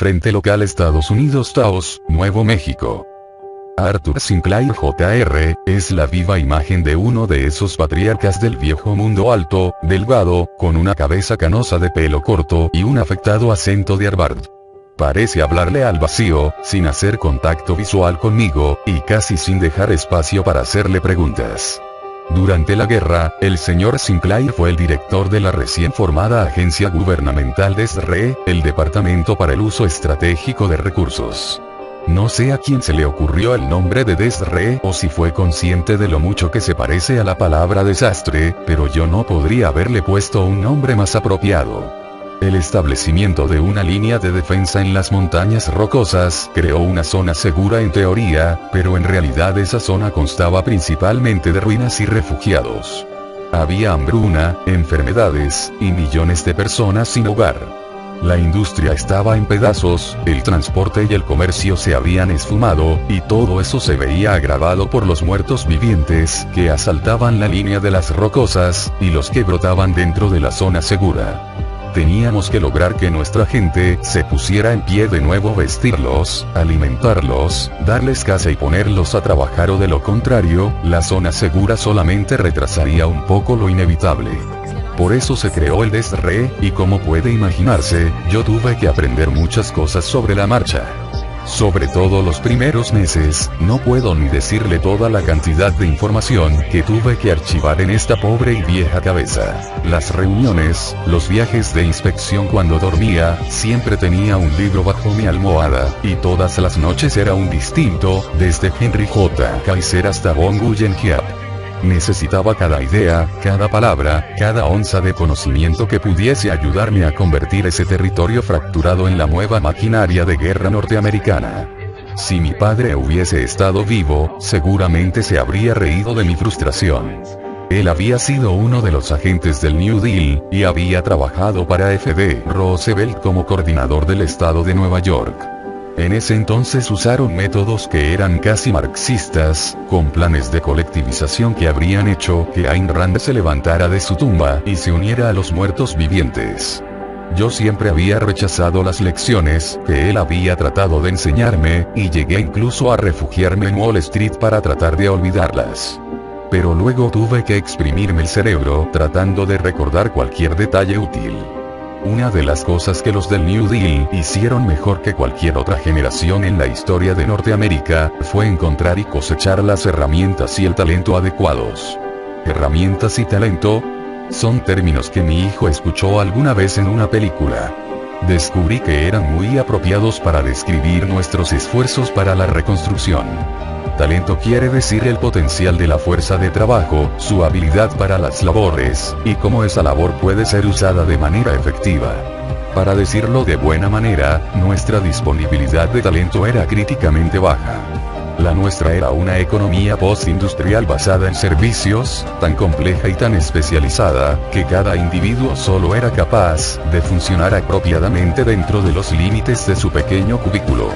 Frente Local Estados Unidos Taos, Nuevo México. Arthur Sinclair Jr. es la viva imagen de uno de esos patriarcas del viejo mundo alto, delgado, con una cabeza canosa de pelo corto y un afectado acento de Harvard. Parece hablarle al vacío, sin hacer contacto visual conmigo, y casi sin dejar espacio para hacerle preguntas. Durante la guerra, el señor Sinclair fue el director de la recién formada agencia gubernamental DSRE, el Departamento para el Uso Estratégico de Recursos. No sé a quién se le ocurrió el nombre de DSRE o si fue consciente de lo mucho que se parece a la palabra desastre, pero yo no podría haberle puesto un nombre más apropiado. El establecimiento de una línea de defensa en las montañas rocosas creó una zona segura en teoría, pero en realidad esa zona constaba principalmente de ruinas y refugiados. Había hambruna, enfermedades, y millones de personas sin hogar. La industria estaba en pedazos, el transporte y el comercio se habían esfumado, y todo eso se veía agravado por los muertos vivientes que asaltaban la línea de las rocosas, y los que brotaban dentro de la zona segura. Teníamos que lograr que nuestra gente se pusiera en pie de nuevo, vestirlos, alimentarlos, darles casa y ponerlos a trabajar, o de lo contrario, la zona segura solamente retrasaría un poco lo inevitable. Por eso se creó el DSRE, y como puede imaginarse, yo tuve que aprender muchas cosas sobre la marcha. Sobre todo los primeros meses, no puedo ni decirle toda la cantidad de información que tuve que archivar en esta pobre y vieja cabeza. Las reuniones, los viajes de inspección cuando dormía, siempre tenía un libro bajo mi almohada, y todas las noches era un distinto, desde Henry J. Kaiser hasta Von Guggenheim. Necesitaba cada idea, cada palabra, cada onza de conocimiento que pudiese ayudarme a convertir ese territorio fracturado en la nueva maquinaria de guerra norteamericana. Si mi padre hubiese estado vivo, seguramente se habría reído de mi frustración. Él había sido uno de los agentes del New Deal, y había trabajado para F.D. Roosevelt como coordinador del estado de Nueva York. En ese entonces usaron métodos que eran casi marxistas, con planes de colectivización que habrían hecho que Ayn Rand se levantara de su tumba y se uniera a los muertos vivientes. Yo siempre había rechazado las lecciones que él había tratado de enseñarme, y llegué incluso a refugiarme en Wall Street para tratar de olvidarlas. Pero luego tuve que exprimirme el cerebro tratando de recordar cualquier detalle útil. Una de las cosas que los del New Deal hicieron mejor que cualquier otra generación en la historia de Norteamérica, fue encontrar y cosechar las herramientas y el talento adecuados. ¿Herramientas y talento? Son términos que mi hijo escuchó alguna vez en una película. Descubrí que eran muy apropiados para describir nuestros esfuerzos para la reconstrucción. Talento quiere decir el potencial de la fuerza de trabajo, su habilidad para las labores, y cómo esa labor puede ser usada de manera efectiva. Para decirlo de buena manera, nuestra disponibilidad de talento era críticamente baja. La nuestra era una economía postindustrial basada en servicios, tan compleja y tan especializada, que cada individuo solo era capaz de funcionar apropiadamente dentro de los límites de su pequeño cubículo.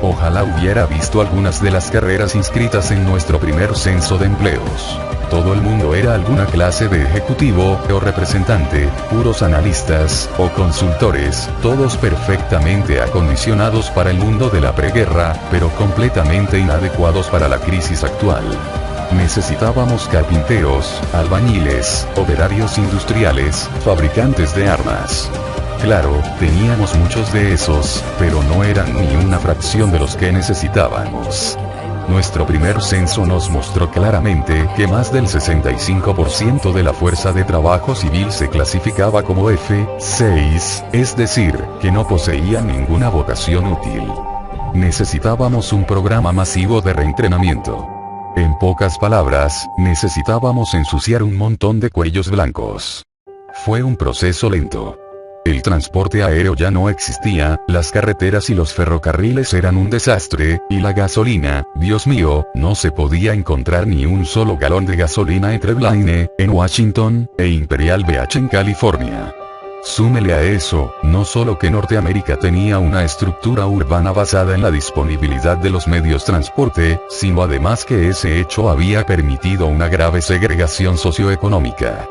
Ojalá hubiera visto algunas de las carreras inscritas en nuestro primer censo de empleos. Todo el mundo era alguna clase de ejecutivo o representante, puros analistas o consultores, todos perfectamente acondicionados para el mundo de la preguerra, pero completamente inadecuados para la crisis actual. Necesitábamos carpinteros, albañiles, operarios industriales, fabricantes de armas. Claro, teníamos muchos de esos, pero no eran ni una fracción de los que necesitábamos. Nuestro primer censo nos mostró claramente que más del 65% de la fuerza de trabajo civil se clasificaba como F6, es decir, que no poseían ninguna vocación útil. Necesitábamos un programa masivo de reentrenamiento. En pocas palabras, necesitábamos ensuciar un montón de cuellos blancos. Fue un proceso lento. El transporte aéreo ya no existía, las carreteras y los ferrocarriles eran un desastre, y la gasolina, Dios mío, no se podía encontrar ni un solo galón de gasolina entre Blaine, en Washington, e Imperial Beach en California. Súmele a eso, no solo que Norteamérica tenía una estructura urbana basada en la disponibilidad de los medios transporte, sino además que ese hecho había permitido una grave segregación socioeconómica.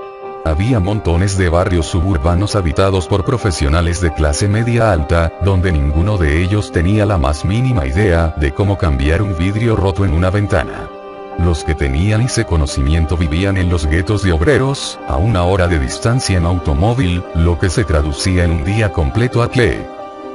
Había montones de barrios suburbanos habitados por profesionales de clase media alta, donde ninguno de ellos tenía la más mínima idea de cómo cambiar un vidrio roto en una ventana. Los que tenían ese conocimiento vivían en los guetos de obreros, a una hora de distancia en automóvil, lo que se traducía en un día completo a pie.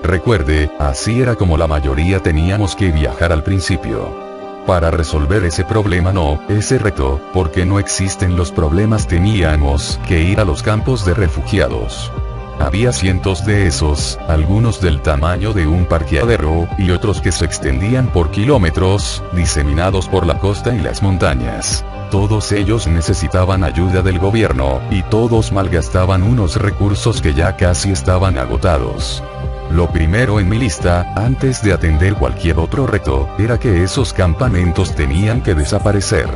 Recuerde, así era como la mayoría teníamos que viajar al principio. Para resolver ese problema ese reto, porque no existen los problemas, teníamos que ir a los campos de refugiados. Había cientos de esos, algunos del tamaño de un parqueadero, y otros que se extendían por kilómetros, diseminados por la costa y las montañas. Todos ellos necesitaban ayuda del gobierno, y todos malgastaban unos recursos que ya casi estaban agotados. Lo primero en mi lista, antes de atender cualquier otro reto, era que esos campamentos tenían que desaparecer.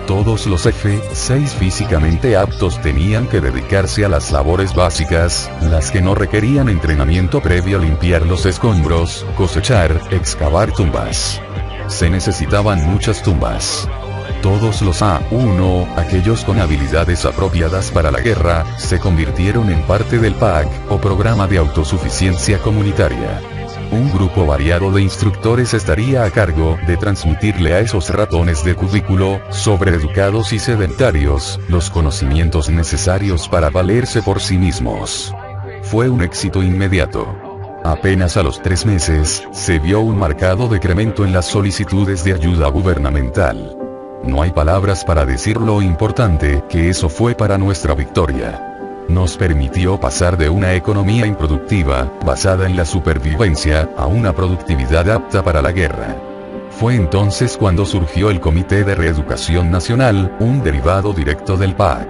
Todos los F6 físicamente aptos tenían que dedicarse a las labores básicas, las que no requerían entrenamiento previo: limpiar los escombros, cosechar, excavar tumbas. Se necesitaban muchas tumbas. Todos los A1, aquellos con habilidades apropiadas para la guerra, se convirtieron en parte del PAC, o Programa de Autosuficiencia Comunitaria. Un grupo variado de instructores estaría a cargo de transmitirle a esos ratones de cubículo, sobreeducados y sedentarios, los conocimientos necesarios para valerse por sí mismos. Fue un éxito inmediato. Apenas a los 3 meses, se vio un marcado decremento en las solicitudes de ayuda gubernamental. No hay palabras para decir lo importante que eso fue para nuestra victoria. Nos permitió pasar de una economía improductiva, basada en la supervivencia, a una productividad apta para la guerra. Fue entonces cuando surgió el Comité de Reeducación Nacional, un derivado directo del PAC.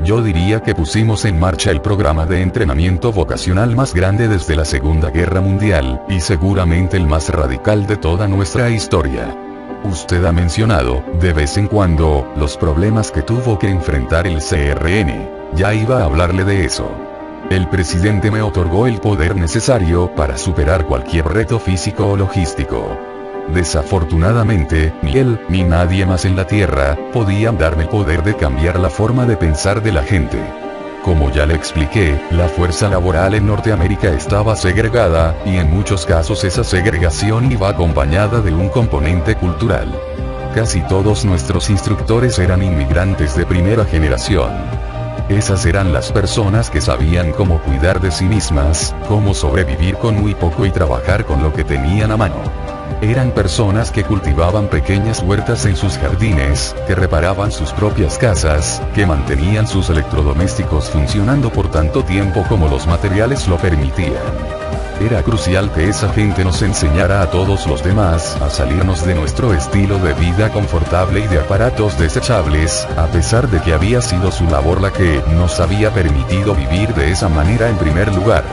Yo diría que pusimos en marcha el programa de entrenamiento vocacional más grande desde la Segunda Guerra Mundial, y seguramente el más radical de toda nuestra historia. Usted ha mencionado, de vez en cuando, los problemas que tuvo que enfrentar el CRN. Ya iba a hablarle de eso. El presidente me otorgó el poder necesario para superar cualquier reto físico o logístico. Desafortunadamente, ni él, ni nadie más en la Tierra, podían darme el poder de cambiar la forma de pensar de la gente. Como ya le expliqué, la fuerza laboral en Norteamérica estaba segregada, y en muchos casos esa segregación iba acompañada de un componente cultural. Casi todos nuestros instructores eran inmigrantes de primera generación. Esas eran las personas que sabían cómo cuidar de sí mismas, cómo sobrevivir con muy poco y trabajar con lo que tenían a mano. Eran personas que cultivaban pequeñas huertas en sus jardines, que reparaban sus propias casas, que mantenían sus electrodomésticos funcionando por tanto tiempo como los materiales lo permitían. Era crucial que esa gente nos enseñara a todos los demás a salirnos de nuestro estilo de vida confortable y de aparatos desechables, a pesar de que había sido su labor la que nos había permitido vivir de esa manera en primer lugar.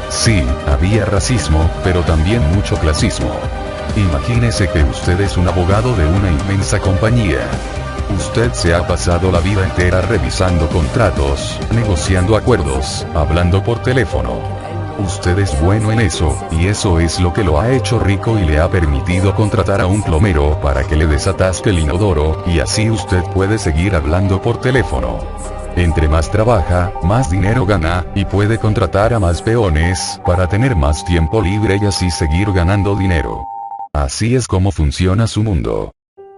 Sí, había racismo, pero también mucho clasismo. Imagínese que usted es un abogado de una inmensa compañía. Usted se ha pasado la vida entera revisando contratos, negociando acuerdos, hablando por teléfono. Usted es bueno en eso, y eso es lo que lo ha hecho rico y le ha permitido contratar a un plomero para que le desatasque el inodoro, y así usted puede seguir hablando por teléfono. Entre más trabaja, más dinero gana, y puede contratar a más peones, para tener más tiempo libre y así seguir ganando dinero. Así es como funciona su mundo.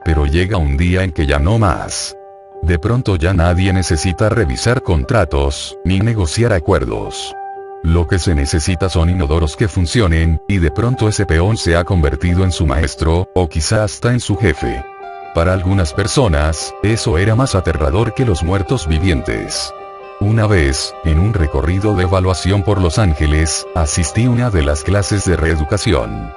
Pero llega un día en que ya no más. De pronto ya nadie necesita revisar contratos, ni negociar acuerdos. Lo que se necesita son inodoros que funcionen, y de pronto ese peón se ha convertido en su maestro, o quizá hasta en su jefe. Para algunas personas, eso era más aterrador que los muertos vivientes. Una vez, en un recorrido de evaluación por Los Ángeles, asistí a una de las clases de reeducación.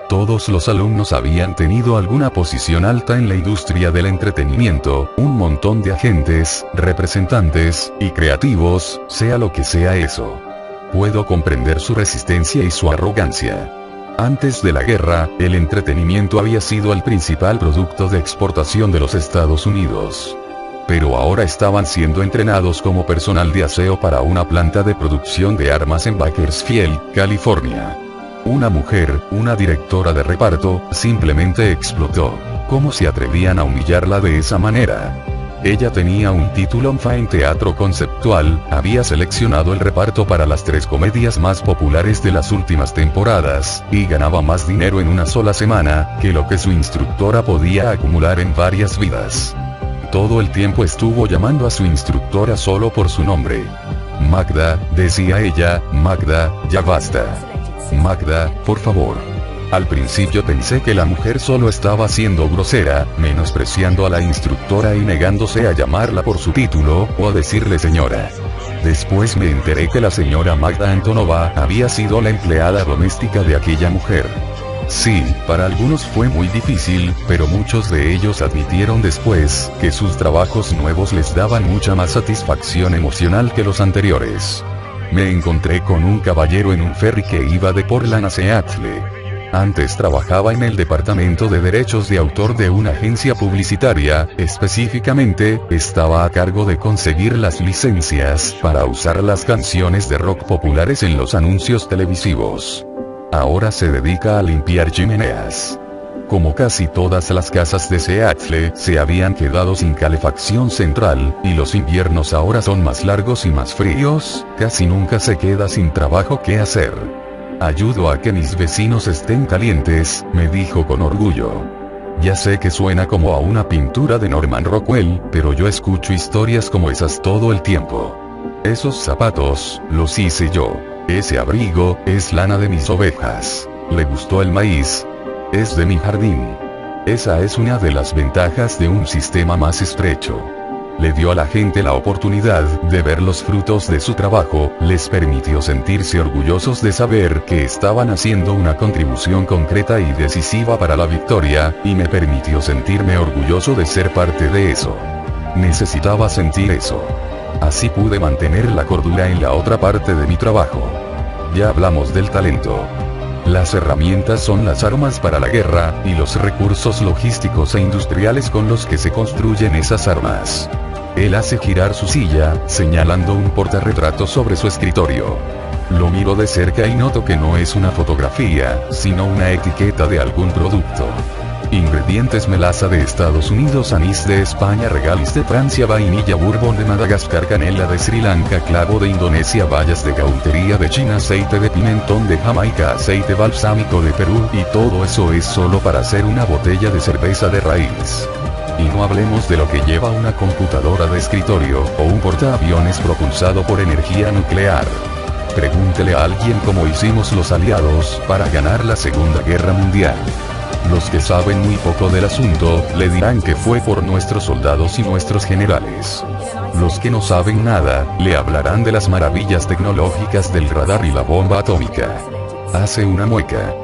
Todos los alumnos habían tenido alguna posición alta en la industria del entretenimiento, un montón de agentes, representantes, y creativos, sea lo que sea eso. Puedo comprender su resistencia y su arrogancia. Antes de la guerra, el entretenimiento había sido el principal producto de exportación de los Estados Unidos. Pero ahora estaban siendo entrenados como personal de aseo para una planta de producción de armas en Bakersfield, California. Una mujer, una directora de reparto, simplemente explotó. ¿Cómo se atrevían a humillarla de esa manera? Ella tenía un título MFA en teatro conceptual, había seleccionado el reparto para las 3 comedias más populares de las últimas temporadas, y ganaba más dinero en una sola semana, que lo que su instructora podía acumular en varias vidas. Todo el tiempo estuvo llamando a su instructora solo por su nombre. Magda, decía ella, Magda, ya basta. Magda, por favor. Al principio pensé que la mujer solo estaba siendo grosera, menospreciando a la instructora y negándose a llamarla por su título, o a decirle señora. Después me enteré que la señora Magda Antonova había sido la empleada doméstica de aquella mujer. Sí, para algunos fue muy difícil, pero muchos de ellos admitieron después, que sus trabajos nuevos les daban mucha más satisfacción emocional que los anteriores. Me encontré con un caballero en un ferry que iba de Portland a Seattle. Antes trabajaba en el departamento de derechos de autor de una agencia publicitaria, específicamente, estaba a cargo de conseguir las licencias para usar las canciones de rock populares en los anuncios televisivos. Ahora se dedica a limpiar chimeneas. Como casi todas las casas de Seattle se habían quedado sin calefacción central, y los inviernos ahora son más largos y más fríos, casi nunca se queda sin trabajo que hacer. Ayudo a que mis vecinos estén calientes, me dijo con orgullo. Ya sé que suena como a una pintura de Norman Rockwell, pero yo escucho historias como esas todo el tiempo. Esos zapatos, los hice yo. Ese abrigo, es lana de mis ovejas. ¿Le gustó el maíz? Es de mi jardín. Esa es una de las ventajas de un sistema más estrecho. Le dio a la gente la oportunidad de ver los frutos de su trabajo, les permitió sentirse orgullosos de saber que estaban haciendo una contribución concreta y decisiva para la victoria, y me permitió sentirme orgulloso de ser parte de eso. Necesitaba sentir eso. Así pude mantener la cordura en la otra parte de mi trabajo. Ya hablamos del talento. Las herramientas son las armas para la guerra, y los recursos logísticos e industriales con los que se construyen esas armas. Él hace girar su silla, señalando un portarretrato sobre su escritorio. Lo miro de cerca y noto que no es una fotografía, sino una etiqueta de algún producto. Ingredientes: melaza de Estados Unidos, anís de España, regaliz de Francia, vainilla, bourbon de Madagascar, canela de Sri Lanka, clavo de Indonesia, bayas de gaultería de China, aceite de pimentón de Jamaica, aceite balsámico de Perú, y todo eso es solo para hacer una botella de cerveza de raíz. Y no hablemos de lo que lleva una computadora de escritorio, o un portaaviones propulsado por energía nuclear. Pregúntele a alguien cómo hicimos los aliados para ganar la Segunda Guerra Mundial. Los que saben muy poco del asunto, le dirán que fue por nuestros soldados y nuestros generales. Los que no saben nada, le hablarán de las maravillas tecnológicas del radar y la bomba atómica. Hace una mueca.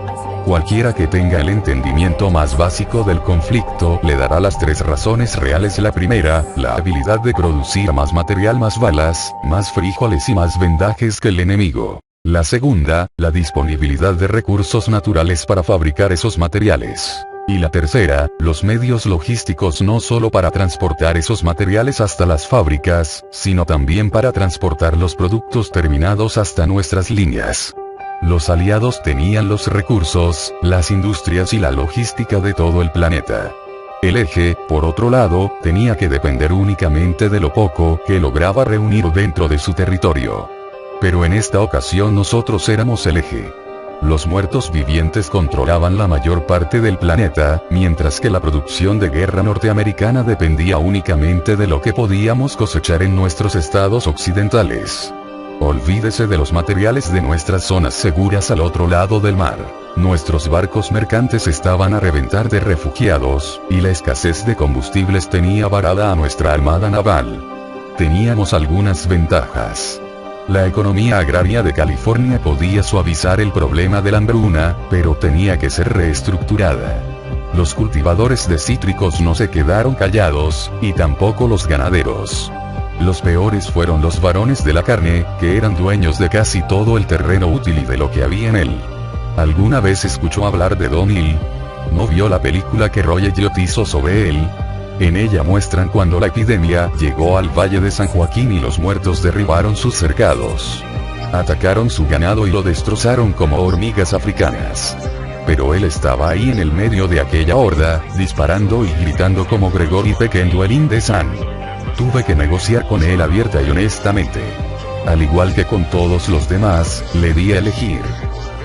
Cualquiera que tenga el entendimiento más básico del conflicto le dará las 3 razones reales. La primera, la habilidad de producir más material, más balas, más frijoles y más vendajes que el enemigo. La segunda, la disponibilidad de recursos naturales para fabricar esos materiales. Y la tercera, los medios logísticos, no solo para transportar esos materiales hasta las fábricas, sino también para transportar los productos terminados hasta nuestras líneas. Los aliados tenían los recursos, las industrias y la logística de todo el planeta. El eje, por otro lado, tenía que depender únicamente de lo poco que lograba reunir dentro de su territorio. Pero en esta ocasión nosotros éramos el eje. Los muertos vivientes controlaban la mayor parte del planeta, mientras que la producción de guerra norteamericana dependía únicamente de lo que podíamos cosechar en nuestros estados occidentales. Olvídese de los materiales de nuestras zonas seguras al otro lado del mar. Nuestros barcos mercantes estaban a reventar de refugiados, y la escasez de combustibles tenía varada a nuestra armada naval. Teníamos algunas ventajas. La economía agraria de California podía suavizar el problema de la hambruna, pero tenía que ser reestructurada. Los cultivadores de cítricos no se quedaron callados, y tampoco los ganaderos. Los peores fueron los varones de la carne, que eran dueños de casi todo el terreno útil y de lo que había en él. ¿Alguna vez escuchó hablar de Don Hill? ¿No vio la película que Roy Elliott hizo sobre él? En ella muestran cuando la epidemia llegó al Valle de San Joaquín y los muertos derribaron sus cercados. Atacaron su ganado y lo destrozaron como hormigas africanas. Pero él estaba ahí en el medio de aquella horda, disparando y gritando como Gregory Peck en Dwelling the Sun. Tuve que negociar con él abierta y honestamente. Al igual que con todos los demás, le di a elegir.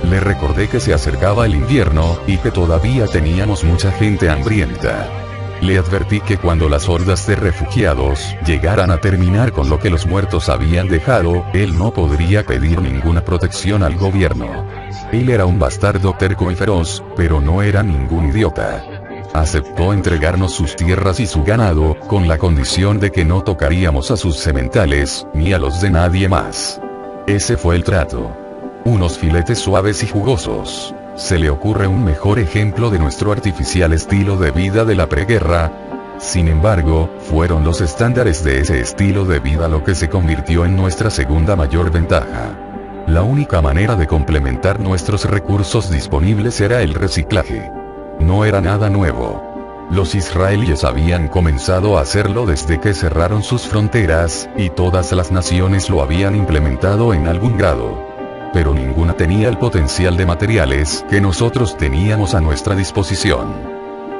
Le recordé que se acercaba el invierno, y que todavía teníamos mucha gente hambrienta. Le advertí que cuando las hordas de refugiados llegaran a terminar con lo que los muertos habían dejado, él no podría pedir ninguna protección al gobierno. Él era un bastardo terco y feroz, pero no era ningún idiota. Aceptó entregarnos sus tierras y su ganado, con la condición de que no tocaríamos a sus sementales, ni a los de nadie más. Ese fue el trato. Unos filetes suaves y jugosos. ¿Se le ocurre un mejor ejemplo de nuestro artificial estilo de vida de la preguerra? Sin embargo, fueron los estándares de ese estilo de vida lo que se convirtió en nuestra segunda mayor ventaja. La única manera de complementar nuestros recursos disponibles era el reciclaje. No era nada nuevo. Los israelíes habían comenzado a hacerlo desde que cerraron sus fronteras, y todas las naciones lo habían implementado en algún grado. Pero ninguna tenía el potencial de materiales que nosotros teníamos a nuestra disposición.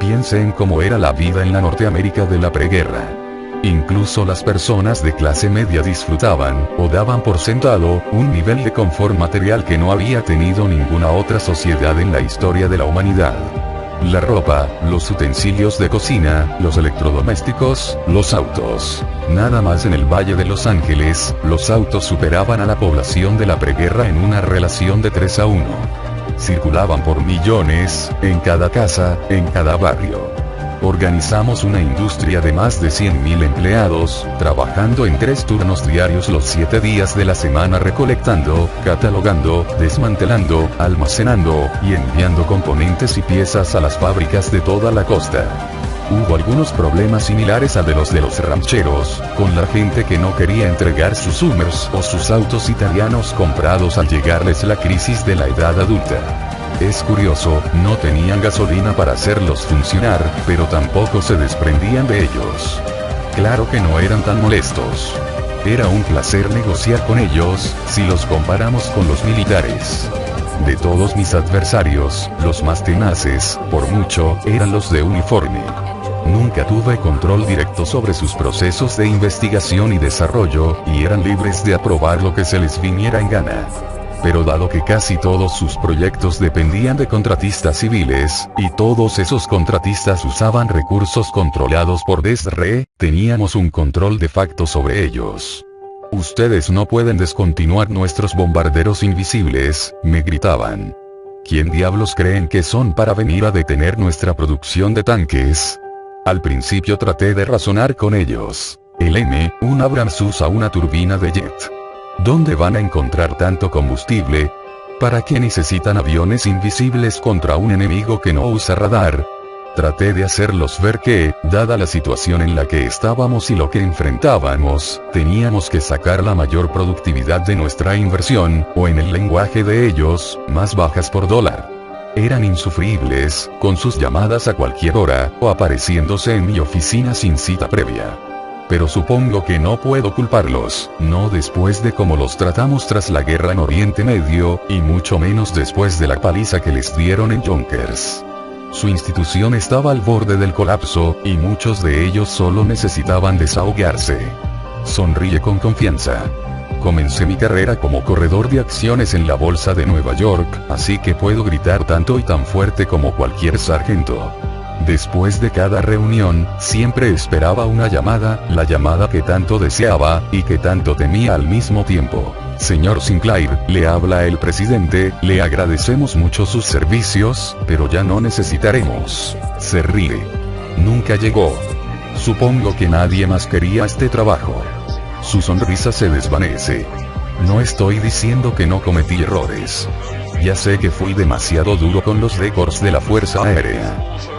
Piense en cómo era la vida en la Norteamérica de la preguerra. Incluso las personas de clase media disfrutaban, o daban por sentado, un nivel de confort material que no había tenido ninguna otra sociedad en la historia de la humanidad. La ropa, los utensilios de cocina, los electrodomésticos, los autos. Nada más en el Valle de Los Ángeles, los autos superaban a la población de la preguerra en una relación de 3-1. Circulaban por millones, en cada casa, en cada barrio. Organizamos una industria de más de 100.000 empleados, trabajando en 3 turnos diarios los 7 días de la semana recolectando, catalogando, desmantelando, almacenando, y enviando componentes y piezas a las fábricas de toda la costa. Hubo algunos problemas similares a de los rancheros, con la gente que no quería entregar sus Hummers o sus autos italianos comprados al llegarles la crisis de la edad adulta. Es curioso, no tenían gasolina para hacerlos funcionar, pero tampoco se desprendían de ellos. Claro que no eran tan molestos. Era un placer negociar con ellos, si los comparamos con los militares. De todos mis adversarios, los más tenaces, por mucho, eran los de uniforme. Nunca tuve control directo sobre sus procesos de investigación y desarrollo, y eran libres de aprobar lo que se les viniera en gana. Pero dado que casi todos sus proyectos dependían de contratistas civiles, y todos esos contratistas usaban recursos controlados por DSRE, teníamos un control de facto sobre ellos. Ustedes no pueden descontinuar nuestros bombarderos invisibles, me gritaban. ¿Quién diablos creen que son para venir a detener nuestra producción de tanques? Al principio traté de razonar con ellos. El un Abrams usa una turbina de jet. ¿Dónde van a encontrar tanto combustible? ¿Para qué necesitan aviones invisibles contra un enemigo que no usa radar? Traté de hacerlos ver que, dada la situación en la que estábamos y lo que enfrentábamos, teníamos que sacar la mayor productividad de nuestra inversión, o en el lenguaje de ellos, más bajas por dólar. Eran insufribles, con sus llamadas a cualquier hora, o apareciéndose en mi oficina sin cita previa. Pero supongo que no puedo culparlos, no después de cómo los tratamos tras la guerra en Oriente Medio, y mucho menos después de la paliza que les dieron en Yonkers. Su institución estaba al borde del colapso, y muchos de ellos solo necesitaban desahogarse. Sonríe con confianza. Comencé mi carrera como corredor de acciones en la bolsa de Nueva York, así que puedo gritar tanto y tan fuerte como cualquier sargento. Después de cada reunión, siempre esperaba una llamada, la llamada que tanto deseaba, y que tanto temía al mismo tiempo. Señor Sinclair, le habla el presidente, le agradecemos mucho sus servicios, pero ya no necesitaremos. Se ríe. Nunca llegó. Supongo que nadie más quería este trabajo. Su sonrisa se desvanece. No estoy diciendo que no cometí errores. Ya sé que fui demasiado duro con los récords de la Fuerza Aérea.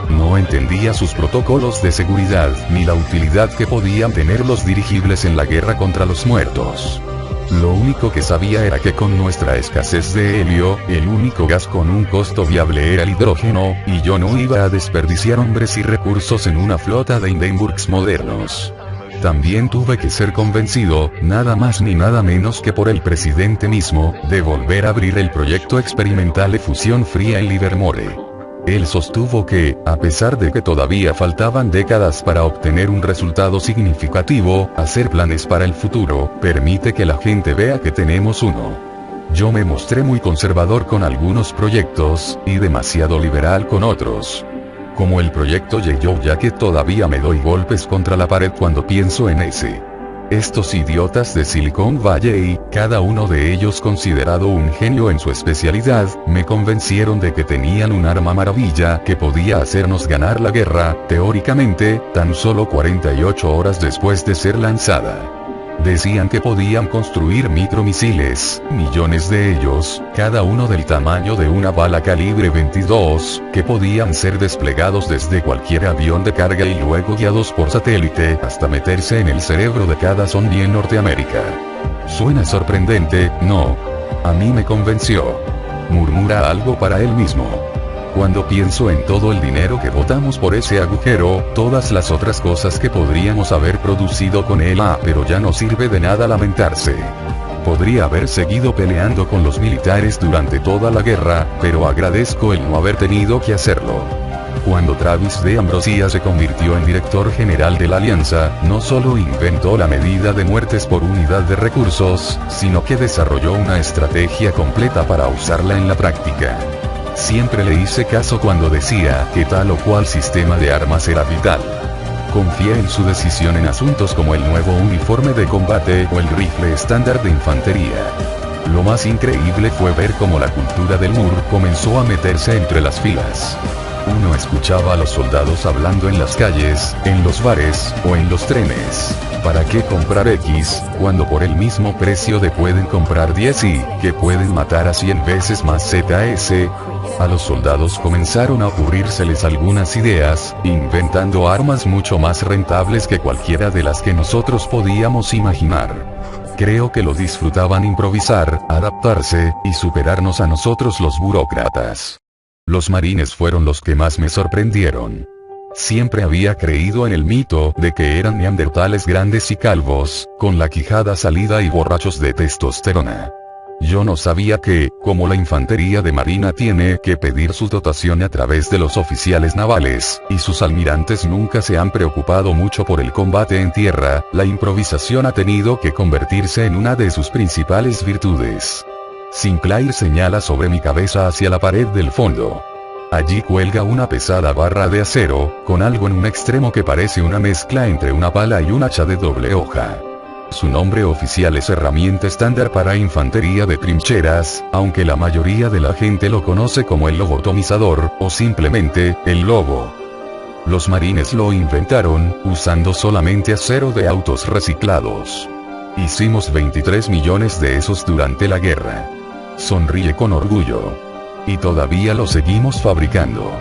No entendía sus protocolos de seguridad, ni la utilidad que podían tener los dirigibles en la guerra contra los muertos. Lo único que sabía era que con nuestra escasez de helio, el único gas con un costo viable era el hidrógeno, y yo no iba a desperdiciar hombres y recursos en una flota de Hindenburgs modernos. También tuve que ser convencido, nada más ni nada menos que por el presidente mismo, de volver a abrir el proyecto experimental de fusión fría en Livermore. Él sostuvo que, a pesar de que todavía faltaban décadas para obtener un resultado significativo, hacer planes para el futuro, permite que la gente vea que tenemos uno. Yo me mostré muy conservador con algunos proyectos, y demasiado liberal con otros. Como el proyecto Yellow Jacket, todavía me doy golpes contra la pared cuando pienso en ese. Estos idiotas de Silicon Valley, cada uno de ellos considerado un genio en su especialidad, me convencieron de que tenían un arma maravilla que podía hacernos ganar la guerra, teóricamente, tan solo 48 horas después de ser lanzada. Decían que podían construir micromisiles, millones de ellos, cada uno del tamaño de una bala calibre 22, que podían ser desplegados desde cualquier avión de carga y luego guiados por satélite hasta meterse en el cerebro de cada zombie en Norteamérica. Suena sorprendente, ¿no? A mí me convenció. Murmura algo para él mismo. Cuando pienso en todo el dinero que botamos por ese agujero, todas las otras cosas que podríamos haber producido con él, pero ya no sirve de nada lamentarse. Podría haber seguido peleando con los militares durante toda la guerra, pero agradezco el no haber tenido que hacerlo. Cuando Travis de Ambrosia se convirtió en director general de la Alianza, no solo inventó la medida de muertes por unidad de recursos, sino que desarrolló una estrategia completa para usarla en la práctica. Siempre le hice caso cuando decía que tal o cual sistema de armas era vital. Confié en su decisión en asuntos como el nuevo uniforme de combate o el rifle estándar de infantería. Lo más increíble fue ver cómo la cultura del MUR comenzó a meterse entre las filas. Uno escuchaba a los soldados hablando en las calles, en los bares, o en los trenes. ¿Para qué comprar X, cuando por el mismo precio de pueden comprar 10 y, que pueden matar a 100 veces más ZS? A los soldados comenzaron a ocurrírseles algunas ideas, inventando armas mucho más rentables que cualquiera de las que nosotros podíamos imaginar. Creo que lo disfrutaban improvisar, adaptarse, y superarnos a nosotros los burócratas. Los marines fueron los que más me sorprendieron. Siempre había creído en el mito de que eran neandertales grandes y calvos, con la quijada salida y borrachos de testosterona. Yo no sabía que, como la infantería de marina tiene que pedir su dotación a través de los oficiales navales, y sus almirantes nunca se han preocupado mucho por el combate en tierra, la improvisación ha tenido que convertirse en una de sus principales virtudes. Sinclair señala sobre mi cabeza hacia la pared del fondo. Allí cuelga una pesada barra de acero, con algo en un extremo que parece una mezcla entre una pala y un hacha de doble hoja. Su nombre oficial es herramienta estándar para infantería de trincheras, aunque la mayoría de la gente lo conoce como el lobotomizador, o simplemente, el lobo. Los marines lo inventaron, usando solamente acero de autos reciclados. Hicimos 23 millones de esos durante la guerra. Sonríe con orgullo. Y todavía lo seguimos fabricando.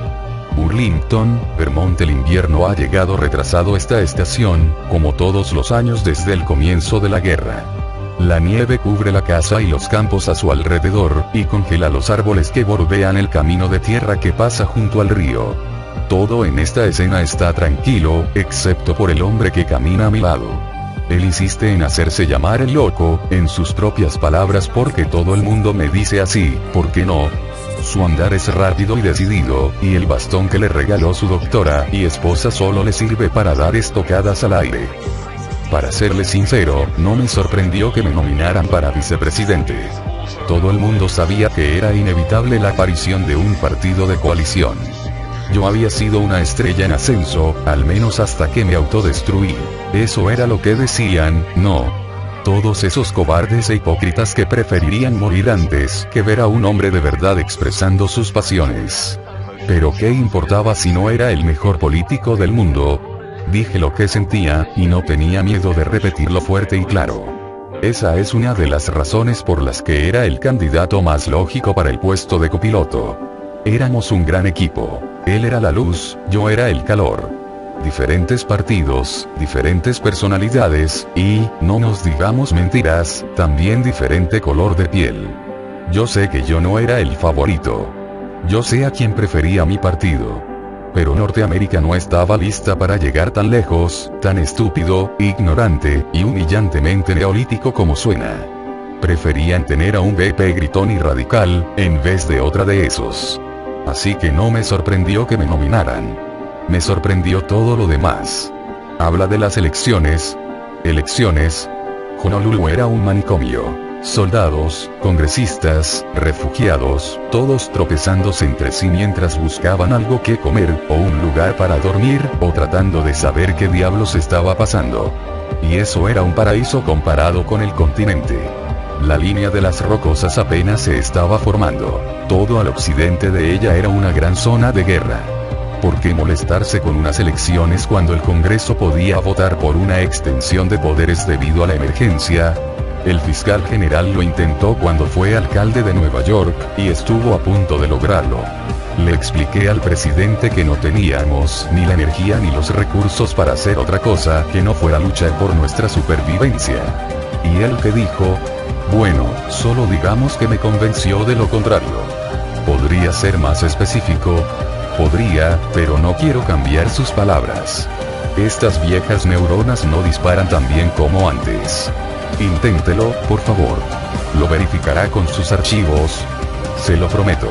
Burlington, Vermont. El invierno ha llegado retrasado a esta estación, como todos los años desde el comienzo de la guerra. La nieve cubre la casa y los campos a su alrededor, y congela los árboles que bordean el camino de tierra que pasa junto al río. Todo en esta escena está tranquilo, excepto por el hombre que camina a mi lado. Él insiste en hacerse llamar el loco, en sus propias palabras, porque todo el mundo me dice así, ¿por qué no? Su andar es rápido y decidido, y el bastón que le regaló su doctora y esposa solo le sirve para dar estocadas al aire. Para serle sincero, no me sorprendió que me nominaran para vicepresidente. Todo el mundo sabía que era inevitable la aparición de un partido de coalición. Yo había sido una estrella en ascenso, al menos hasta que me autodestruí. Eso era lo que decían, no. Todos esos cobardes e hipócritas que preferirían morir antes que ver a un hombre de verdad expresando sus pasiones. Pero ¿qué importaba si no era el mejor político del mundo? Dije lo que sentía, y no tenía miedo de repetirlo fuerte y claro. Esa es una de las razones por las que era el candidato más lógico para el puesto de copiloto. Éramos un gran equipo. Él era la luz, yo era el calor. Diferentes partidos, diferentes personalidades, y, no nos digamos mentiras, también diferente color de piel. Yo sé que yo no era el favorito. Yo sé a quién prefería mi partido. Pero Norteamérica no estaba lista para llegar tan lejos, tan estúpido, ignorante, y humillantemente neolítico como suena. Preferían tener a un BP gritón y radical, en vez de otra de esos. Así que no me sorprendió que me nominaran. Me sorprendió todo lo demás. Habla de las elecciones. Elecciones. Honolulu era un manicomio. Soldados, congresistas, refugiados, todos tropezándose entre sí mientras buscaban algo que comer, o un lugar para dormir, o tratando de saber qué diablos estaba pasando. Y eso era un paraíso comparado con el continente. La línea de las rocosas apenas se estaba formando. Todo al occidente de ella era una gran zona de guerra. ¿Por qué molestarse con unas elecciones cuando el Congreso podía votar por una extensión de poderes debido a la emergencia? El fiscal general lo intentó cuando fue alcalde de Nueva York, y estuvo a punto de lograrlo. Le expliqué al presidente que no teníamos ni la energía ni los recursos para hacer otra cosa que no fuera luchar por nuestra supervivencia. Y él que dijo, bueno, solo digamos que me convenció de lo contrario. ¿Podría ser más específico? Podría, pero no quiero cambiar sus palabras. Estas viejas neuronas no disparan tan bien como antes. Inténtelo, por favor. Lo verificará con sus archivos. Se lo prometo.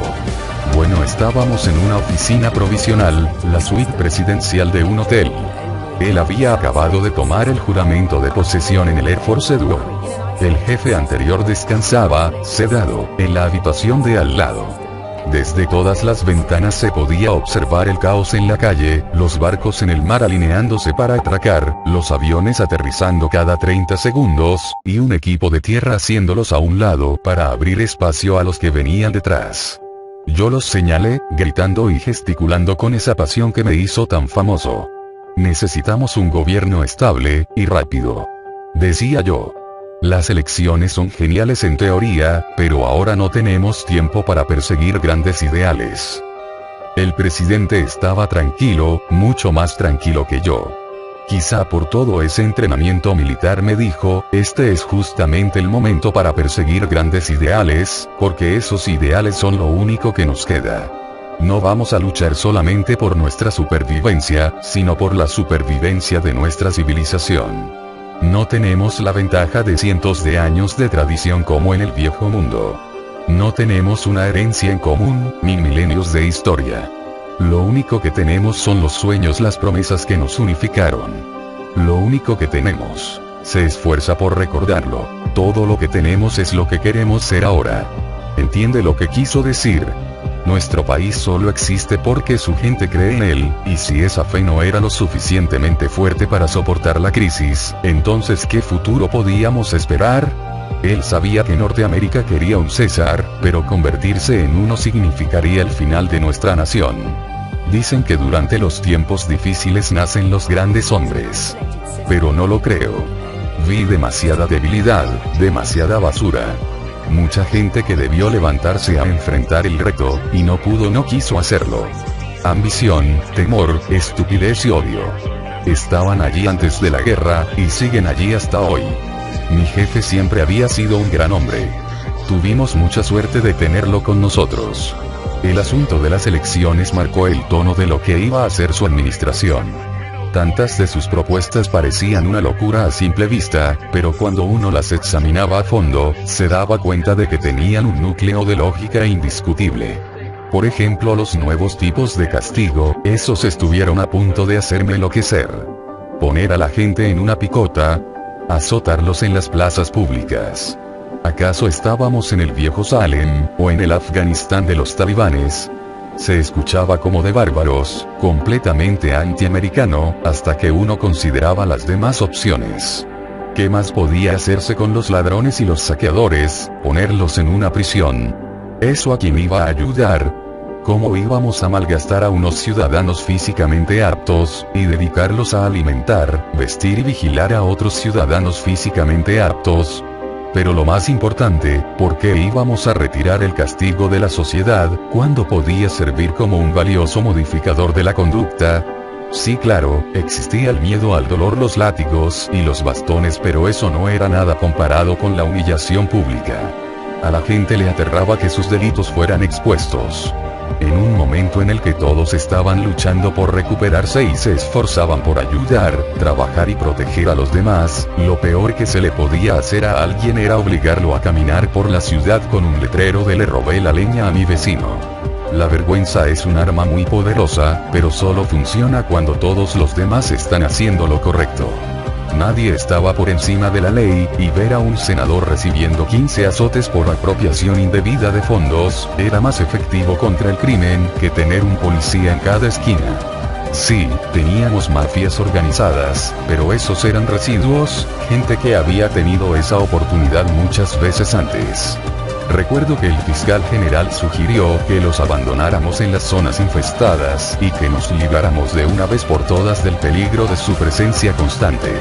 Bueno, estábamos en una oficina provisional, la suite presidencial de un hotel. Él había acabado de tomar el juramento de posesión en el Air Force Duo. El jefe anterior descansaba, sedado, en la habitación de al lado. Desde todas las ventanas se podía observar el caos en la calle, los barcos en el mar alineándose para atracar, los aviones aterrizando cada 30 segundos, y un equipo de tierra haciéndolos a un lado para abrir espacio a los que venían detrás. Yo los señalé, gritando y gesticulando con esa pasión que me hizo tan famoso. Necesitamos un gobierno estable, y rápido. Decía yo. Las elecciones son geniales en teoría, pero ahora no tenemos tiempo para perseguir grandes ideales. El presidente estaba tranquilo, mucho más tranquilo que yo. Quizá por todo ese entrenamiento militar me dijo, este es justamente el momento para perseguir grandes ideales, porque esos ideales son lo único que nos queda. No vamos a luchar solamente por nuestra supervivencia, sino por la supervivencia de nuestra civilización. No tenemos la ventaja de cientos de años de tradición como en el viejo mundo. No tenemos una herencia en común, ni milenios de historia. Lo único que tenemos son los sueños, las promesas que nos unificaron. Lo único que tenemos. Se esfuerza por recordarlo. Todo lo que tenemos es lo que queremos ser ahora. ¿Entiende lo que quiso decir? Nuestro país solo existe porque su gente cree en él, y si esa fe no era lo suficientemente fuerte para soportar la crisis, entonces ¿qué futuro podíamos esperar? Él sabía que Norteamérica quería un César, pero convertirse en uno significaría el final de nuestra nación. Dicen que durante los tiempos difíciles nacen los grandes hombres. Pero no lo creo. Vi demasiada debilidad, demasiada basura. Mucha gente que debió levantarse a enfrentar el reto, y no pudo, no quiso hacerlo. Ambición, temor, estupidez y odio. Estaban allí antes de la guerra, y siguen allí hasta hoy. Mi jefe siempre había sido un gran hombre. Tuvimos mucha suerte de tenerlo con nosotros. El asunto de las elecciones marcó el tono de lo que iba a ser su administración. Tantas de sus propuestas parecían una locura a simple vista, pero cuando uno las examinaba a fondo, se daba cuenta de que tenían un núcleo de lógica indiscutible. Por ejemplo, los nuevos tipos de castigo, esos estuvieron a punto de hacerme enloquecer. Poner a la gente en una picota, azotarlos en las plazas públicas. ¿Acaso estábamos en el viejo Salem, o en el Afganistán de los talibanes? Se escuchaba como de bárbaros, completamente antiamericano, hasta que uno consideraba las demás opciones. ¿Qué más podía hacerse con los ladrones y los saqueadores? Ponerlos en una prisión. ¿Eso a quién iba a ayudar? ¿Cómo íbamos a malgastar a unos ciudadanos físicamente aptos, y dedicarlos a alimentar, vestir y vigilar a otros ciudadanos físicamente aptos? Pero lo más importante, ¿por qué íbamos a retirar el castigo de la sociedad, cuando podía servir como un valioso modificador de la conducta? Sí, claro, existía el miedo al dolor, los látigos y los bastones, pero eso no era nada comparado con la humillación pública. A la gente le aterraba que sus delitos fueran expuestos. En un momento en el que todos estaban luchando por recuperarse y se esforzaban por ayudar, trabajar y proteger a los demás, lo peor que se le podía hacer a alguien era obligarlo a caminar por la ciudad con un letrero de "le robé la leña a mi vecino". La vergüenza es un arma muy poderosa, pero solo funciona cuando todos los demás están haciendo lo correcto. Nadie estaba por encima de la ley, y ver a un senador recibiendo 15 azotes por apropiación indebida de fondos, era más efectivo contra el crimen que tener un policía en cada esquina. Sí, teníamos mafias organizadas, pero esos eran residuos, gente que había tenido esa oportunidad muchas veces antes. Recuerdo que el fiscal general sugirió que los abandonáramos en las zonas infestadas y que nos libráramos de una vez por todas del peligro de su presencia constante.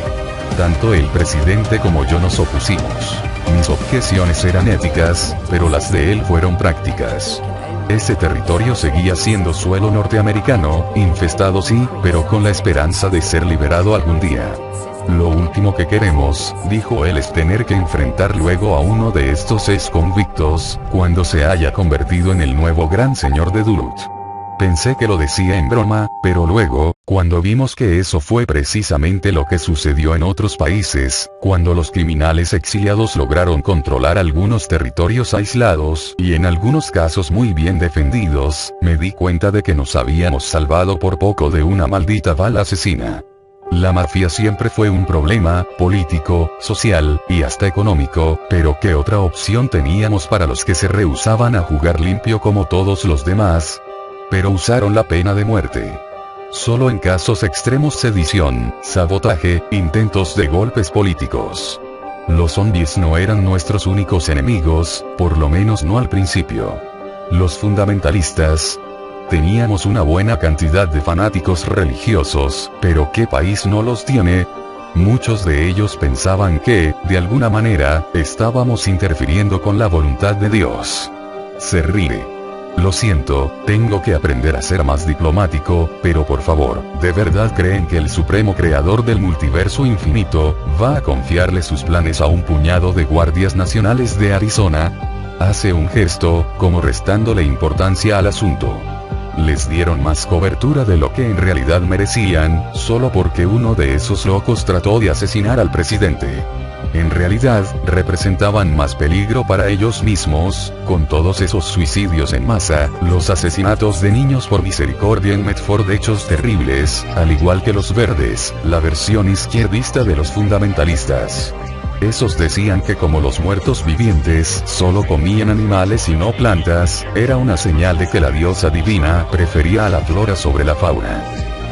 Tanto el presidente como yo nos opusimos. Mis objeciones eran éticas, pero las de él fueron prácticas. Ese territorio seguía siendo suelo norteamericano, infestado sí, pero con la esperanza de ser liberado algún día. Lo último que queremos, dijo él, es tener que enfrentar luego a uno de estos ex convictos, cuando se haya convertido en el nuevo gran señor de Duluth. Pensé que lo decía en broma, pero luego, cuando vimos que eso fue precisamente lo que sucedió en otros países, cuando los criminales exiliados lograron controlar algunos territorios aislados, y en algunos casos muy bien defendidos, me di cuenta de que nos habíamos salvado por poco de una maldita bala asesina. La mafia siempre fue un problema, político, social, y hasta económico, pero ¿qué otra opción teníamos para los que se rehusaban a jugar limpio como todos los demás? Pero usaron la pena de muerte. Solo en casos extremos: sedición, sabotaje, intentos de golpes políticos. Los zombies no eran nuestros únicos enemigos, por lo menos no al principio. Los fundamentalistas. Teníamos una buena cantidad de fanáticos religiosos, pero ¿qué país no los tiene? Muchos de ellos pensaban que, de alguna manera, estábamos interfiriendo con la voluntad de Dios. Se ríe. Lo siento, tengo que aprender a ser más diplomático, pero por favor, ¿de verdad creen que el supremo creador del multiverso infinito va a confiarle sus planes a un puñado de guardias nacionales de Arizona? Hace un gesto, como restándole importancia al asunto. Les dieron más cobertura de lo que en realidad merecían, solo porque uno de esos locos trató de asesinar al presidente. En realidad, representaban más peligro para ellos mismos, con todos esos suicidios en masa, los asesinatos de niños por misericordia en Medford, hechos terribles, al igual que los verdes, la versión izquierdista de los fundamentalistas. Esos decían que como los muertos vivientes solo comían animales y no plantas, era una señal de que la diosa divina prefería a la flora sobre la fauna.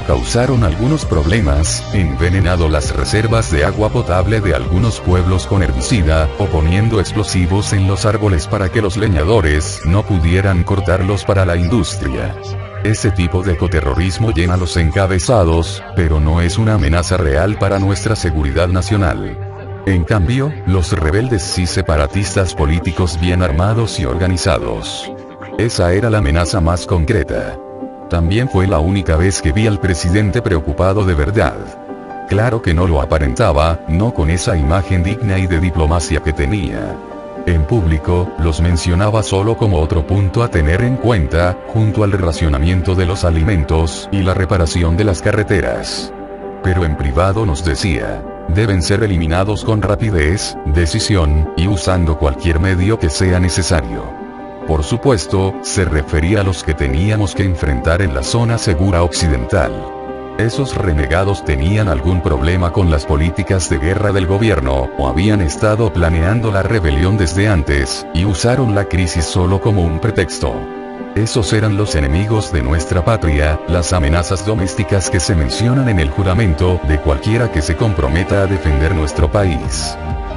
Causaron algunos problemas, envenenado las reservas de agua potable de algunos pueblos con herbicida, o poniendo explosivos en los árboles para que los leñadores no pudieran cortarlos para la industria. Ese tipo de ecoterrorismo llena los encabezados, pero no es una amenaza real para nuestra seguridad nacional. En cambio, los rebeldes sí, separatistas políticos bien armados y organizados. Esa era la amenaza más concreta. También fue la única vez que vi al presidente preocupado de verdad. Claro que no lo aparentaba, no con esa imagen digna y de diplomacia que tenía. En público, los mencionaba solo como otro punto a tener en cuenta, junto al racionamiento de los alimentos y la reparación de las carreteras. Pero en privado nos decía: deben ser eliminados con rapidez, decisión, y usando cualquier medio que sea necesario. Por supuesto, se refería a los que teníamos que enfrentar en la zona segura occidental. Esos renegados tenían algún problema con las políticas de guerra del gobierno, o habían estado planeando la rebelión desde antes, y usaron la crisis solo como un pretexto. Esos eran los enemigos de nuestra patria, las amenazas domésticas que se mencionan en el juramento de cualquiera que se comprometa a defender nuestro país.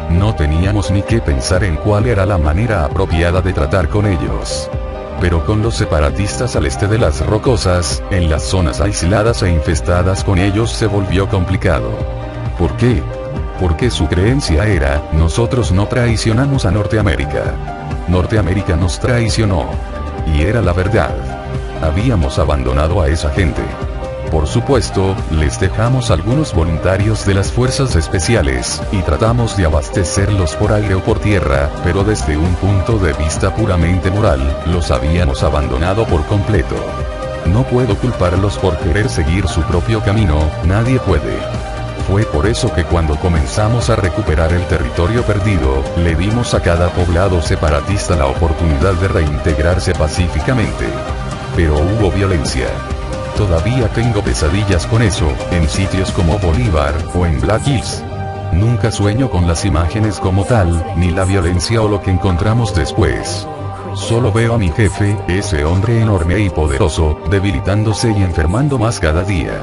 No teníamos ni que pensar en cuál era la manera apropiada de tratar con ellos. Pero con los separatistas al este de las Rocosas, en las zonas aisladas e infestadas con ellos se volvió complicado. ¿Por qué? Porque su creencia era: nosotros no traicionamos a Norteamérica. Norteamérica nos traicionó. Y era la verdad. Habíamos abandonado a esa gente. Por supuesto, les dejamos algunos voluntarios de las fuerzas especiales, y tratamos de abastecerlos por aire o por tierra, pero desde un punto de vista puramente moral, los habíamos abandonado por completo. No puedo culparlos por querer seguir su propio camino, nadie puede. Fue por eso que cuando comenzamos a recuperar el territorio perdido, le dimos a cada poblado separatista la oportunidad de reintegrarse pacíficamente. pero hubo violencia. Todavía tengo pesadillas con eso, en sitios como Bolívar, o en Black Hills. Nunca sueño con las imágenes como tal, ni la violencia o lo que encontramos después. Solo veo a mi jefe, ese hombre enorme y poderoso, debilitándose y enfermando más cada día.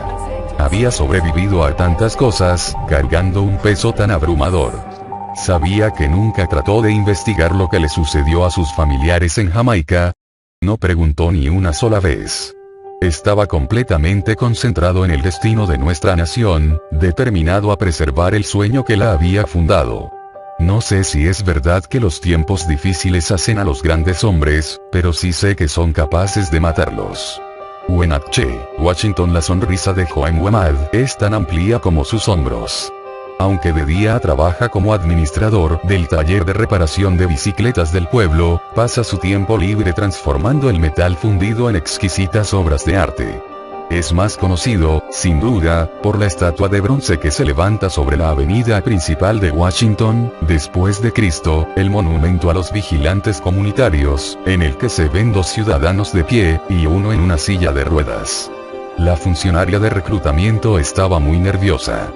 Había sobrevivido a tantas cosas, cargando un peso tan abrumador. Sabía que nunca trató de investigar lo que le sucedió a sus familiares en Jamaica. No preguntó ni una sola vez. Estaba completamente concentrado en el destino de nuestra nación, determinado a preservar el sueño que la había fundado. No sé si es verdad que los tiempos difíciles hacen a los grandes hombres, pero sí sé que son capaces de matarlos. Wenatchee, Washington. La sonrisa de Joan Wemad es tan amplia como sus hombros. Aunque de día trabaja como administrador del taller de reparación de bicicletas del pueblo, pasa su tiempo libre transformando el metal fundido en exquisitas obras de arte. Es más conocido, sin duda, por la estatua de bronce que se levanta sobre la avenida principal de Washington, después de Cristo, el monumento a los vigilantes comunitarios, en el que se ven dos ciudadanos de pie, y uno en una silla de ruedas. La funcionaria de reclutamiento estaba muy nerviosa.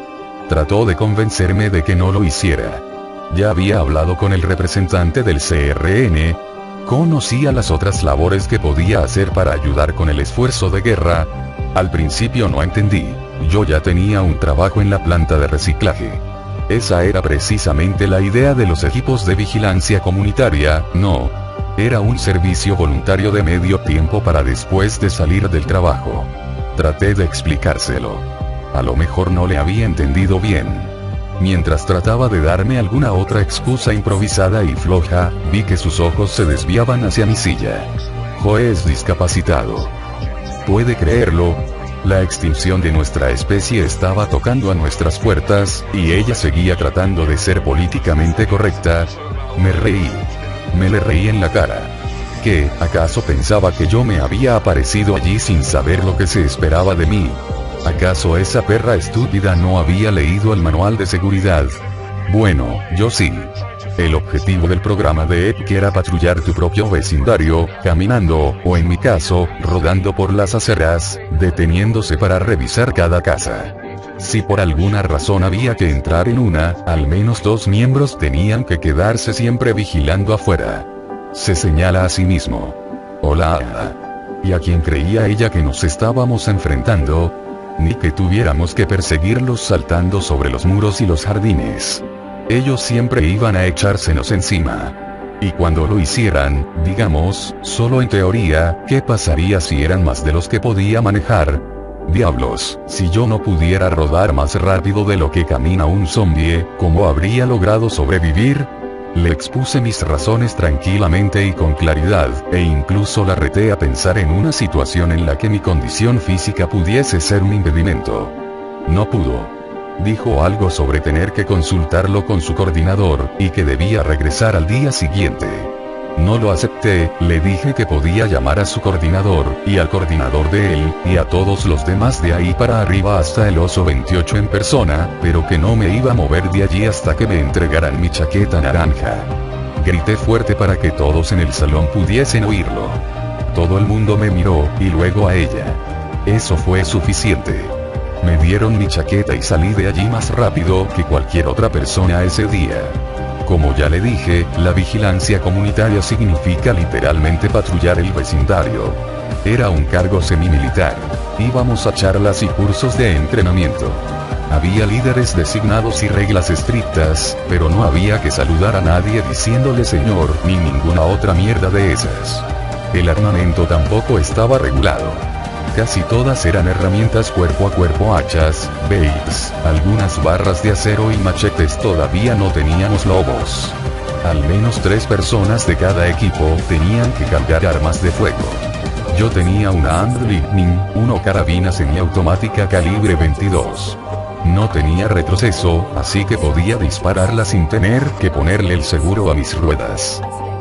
Trató de convencerme de que no lo hiciera. Ya había hablado con el representante del CRN. Conocía las otras labores que podía hacer para ayudar con el esfuerzo de guerra. Al principio no entendí. Yo ya tenía un trabajo en la planta de reciclaje. Esa era precisamente la idea de los equipos de vigilancia comunitaria, no. Era un servicio voluntario de medio tiempo para después de salir del trabajo. Traté de explicárselo. A lo mejor no le había entendido bien. Mientras trataba de darme alguna otra excusa improvisada y floja, vi que sus ojos se desviaban hacia mi silla. Joe es discapacitado. ¿Puede creerlo? La extinción de nuestra especie estaba tocando a nuestras puertas, y ella seguía tratando de ser políticamente correcta. Me reí. Me le reí en la cara. ¿Qué, acaso pensaba que yo me había aparecido allí sin saber lo que se esperaba de mí? ¿Acaso esa perra estúpida no había leído el manual de seguridad? Bueno, yo sí. El objetivo del programa de EPIC era patrullar tu propio vecindario, caminando, o en mi caso, rodando por las aceras, deteniéndose para revisar cada casa. Si por alguna razón había que entrar en una, al menos 2 miembros tenían que quedarse siempre vigilando afuera. Se señala a sí mismo. Hola, Ada. ¿Y a quién creía ella que nos estábamos enfrentando? Ni que tuviéramos que perseguirlos saltando sobre los muros y los jardines. Ellos siempre iban a echársenos encima. Y cuando lo hicieran, digamos, solo en teoría, ¿qué pasaría si eran más de los que podía manejar? Diablos, si yo no pudiera rodar más rápido de lo que camina un zombie, ¿cómo habría logrado sobrevivir? Le expuse mis razones tranquilamente y con claridad, e incluso la reté a pensar en una situación en la que mi condición física pudiese ser un impedimento. No pudo. Dijo algo sobre tener que consultarlo con su coordinador, y que debía regresar al día siguiente. No lo acepté, le dije que podía llamar a su coordinador, y al coordinador de él, y a todos los demás de ahí para arriba hasta el oso 28 en persona, pero que no me iba a mover de allí hasta que me entregaran mi chaqueta naranja. Grité fuerte para que todos en el salón pudiesen oírlo. Todo el mundo me miró, y luego a ella. Eso fue suficiente. Me dieron mi chaqueta y salí de allí más rápido que cualquier otra persona ese día. Como ya le dije, la vigilancia comunitaria significa literalmente patrullar el vecindario. Era un cargo semimilitar. Íbamos a charlas y cursos de entrenamiento. Había líderes designados y reglas estrictas, pero no había que saludar a nadie diciéndole señor ni ninguna otra mierda de esas. El armamento tampoco estaba regulado. Casi todas eran herramientas cuerpo a cuerpo, hachas, baits, algunas barras de acero y machetes. Todavía no teníamos lobos. Al menos 3 personas de cada equipo tenían que cargar armas de fuego. Yo tenía una Hand Lightning, una carabina semiautomática calibre 22. No tenía retroceso, así que podía dispararla sin tener que ponerle el seguro a mis ruedas.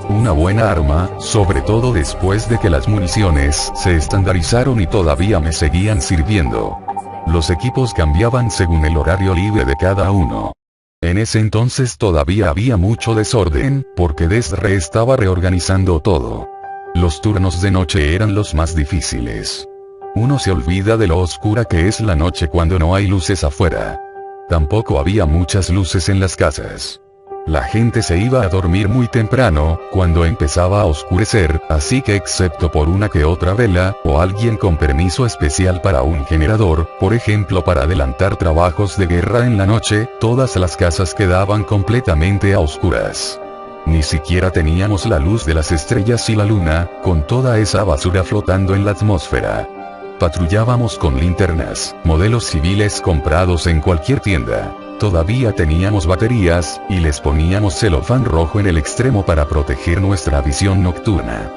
Una buena arma, sobre todo después de que las municiones se estandarizaron y todavía me seguían sirviendo. Los equipos cambiaban según el horario libre de cada uno. En ese entonces todavía había mucho desorden, porque Desre estaba reorganizando todo. Los turnos de noche eran los más difíciles. Uno se olvida de lo oscura que es la noche cuando no hay luces afuera. Tampoco había muchas luces en las casas. La gente se iba a dormir muy temprano, cuando empezaba a oscurecer, así que excepto por una que otra vela, o alguien con permiso especial para un generador, por ejemplo para adelantar trabajos de guerra en la noche, todas las casas quedaban completamente a oscuras. Ni siquiera teníamos la luz de las estrellas y la luna, con toda esa basura flotando en la atmósfera. Patrullábamos con linternas, modelos civiles comprados en cualquier tienda. Todavía teníamos baterías, y les poníamos celofán rojo en el extremo para proteger nuestra visión nocturna.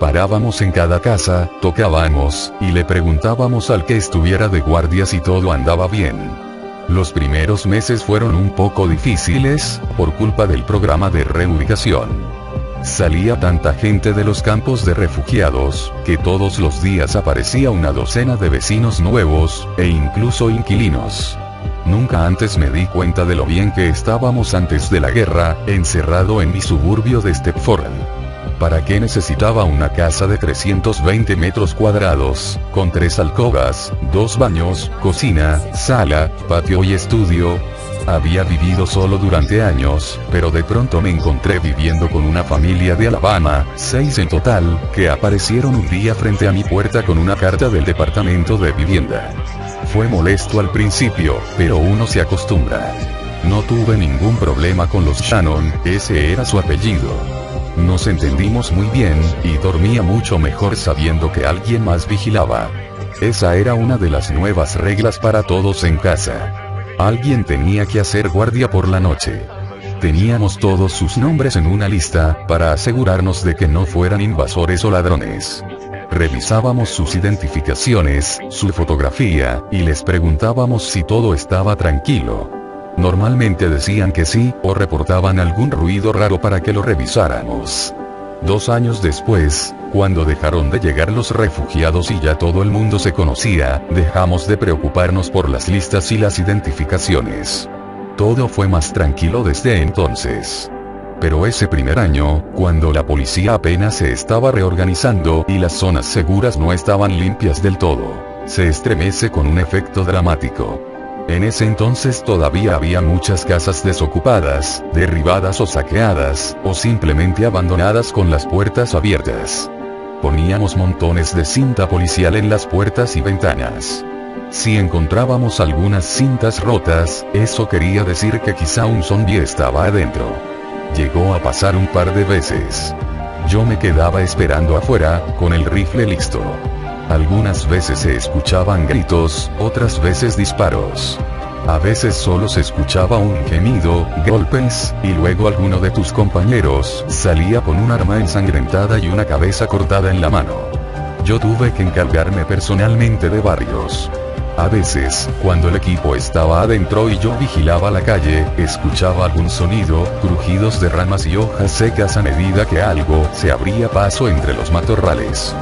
Parábamos en cada casa, tocábamos, y le preguntábamos al que estuviera de guardia si todo andaba bien. Los primeros meses fueron un poco difíciles, por culpa del programa de reubicación. Salía tanta gente de los campos de refugiados, que todos los días aparecía una docena de vecinos nuevos, e incluso inquilinos. Nunca antes me di cuenta de lo bien que estábamos antes de la guerra, encerrado en mi suburbio de Stepford. ¿Para qué necesitaba una casa de 320 metros cuadrados, con 3 alcobas, 2 baños, cocina, sala, patio y estudio? Había vivido solo durante años, pero de pronto me encontré viviendo con una familia de Alabama, 6 en total, que aparecieron un día frente a mi puerta con una carta del departamento de vivienda. Fue molesto al principio, pero uno se acostumbra. No tuve ningún problema con los Shannon, ese era su apellido. Nos entendimos muy bien, y dormía mucho mejor sabiendo que alguien más vigilaba. Esa era una de las nuevas reglas para todos en casa. Alguien tenía que hacer guardia por la noche. Teníamos todos sus nombres en una lista, para asegurarnos de que no fueran invasores o ladrones. Revisábamos sus identificaciones, su fotografía, y les preguntábamos si todo estaba tranquilo. Normalmente decían que sí, o reportaban algún ruido raro para que lo revisáramos. 2 años después, cuando dejaron de llegar los refugiados y ya todo el mundo se conocía, dejamos de preocuparnos por las listas y las identificaciones. Todo fue más tranquilo desde entonces. Pero ese primer año, cuando la policía apenas se estaba reorganizando y las zonas seguras no estaban limpias del todo, se estremece con un efecto dramático. En ese entonces todavía había muchas casas desocupadas, derribadas o saqueadas, o simplemente abandonadas con las puertas abiertas. Poníamos montones de cinta policial en las puertas y ventanas. Si encontrábamos algunas cintas rotas, eso quería decir que quizá un zombie estaba adentro. Llegó a pasar un par de veces. Yo me quedaba esperando afuera, con el rifle listo. Algunas veces se escuchaban gritos, otras veces disparos. A veces solo se escuchaba un gemido, golpes, y luego alguno de tus compañeros salía con un arma ensangrentada y una cabeza cortada en la mano. Yo tuve que encargarme personalmente de varios. A veces, cuando el equipo estaba adentro y yo vigilaba la calle, escuchaba algún sonido, crujidos de ramas y hojas secas a medida que algo se abría paso entre los matorrales.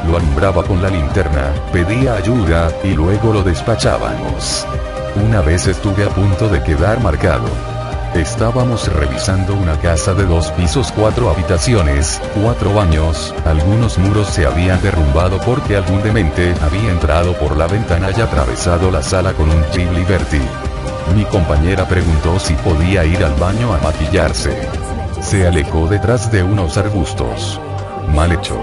Lo alumbraba con la linterna, pedía ayuda, y luego lo despachábamos. Una vez estuve a punto de quedar marcado. Estábamos revisando una casa de 2 pisos, 4 habitaciones, 4 baños, algunos muros se habían derrumbado porque algún demente había entrado por la ventana y atravesado la sala con un Jeep Liberty. Mi compañera preguntó si podía ir al baño a maquillarse. Se alejó detrás de unos arbustos. Mal hecho.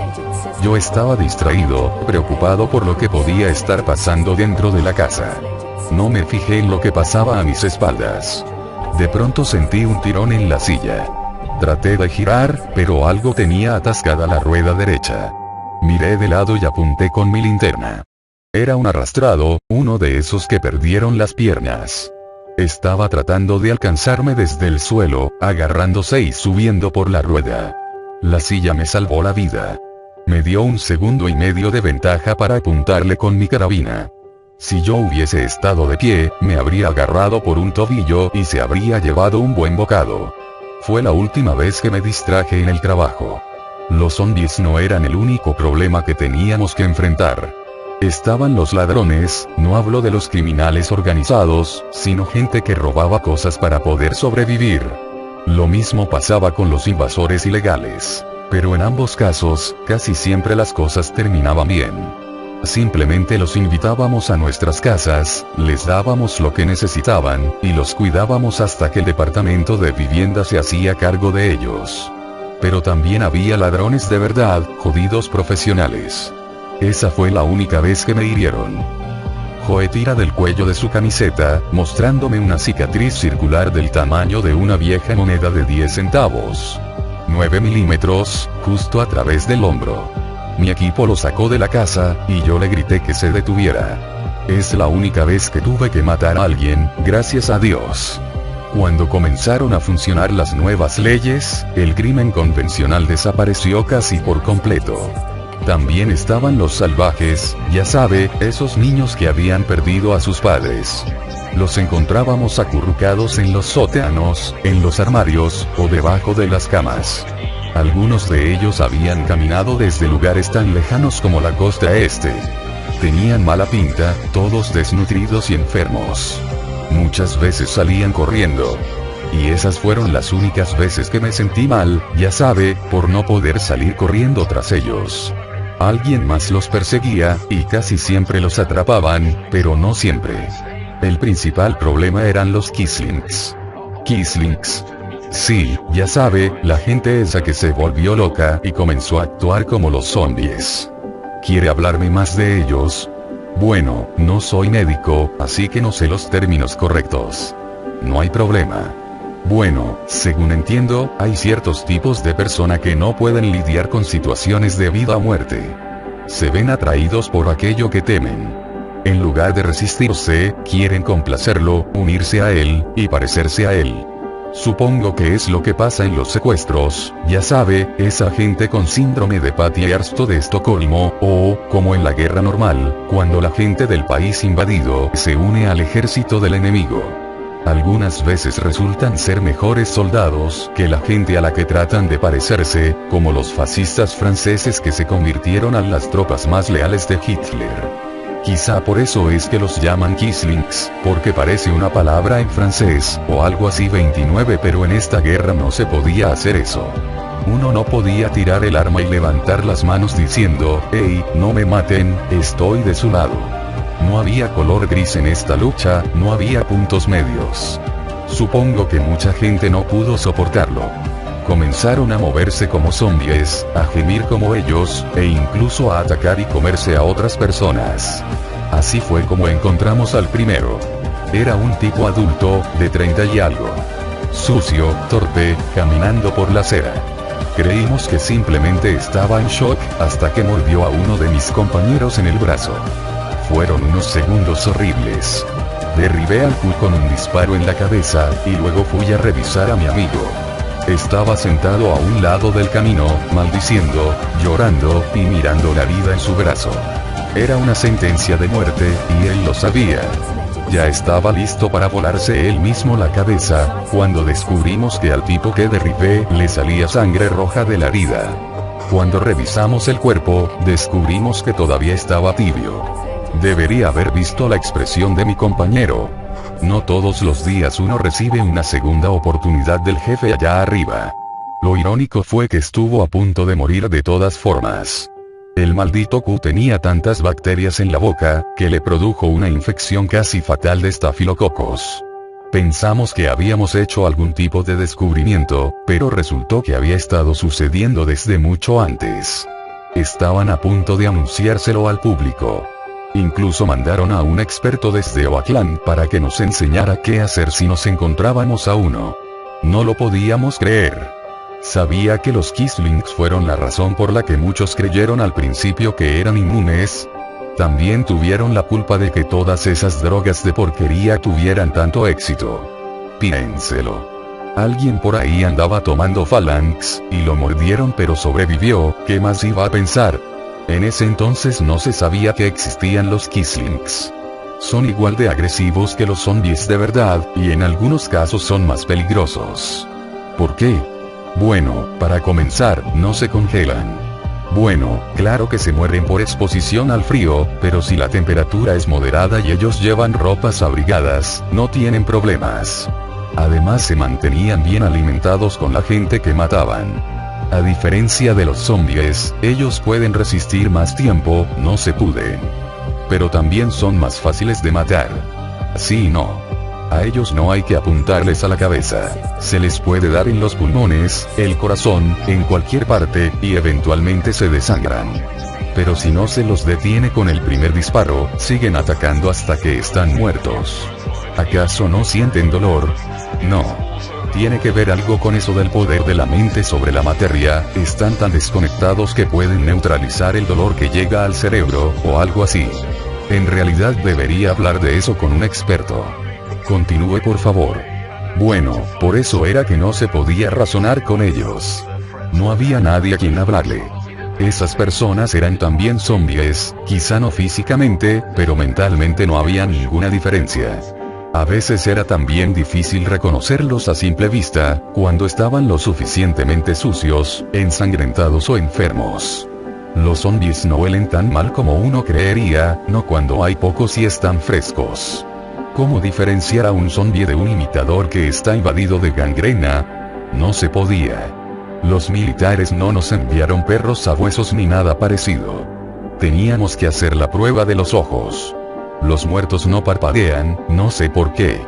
Yo estaba distraído, preocupado por lo que podía estar pasando dentro de la casa. No me fijé en lo que pasaba a mis espaldas. De pronto sentí un tirón en la silla. Traté de girar, pero algo tenía atascada la rueda derecha. Miré de lado y apunté con mi linterna. Era un arrastrado, uno de esos que perdieron las piernas. Estaba tratando de alcanzarme desde el suelo, agarrándose y subiendo por la rueda. La silla me salvó la vida. Me dio 1,5 segundos de ventaja para apuntarle con mi carabina. Si yo hubiese estado de pie, me habría agarrado por un tobillo y se habría llevado un buen bocado. Fue la última vez que me distraje en el trabajo. Los zombies no eran el único problema que teníamos que enfrentar. Estaban los ladrones, no hablo de los criminales organizados, sino gente que robaba cosas para poder sobrevivir. Lo mismo pasaba con los invasores ilegales. Pero en ambos casos, casi siempre las cosas terminaban bien. Simplemente los invitábamos a nuestras casas, les dábamos lo que necesitaban, y los cuidábamos hasta que el departamento de vivienda se hacía cargo de ellos. Pero también había ladrones de verdad, jodidos profesionales. Esa fue la única vez que me hirieron. Joe tira del cuello de su camiseta, mostrándome una cicatriz circular del tamaño de una vieja moneda de 10 centavos. 9 milímetros, justo a través del hombro. Mi equipo lo sacó de la casa, y yo le grité que se detuviera. Es la única vez que tuve que matar a alguien, gracias a Dios. Cuando comenzaron a funcionar las nuevas leyes, el crimen convencional desapareció casi por completo. También estaban los salvajes, ya sabe, esos niños que habían perdido a sus padres. Los encontrábamos acurrucados en los sótanos, en los armarios, o debajo de las camas. Algunos de ellos habían caminado desde lugares tan lejanos como la costa este. Tenían mala pinta, todos desnutridos y enfermos. Muchas veces salían corriendo. Y esas fueron las únicas veces que me sentí mal, ya sabe, por no poder salir corriendo tras ellos. Alguien más los perseguía, y casi siempre los atrapaban, pero no siempre. El principal problema eran los Quislings. Quislings. Sí, ya sabe, la gente esa que se volvió loca y comenzó a actuar como los zombies. ¿Quiere hablarme más de ellos? Bueno, no soy médico, así que no sé los términos correctos. No hay problema. Bueno, según entiendo, hay ciertos tipos de persona que no pueden lidiar con situaciones de vida o muerte. Se ven atraídos por aquello que temen. En lugar de resistirse, quieren complacerlo, unirse a él, y parecerse a él. Supongo que es lo que pasa en los secuestros, ya sabe, esa gente con síndrome de Patty-Hearst de Estocolmo, o, como en la guerra normal, cuando la gente del país invadido se une al ejército del enemigo. Algunas veces resultan ser mejores soldados que la gente a la que tratan de parecerse, como los fascistas franceses que se convirtieron en las tropas más leales de Hitler. Quizá por eso es que los llaman Quislings, porque parece una palabra en francés, o algo así 29, pero en esta guerra no se podía hacer eso. Uno no podía tirar el arma y levantar las manos diciendo, «Hey, no me maten, estoy de su lado». No había color gris en esta lucha, no había puntos medios. Supongo que mucha gente no pudo soportarlo. Comenzaron a moverse como zombies, a gemir como ellos, e incluso a atacar y comerse a otras personas. Así fue como encontramos al primero. Era un tipo adulto, de 30 y algo. Sucio, torpe, caminando por la acera. Creímos que simplemente estaba en shock, hasta que mordió a uno de mis compañeros en el brazo. Fueron unos segundos horribles. Derribé al Q con un disparo en la cabeza, y luego fui a revisar a mi amigo. Estaba sentado a un lado del camino, maldiciendo, llorando, y mirando la vida en su brazo. Era una sentencia de muerte, y él lo sabía. Ya estaba listo para volarse él mismo la cabeza, cuando descubrimos que al tipo que derribé le salía sangre roja de la herida. Cuando revisamos el cuerpo, descubrimos que todavía estaba tibio. Debería haber visto la expresión de mi compañero. No todos los días uno recibe una segunda oportunidad del jefe allá arriba. Lo irónico fue que estuvo a punto de morir de todas formas. El maldito Q tenía tantas bacterias en la boca, que le produjo una infección casi fatal de estafilococos. Pensamos que habíamos hecho algún tipo de descubrimiento, pero resultó que había estado sucediendo desde mucho antes. Estaban a punto de anunciárselo al público. Incluso mandaron a un experto desde Oakland para que nos enseñara qué hacer si nos encontrábamos a uno. No lo podíamos creer. Sabía que los Quislings fueron la razón por la que muchos creyeron al principio que eran inmunes. También tuvieron la culpa de que todas esas drogas de porquería tuvieran tanto éxito. Piénselo. Alguien por ahí andaba tomando Phalanx, y lo mordieron pero sobrevivió, ¿qué más iba a pensar? En ese entonces no se sabía que existían los Quislings. Son igual de agresivos que los zombies de verdad, y en algunos casos son más peligrosos. ¿Por qué? Bueno, para comenzar, no se congelan. Bueno, claro que se mueren por exposición al frío, pero si la temperatura es moderada y ellos llevan ropas abrigadas, no tienen problemas. Además se mantenían bien alimentados con la gente que mataban. A diferencia de los zombies, ellos pueden resistir más tiempo, no se pudren. Pero también son más fáciles de matar. Sí y no. A ellos no hay que apuntarles a la cabeza. Se les puede dar en los pulmones, el corazón, en cualquier parte, y eventualmente se desangran. Pero si no se los detiene con el primer disparo, siguen atacando hasta que están muertos. ¿Acaso no sienten dolor? No. Tiene que ver algo con eso del poder de la mente sobre la materia, están tan desconectados que pueden neutralizar el dolor que llega al cerebro, o algo así. En realidad debería hablar de eso con un experto. Continúe por favor. Bueno, por eso era que no se podía razonar con ellos. No había nadie a quien hablarle. Esas personas eran también zombies, quizá no físicamente, pero mentalmente no había ninguna diferencia. A veces era también difícil reconocerlos a simple vista, cuando estaban lo suficientemente sucios, ensangrentados o enfermos. Los zombies no huelen tan mal como uno creería, no cuando hay pocos y están frescos. ¿Cómo diferenciar a un zombie de un imitador que está invadido de gangrena? No se podía. Los militares no nos enviaron perros sabuesos ni nada parecido. Teníamos que hacer la prueba de los ojos. Los muertos no parpadean, no sé por qué.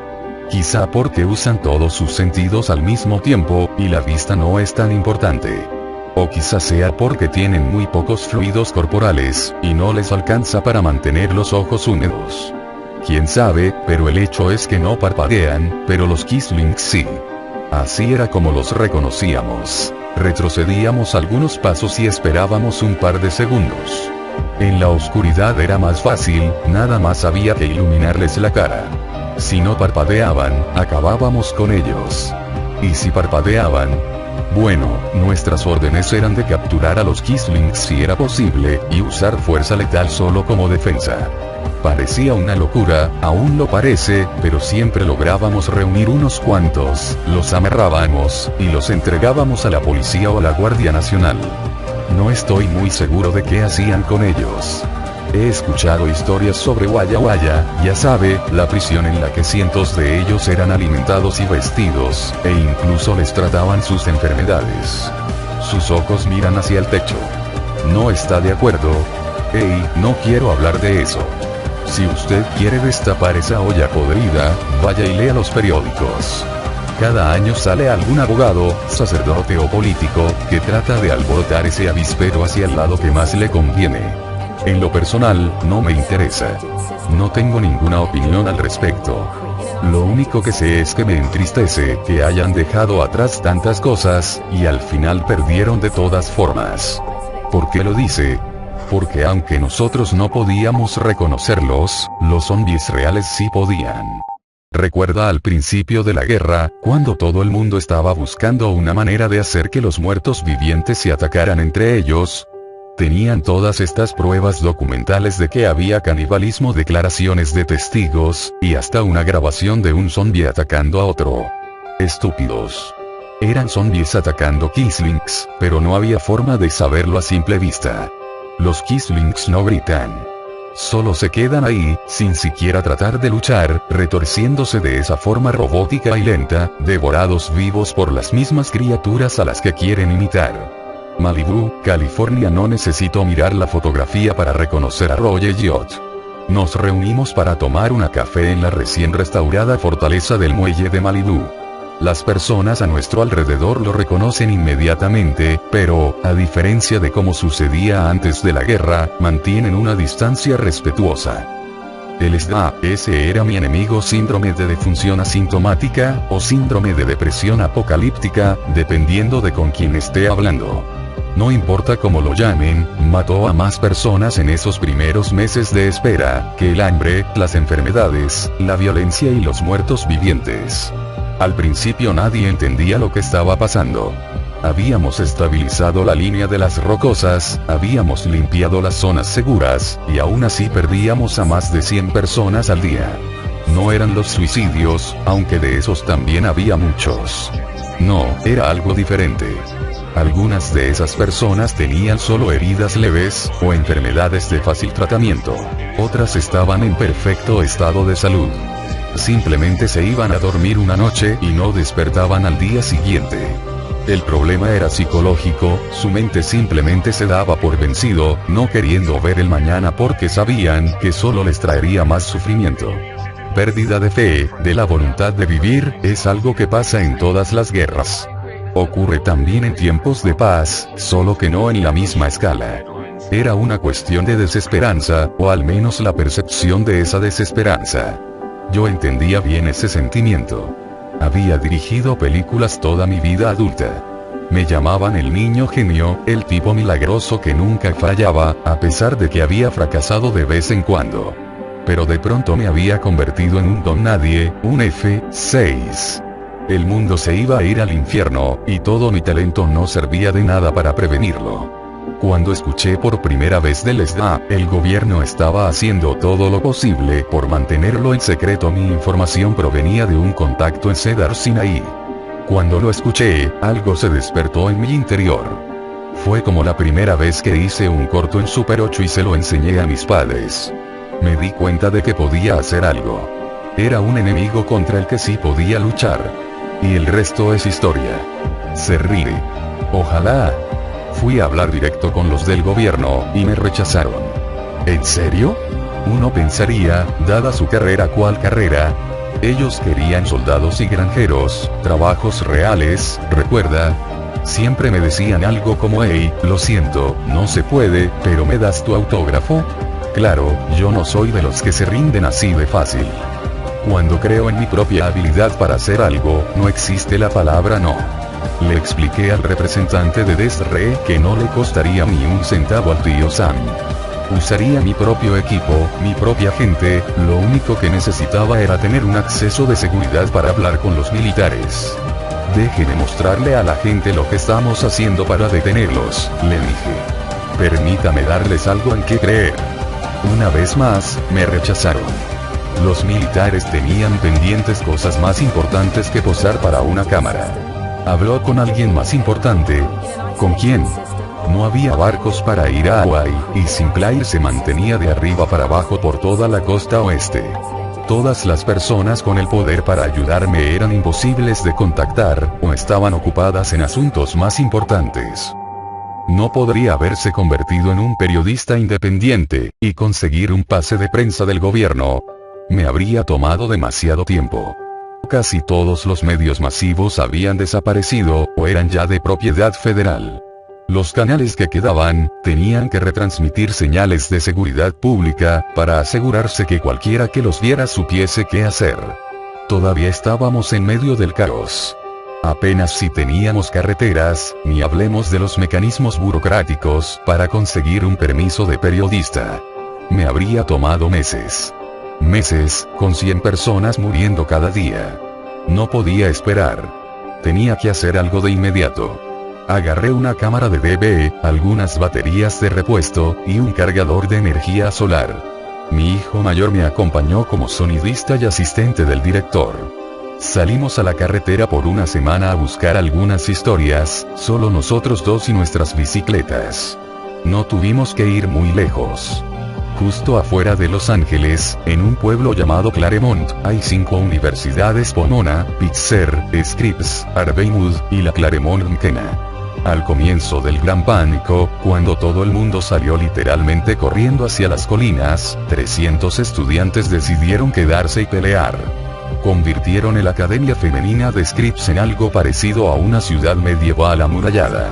Quizá porque usan todos sus sentidos al mismo tiempo, y la vista no es tan importante. O quizá sea porque tienen muy pocos fluidos corporales, y no les alcanza para mantener los ojos húmedos. Quién sabe, pero el hecho es que no parpadean, pero los Kislings sí. Así era como los reconocíamos. Retrocedíamos algunos pasos y esperábamos un par de segundos. En la oscuridad era más fácil, nada más había que iluminarles la cara. Si no parpadeaban, acabábamos con ellos. Y si parpadeaban, bueno, nuestras órdenes eran de capturar a los Kislings si era posible, y usar fuerza letal solo como defensa. Parecía una locura, aún lo parece, pero siempre lográbamos reunir unos cuantos, los amarrábamos, y los entregábamos a la policía o a la Guardia Nacional. No estoy muy seguro de qué hacían con ellos. He escuchado historias sobre Walla Walla, ya sabe, la prisión en la que cientos de ellos eran alimentados y vestidos, e incluso les trataban sus enfermedades. Sus ojos miran hacia el techo. ¿No está de acuerdo? Hey, no quiero hablar de eso. Si usted quiere destapar esa olla podrida, vaya y lea los periódicos. Cada año sale algún abogado, sacerdote o político, que trata de alborotar ese avispero hacia el lado que más le conviene. En lo personal, no me interesa. No tengo ninguna opinión al respecto. Lo único que sé es que me entristece que hayan dejado atrás tantas cosas, y al final perdieron de todas formas. ¿Por qué lo dice? Porque aunque nosotros no podíamos reconocerlos, los zombies reales sí podían. Recuerda al principio de la guerra, cuando todo el mundo estaba buscando una manera de hacer que los muertos vivientes se atacaran entre ellos. Tenían todas estas pruebas documentales de que había canibalismo, declaraciones de testigos, y hasta una grabación de un zombie atacando a otro. Estúpidos. Eran zombies atacando Kislings, pero no había forma de saberlo a simple vista. Los Kislings no gritan. Solo se quedan ahí, sin siquiera tratar de luchar, retorciéndose de esa forma robótica y lenta, devorados vivos por las mismas criaturas a las que quieren imitar. Malibu, California. No necesito mirar la fotografía para reconocer a Roger Elliott. Nos reunimos para tomar una café en la recién restaurada fortaleza del muelle de Malibu. Las personas a nuestro alrededor lo reconocen inmediatamente, pero, a diferencia de cómo sucedía antes de la guerra, mantienen una distancia respetuosa. Ese era mi enemigo. Síndrome de defunción asintomática, o síndrome de depresión apocalíptica, dependiendo de con quién esté hablando. No importa cómo lo llamen, mató a más personas en esos primeros meses de espera, que el hambre, las enfermedades, la violencia y los muertos vivientes. Al principio nadie entendía lo que estaba pasando. Habíamos estabilizado la línea de las rocosas, habíamos limpiado las zonas seguras, y aún así perdíamos a más de 100 personas al día. No eran los suicidios, aunque de esos también había muchos. No, era algo diferente. Algunas de esas personas tenían solo heridas leves, o enfermedades de fácil tratamiento. Otras estaban en perfecto estado de salud. Simplemente se iban a dormir una noche y no despertaban al día siguiente. El problema era psicológico, su mente simplemente se daba por vencido, no queriendo ver el mañana porque sabían que solo les traería más sufrimiento. Pérdida de fe, de la voluntad de vivir, es algo que pasa en todas las guerras. Ocurre también en tiempos de paz, solo que no en la misma escala. Era una cuestión de desesperanza, o al menos la percepción de esa desesperanza. Yo entendía bien ese sentimiento. Había dirigido películas toda mi vida adulta. Me llamaban el niño genio, el tipo milagroso que nunca fallaba, a pesar de que había fracasado de vez en cuando. Pero de pronto me había convertido en un don nadie, un F6. El mundo se iba a ir al infierno, y todo mi talento no servía de nada para prevenirlo. Cuando escuché por primera vez del SDA, el gobierno estaba haciendo todo lo posible por mantenerlo en secreto. Mi información provenía de un contacto en Cedar Sinai. Cuando lo escuché, algo se despertó en mi interior. Fue como la primera vez que hice un corto en Super 8 y se lo enseñé a mis padres. Me di cuenta de que podía hacer algo. Era un enemigo contra el que sí podía luchar. Y el resto es historia. Se ríe. Ojalá. Fui a hablar directo con los del gobierno, y me rechazaron. ¿En serio? Uno pensaría, dada su carrera, ¿cuál carrera? Ellos querían soldados y granjeros, trabajos reales, recuerda. Siempre me decían algo como: hey, lo siento, no se puede, pero ¿me das tu autógrafo? Claro, yo no soy de los que se rinden así de fácil. Cuando creo en mi propia habilidad para hacer algo, no existe la palabra no. Le expliqué al representante de Desre que no le costaría ni un centavo al tío Sam. Usaría mi propio equipo, mi propia gente, lo único que necesitaba era tener un acceso de seguridad para hablar con los militares. Deje de mostrarle a la gente lo que estamos haciendo para detenerlos, le dije. Permítame darles algo en qué creer. Una vez más, me rechazaron. Los militares tenían pendientes cosas más importantes que posar para una cámara. ¿Habló con alguien más importante? ¿Con quién? No había barcos para ir a Hawái, y Sinclair se mantenía de arriba para abajo por toda la costa oeste. Todas las personas con el poder para ayudarme eran imposibles de contactar, o estaban ocupadas en asuntos más importantes. No podría haberse convertido en un periodista independiente, y conseguir un pase de prensa del gobierno. Me habría tomado demasiado tiempo. Casi todos los medios masivos habían desaparecido, o eran ya de propiedad federal. Los canales que quedaban, tenían que retransmitir señales de seguridad pública, para asegurarse que cualquiera que los viera supiese qué hacer. Todavía estábamos en medio del caos. Apenas si teníamos carreteras, ni hablemos de los mecanismos burocráticos, para conseguir un permiso de periodista. Me habría tomado meses. Meses, con 100 personas muriendo cada día. No podía esperar. Tenía que hacer algo de inmediato. Agarré una cámara de DV, algunas baterías de repuesto, y un cargador de energía solar. Mi hijo mayor me acompañó como sonidista y asistente del director. Salimos a la carretera por una semana a buscar algunas historias, solo nosotros dos y nuestras bicicletas. No tuvimos que ir muy lejos. Justo afuera de Los Ángeles, en un pueblo llamado Claremont, hay 5 universidades: Pomona, Pitzer, Scripps, Harveywood, y la Claremont McKenna. Al comienzo del Gran Pánico, cuando todo el mundo salió literalmente corriendo hacia las colinas, 300 estudiantes decidieron quedarse y pelear. Convirtieron la Academia Femenina de Scripps en algo parecido a una ciudad medieval amurallada.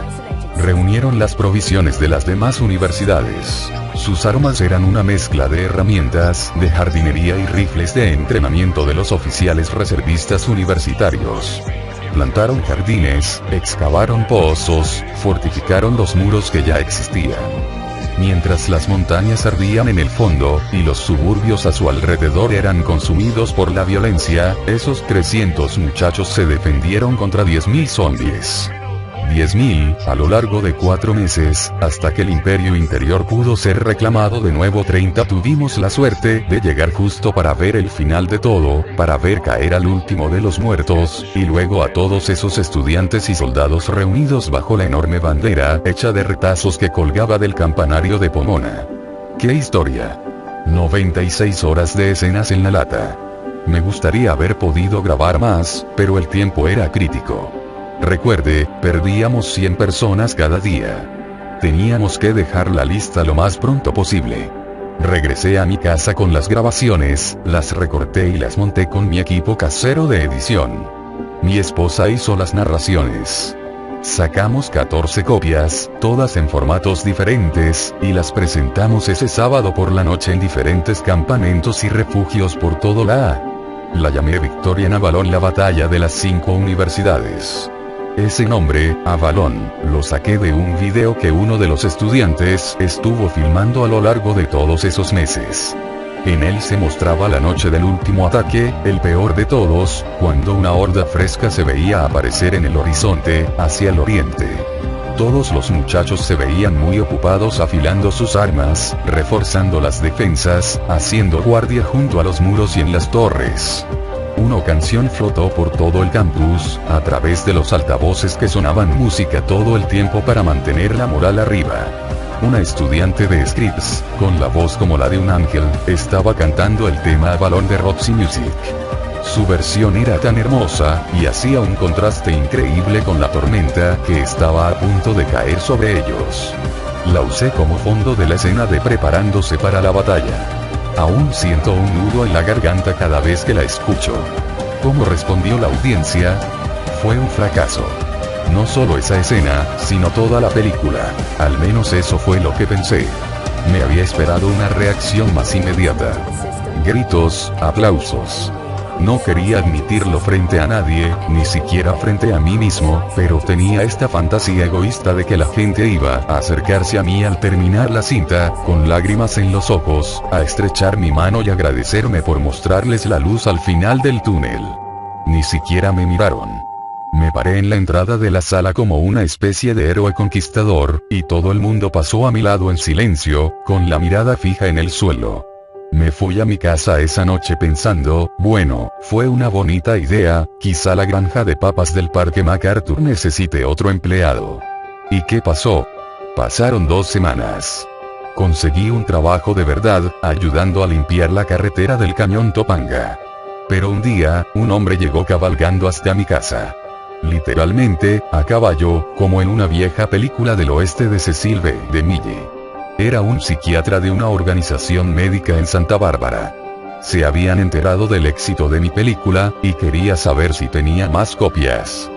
Reunieron las provisiones de las demás universidades. Sus armas eran una mezcla de herramientas, de jardinería y rifles de entrenamiento de los oficiales reservistas universitarios. Plantaron jardines, excavaron pozos, fortificaron los muros que ya existían. Mientras las montañas ardían en el fondo, y los suburbios a su alrededor eran consumidos por la violencia, esos 300 muchachos se defendieron contra 10.000 zombies. 10.000, a lo largo de 4 meses, hasta que el imperio interior pudo ser reclamado de nuevo. 30 tuvimos la suerte de llegar justo para ver el final de todo, para ver caer al último de los muertos, y luego a todos esos estudiantes y soldados reunidos bajo la enorme bandera hecha de retazos que colgaba del campanario de Pomona. ¡Qué historia! 96 horas de escenas en la lata. Me gustaría haber podido grabar más, pero el tiempo era crítico. Recuerde, perdíamos 100 personas cada día. Teníamos que dejar la lista lo más pronto posible. Regresé a mi casa con las grabaciones, las recorté y las monté con mi equipo casero de edición. Mi esposa hizo las narraciones. Sacamos 14 copias, todas en formatos diferentes, y las presentamos ese sábado por la noche en diferentes campamentos y refugios por todo la llamé Victoria en Avalon, la batalla de las 5 universidades. Ese nombre, Avalon, lo saqué de un video que uno de los estudiantes estuvo filmando a lo largo de todos esos meses. En él se mostraba la noche del último ataque, el peor de todos, cuando una horda fresca se veía aparecer en el horizonte, hacia el oriente. Todos los muchachos se veían muy ocupados afilando sus armas, reforzando las defensas, haciendo guardia junto a los muros y en las torres. Una canción flotó por todo el campus, a través de los altavoces que sonaban música todo el tiempo para mantener la moral arriba. Una estudiante de Scripps, con la voz como la de un ángel, estaba cantando el tema Avalon de Roxy Music. Su versión era tan hermosa, y hacía un contraste increíble con la tormenta que estaba a punto de caer sobre ellos. La usé como fondo de la escena de preparándose para la batalla. Aún siento un nudo en la garganta cada vez que la escucho. ¿Cómo respondió la audiencia? Fue un fracaso. No solo esa escena, sino toda la película. Al menos eso fue lo que pensé. Me había esperado una reacción más inmediata. Gritos, aplausos. No quería admitirlo frente a nadie, ni siquiera frente a mí mismo, pero tenía esta fantasía egoísta de que la gente iba a acercarse a mí al terminar la cinta, con lágrimas en los ojos, a estrechar mi mano y agradecerme por mostrarles la luz al final del túnel. Ni siquiera me miraron. Me paré en la entrada de la sala como una especie de héroe conquistador, y todo el mundo pasó a mi lado en silencio, con la mirada fija en el suelo. Me fui a mi casa esa noche pensando, bueno, fue una bonita idea, quizá la granja de papas del Parque MacArthur necesite otro empleado. ¿Y qué pasó? Pasaron 2 semanas. Conseguí un trabajo de verdad, ayudando a limpiar la carretera del cañón Topanga. Pero un día, un hombre llegó cabalgando hasta mi casa. Literalmente, a caballo, como en una vieja película del oeste de Cecil B. DeMille. Era un psiquiatra de una organización médica en Santa Bárbara. Se habían enterado del éxito de mi película, y quería saber si tenía más copias.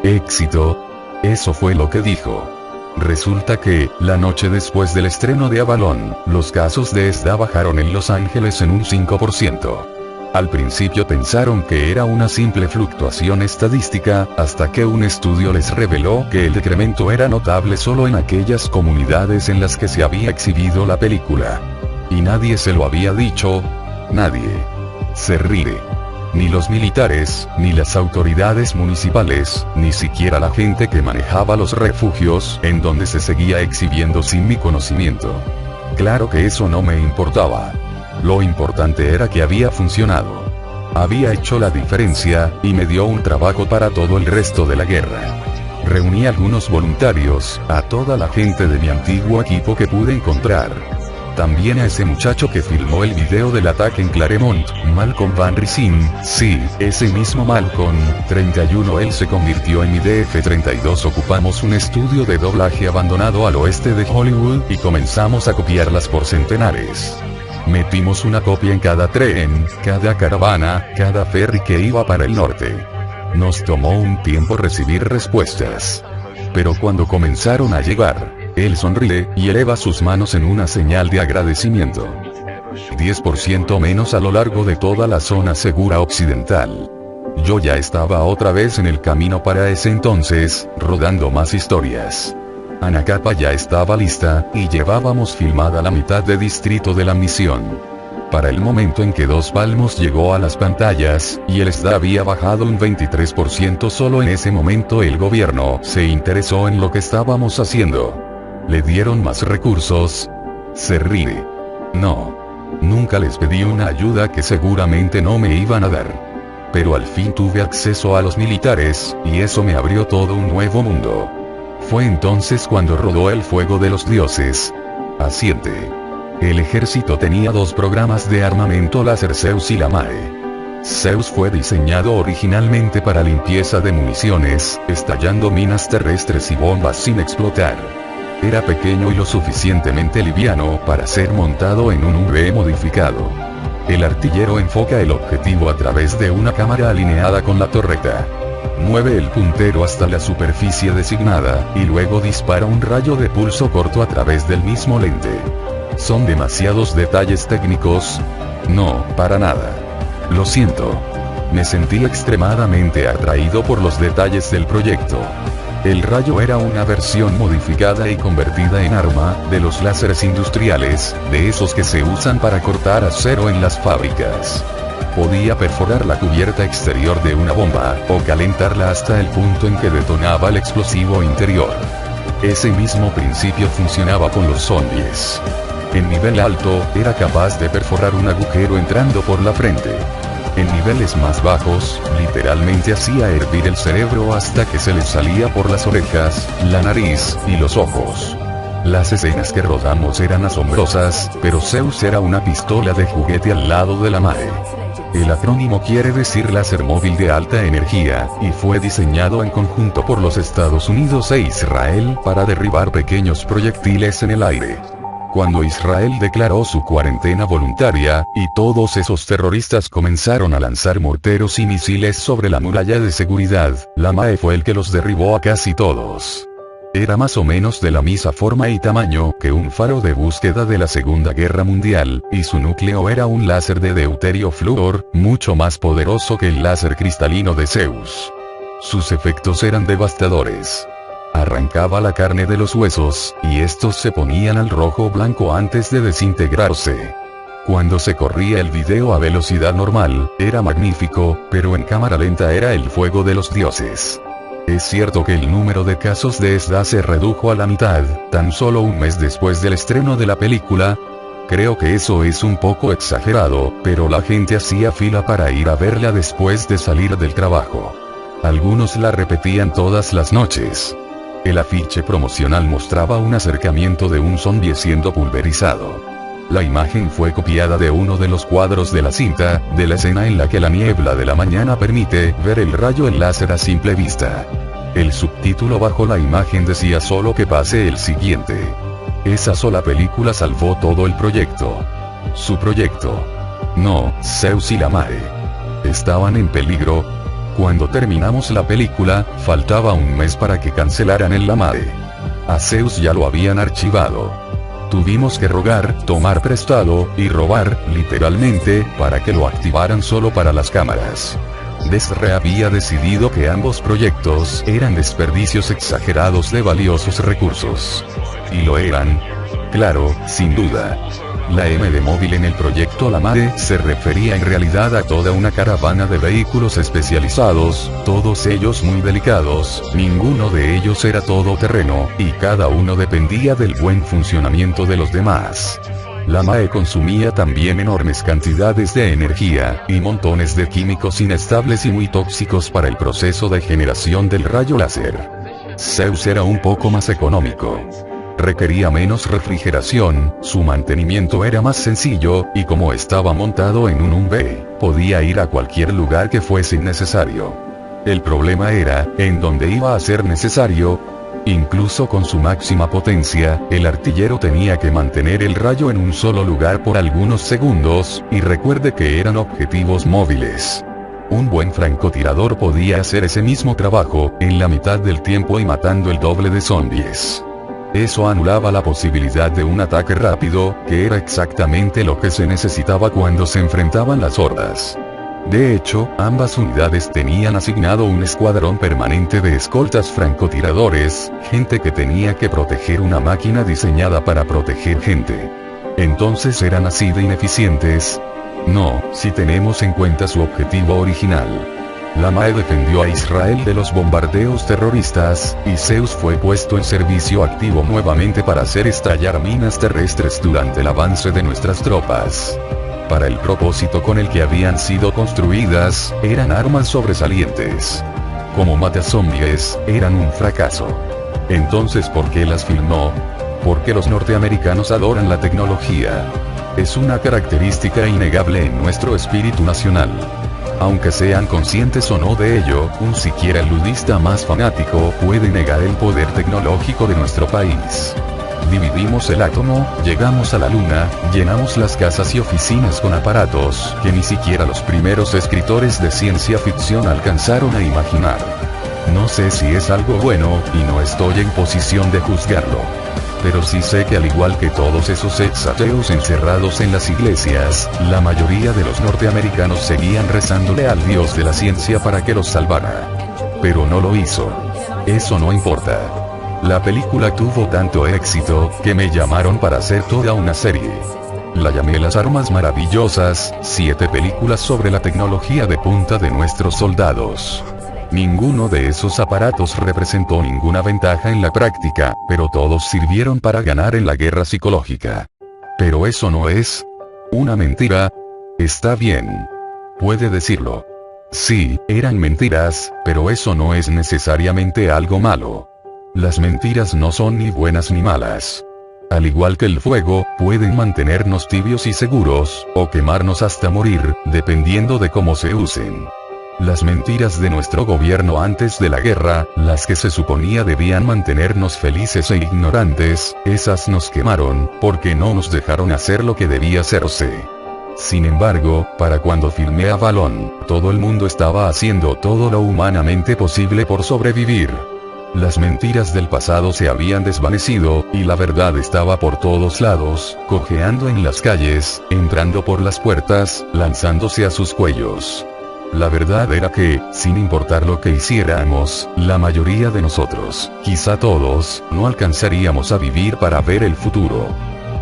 ¿Éxito? Eso fue lo que dijo. Resulta que, la noche después del estreno de Avalon, los casos de SIDA bajaron en Los Ángeles en un 5%. Al principio pensaron que era una simple fluctuación estadística, hasta que un estudio les reveló que el decremento era notable solo en aquellas comunidades en las que se había exhibido la película. Y nadie se lo había dicho. Nadie. Se ríe. Ni los militares, ni las autoridades municipales, ni siquiera la gente que manejaba los refugios, en donde se seguía exhibiendo sin mi conocimiento. Claro que eso no me importaba. Lo importante era que había funcionado. Había hecho la diferencia, y me dio un trabajo para todo el resto de la guerra. Reuní a algunos voluntarios, a toda la gente de mi antiguo equipo que pude encontrar. También a ese muchacho que filmó el video del ataque en Claremont, Malcolm Van Ricin, sí, ese mismo Malcolm, 31. Él se convirtió en mi DF-32. Ocupamos un estudio de doblaje abandonado al oeste de Hollywood, y comenzamos a copiarlas por centenares. Metimos una copia en cada tren, cada caravana, cada ferry que iba para el norte. Nos tomó un tiempo recibir respuestas. Pero cuando comenzaron a llegar, él sonríe, y eleva sus manos en una señal de agradecimiento. 10% menos a lo largo de toda la zona segura occidental. Yo ya estaba otra vez en el camino para ese entonces, rodando más historias. Anacapa ya estaba lista, y llevábamos filmada la mitad de distrito de la misión. Para el momento en que Dos Palmos llegó a las pantallas, y el SIDA había bajado un 23%, solo en ese momento el gobierno se interesó en lo que estábamos haciendo. ¿Le dieron más recursos? Se ríe. No. Nunca les pedí una ayuda que seguramente no me iban a dar. Pero al fin tuve acceso a los militares, y eso me abrió todo un nuevo mundo. Fue entonces cuando rodó El Fuego de los Dioses. Asiente. El ejército tenía 2 programas de armamento láser, Zeus y la MAE. Zeus fue diseñado originalmente para limpieza de municiones, estallando minas terrestres y bombas sin explotar. Era pequeño y lo suficientemente liviano para ser montado en un V modificado. El artillero enfoca el objetivo a través de una cámara alineada con la torreta. Mueve el puntero hasta la superficie designada, y luego dispara un rayo de pulso corto a través del mismo lente. ¿Son demasiados detalles técnicos? No, para nada. Lo siento. Me sentí extremadamente atraído por los detalles del proyecto. El rayo era una versión modificada y convertida en arma, de los láseres industriales, de esos que se usan para cortar acero en las fábricas. Podía perforar la cubierta exterior de una bomba, o calentarla hasta el punto en que detonaba el explosivo interior. Ese mismo principio funcionaba con los zombies. En nivel alto, era capaz de perforar un agujero entrando por la frente. En niveles más bajos, literalmente hacía hervir el cerebro hasta que se le salía por las orejas, la nariz, y los ojos. Las escenas que rodamos eran asombrosas, pero Zeus era una pistola de juguete al lado de la MAE. El acrónimo quiere decir láser móvil de alta energía, y fue diseñado en conjunto por los Estados Unidos e Israel para derribar pequeños proyectiles en el aire. Cuando Israel declaró su cuarentena voluntaria, y todos esos terroristas comenzaron a lanzar morteros y misiles sobre la muralla de seguridad, la MAE fue el que los derribó a casi todos. Era más o menos de la misma forma y tamaño que un faro de búsqueda de la Segunda Guerra Mundial, y su núcleo era un láser de deuterio flúor, mucho más poderoso que el láser cristalino de Zeus. Sus efectos eran devastadores. Arrancaba la carne de los huesos, y estos se ponían al rojo o blanco antes de desintegrarse. Cuando se corría el video a velocidad normal, era magnífico, pero en cámara lenta era el fuego de los dioses. Es cierto que el número de casos de SDA se redujo a la mitad, tan solo un mes después del estreno de la película. Creo que eso es un poco exagerado, pero la gente hacía fila para ir a verla después de salir del trabajo. Algunos la repetían todas las noches. El afiche promocional mostraba un acercamiento de un zombie siendo pulverizado. La imagen fue copiada de uno de los cuadros de la cinta, de la escena en la que la niebla de la mañana permite ver el rayo en láser a simple vista. El subtítulo bajo la imagen decía solo que pase el siguiente. Esa sola película salvó todo el proyecto. Su proyecto. No, Zeus y la MAE. Estaban en peligro. Cuando terminamos la película, faltaba un mes para que cancelaran el MAE. A Zeus ya lo habían archivado. Tuvimos que rogar, tomar prestado, y robar, literalmente, para que lo activaran solo para las cámaras. Desre había decidido que ambos proyectos eran desperdicios exagerados de valiosos recursos. Y lo eran. Claro, sin duda. La M de móvil en el proyecto La MAE se refería en realidad a toda una caravana de vehículos especializados, todos ellos muy delicados, ninguno de ellos era todoterreno, y cada uno dependía del buen funcionamiento de los demás. La MAE consumía también enormes cantidades de energía, y montones de químicos inestables y muy tóxicos para el proceso de generación del rayo láser. Zeus era un poco más económico. Requería menos refrigeración, su mantenimiento era más sencillo, y como estaba montado en un V, podía ir a cualquier lugar que fuese necesario. El problema era, en dónde iba a ser necesario. Incluso con su máxima potencia, el artillero tenía que mantener el rayo en un solo lugar por algunos segundos, y recuerde que eran objetivos móviles. Un buen francotirador podía hacer ese mismo trabajo, en la mitad del tiempo y matando el doble de zombies. Eso anulaba la posibilidad de un ataque rápido, que era exactamente lo que se necesitaba cuando se enfrentaban las hordas. De hecho, ambas unidades tenían asignado un escuadrón permanente de escoltas francotiradores, gente que tenía que proteger una máquina diseñada para proteger gente. Entonces eran así de ineficientes. No, si tenemos en cuenta su objetivo original. La MAE defendió a Israel de los bombardeos terroristas, y Zeus fue puesto en servicio activo nuevamente para hacer estallar minas terrestres durante el avance de nuestras tropas. Para el propósito con el que habían sido construidas, eran armas sobresalientes. Como matazombies, eran un fracaso. Entonces, ¿por qué las filmó? Porque los norteamericanos adoran la tecnología. Es una característica innegable en nuestro espíritu nacional. Aunque sean conscientes o no de ello, un siquiera el ludista más fanático puede negar el poder tecnológico de nuestro país. Dividimos el átomo, llegamos a la luna, llenamos las casas y oficinas con aparatos que ni siquiera los primeros escritores de ciencia ficción alcanzaron a imaginar. No sé si es algo bueno, y no estoy en posición de juzgarlo. Pero sí sé que al igual que todos esos ex-ateos encerrados en las iglesias, la mayoría de los norteamericanos seguían rezándole al Dios de la ciencia para que los salvara. Pero no lo hizo. Eso no importa. La película tuvo tanto éxito, que me llamaron para hacer toda una serie. La llamé Las Armas Maravillosas, 7 películas sobre la tecnología de punta de nuestros soldados. Ninguno de esos aparatos representó ninguna ventaja en la práctica, pero todos sirvieron para ganar en la guerra psicológica. Pero eso no es una mentira. Está bien. Puede decirlo. Sí, eran mentiras, pero eso no es necesariamente algo malo. Las mentiras no son ni buenas ni malas. Al igual que el fuego, pueden mantenernos tibios y seguros, o quemarnos hasta morir, dependiendo de cómo se usen. Las mentiras de nuestro gobierno antes de la guerra, las que se suponía debían mantenernos felices e ignorantes, esas nos quemaron, porque no nos dejaron hacer lo que debía hacerse. Sin embargo, para cuando filmé Avalon, todo el mundo estaba haciendo todo lo humanamente posible por sobrevivir. Las mentiras del pasado se habían desvanecido, y la verdad estaba por todos lados, cojeando en las calles, entrando por las puertas, lanzándose a sus cuellos. La verdad era que, sin importar lo que hiciéramos, la mayoría de nosotros, quizá todos, no alcanzaríamos a vivir para ver el futuro.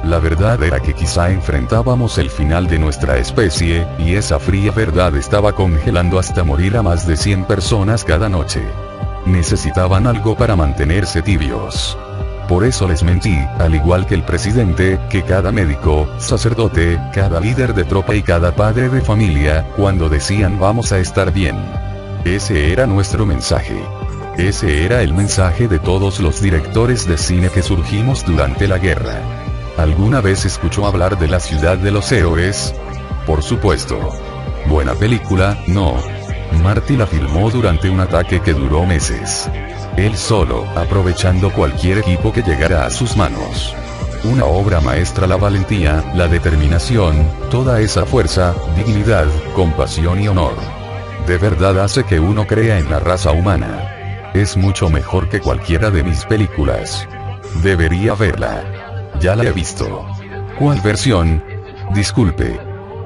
La verdad era que quizá enfrentábamos el final de nuestra especie, y esa fría verdad estaba congelando hasta morir a más de 100 personas cada noche. Necesitaban algo para mantenerse tibios. Por eso les mentí, al igual que el presidente, que cada médico, sacerdote, cada líder de tropa y cada padre de familia, cuando decían vamos a estar bien. Ese era nuestro mensaje. Ese era el mensaje de todos los directores de cine que surgimos durante la guerra. ¿Alguna vez escuchó hablar de La Ciudad de los Héroes? Por supuesto. ¿Buena película? No. Marty la filmó durante un ataque que duró meses. Él solo, aprovechando cualquier equipo que llegara a sus manos. Una obra maestra, la valentía, la determinación, toda esa fuerza, dignidad, compasión y honor. De verdad hace que uno crea en la raza humana. Es mucho mejor que cualquiera de mis películas. Debería verla. Ya la he visto. ¿Cuál versión? Disculpe.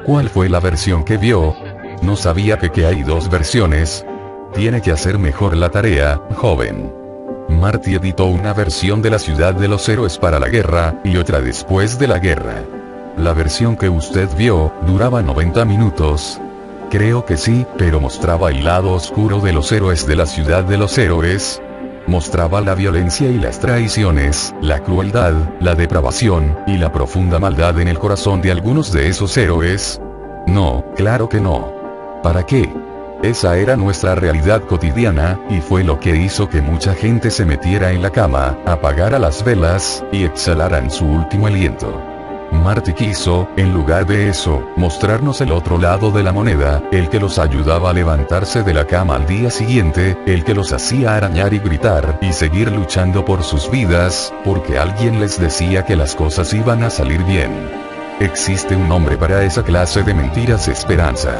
¿Cuál fue la versión que vio? No sabía que hay 2 versiones. Tiene que hacer mejor la tarea, joven. Marty editó una versión de La Ciudad de los Héroes para la guerra, y otra después de la guerra. La versión que usted vio, duraba 90 minutos. Creo que sí, pero mostraba el lado oscuro de los héroes de La Ciudad de los Héroes. Mostraba la violencia y las traiciones, la crueldad, la depravación, y la profunda maldad en el corazón de algunos de esos héroes. No, claro que no. ¿Para qué? Esa era nuestra realidad cotidiana, y fue lo que hizo que mucha gente se metiera en la cama, apagara las velas, y exhalaran su último aliento. Marty quiso, en lugar de eso, mostrarnos el otro lado de la moneda, el que los ayudaba a levantarse de la cama al día siguiente, el que los hacía arañar y gritar, y seguir luchando por sus vidas, porque alguien les decía que las cosas iban a salir bien. Existe un nombre para esa clase de mentiras: esperanza.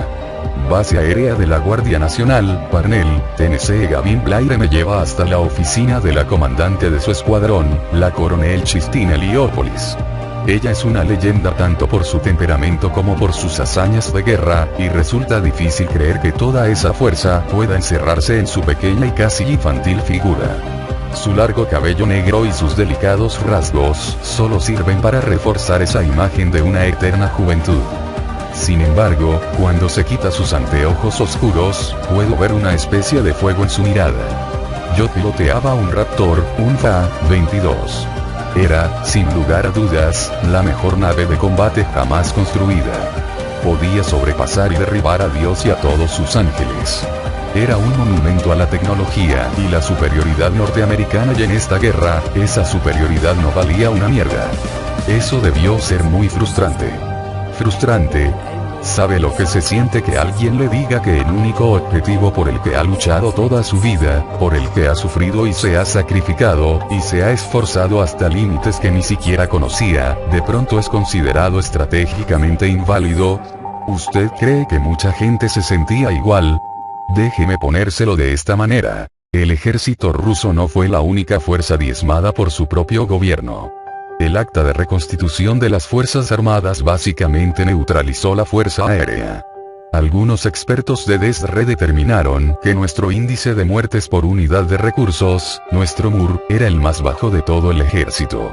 Base Aérea de la Guardia Nacional, Parnell, Tennessee. Gavin Blair me lleva hasta la oficina de la comandante de su escuadrón, la coronel Christine Heliopolis. Ella es una leyenda tanto por su temperamento como por sus hazañas de guerra, y resulta difícil creer que toda esa fuerza pueda encerrarse en su pequeña y casi infantil figura. Su largo cabello negro y sus delicados rasgos solo sirven para reforzar esa imagen de una eterna juventud. Sin embargo, cuando se quita sus anteojos oscuros, puedo ver una especie de fuego en su mirada. Yo piloteaba un Raptor, un Fa-22. Era, sin lugar a dudas, la mejor nave de combate jamás construida. Podía sobrepasar y derribar a Dios y a todos sus ángeles. Era un monumento a la tecnología y la superioridad norteamericana, y en esta guerra, esa superioridad no valía una mierda. Eso debió ser muy frustrante. Frustrante. ¿Sabe lo que se siente que alguien le diga que el único objetivo por el que ha luchado toda su vida, por el que ha sufrido y se ha sacrificado, y se ha esforzado hasta límites que ni siquiera conocía, de pronto es considerado estratégicamente inválido? ¿Usted cree que mucha gente se sentía igual? Déjeme ponérselo de esta manera. El ejército ruso no fue la única fuerza diezmada por su propio gobierno. El acta de reconstitución de las Fuerzas Armadas básicamente neutralizó la Fuerza Aérea. Algunos expertos de DESRE determinaron que nuestro índice de muertes por unidad de recursos, nuestro MUR, era el más bajo de todo el ejército.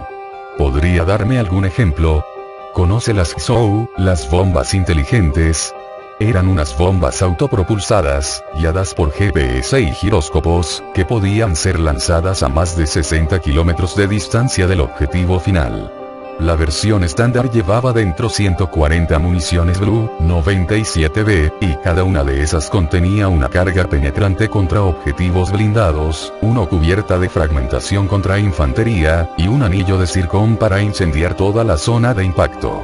¿Podría darme algún ejemplo? ¿Conoce las XOU, las bombas inteligentes? Eran unas bombas autopropulsadas, guiadas por GPS y giróscopos, que podían ser lanzadas a más de 60 kilómetros de distancia del objetivo final. La versión estándar llevaba dentro 140 municiones Blue 97B, y cada una de esas contenía una carga penetrante contra objetivos blindados, una cubierta de fragmentación contra infantería, y un anillo de zircón para incendiar toda la zona de impacto.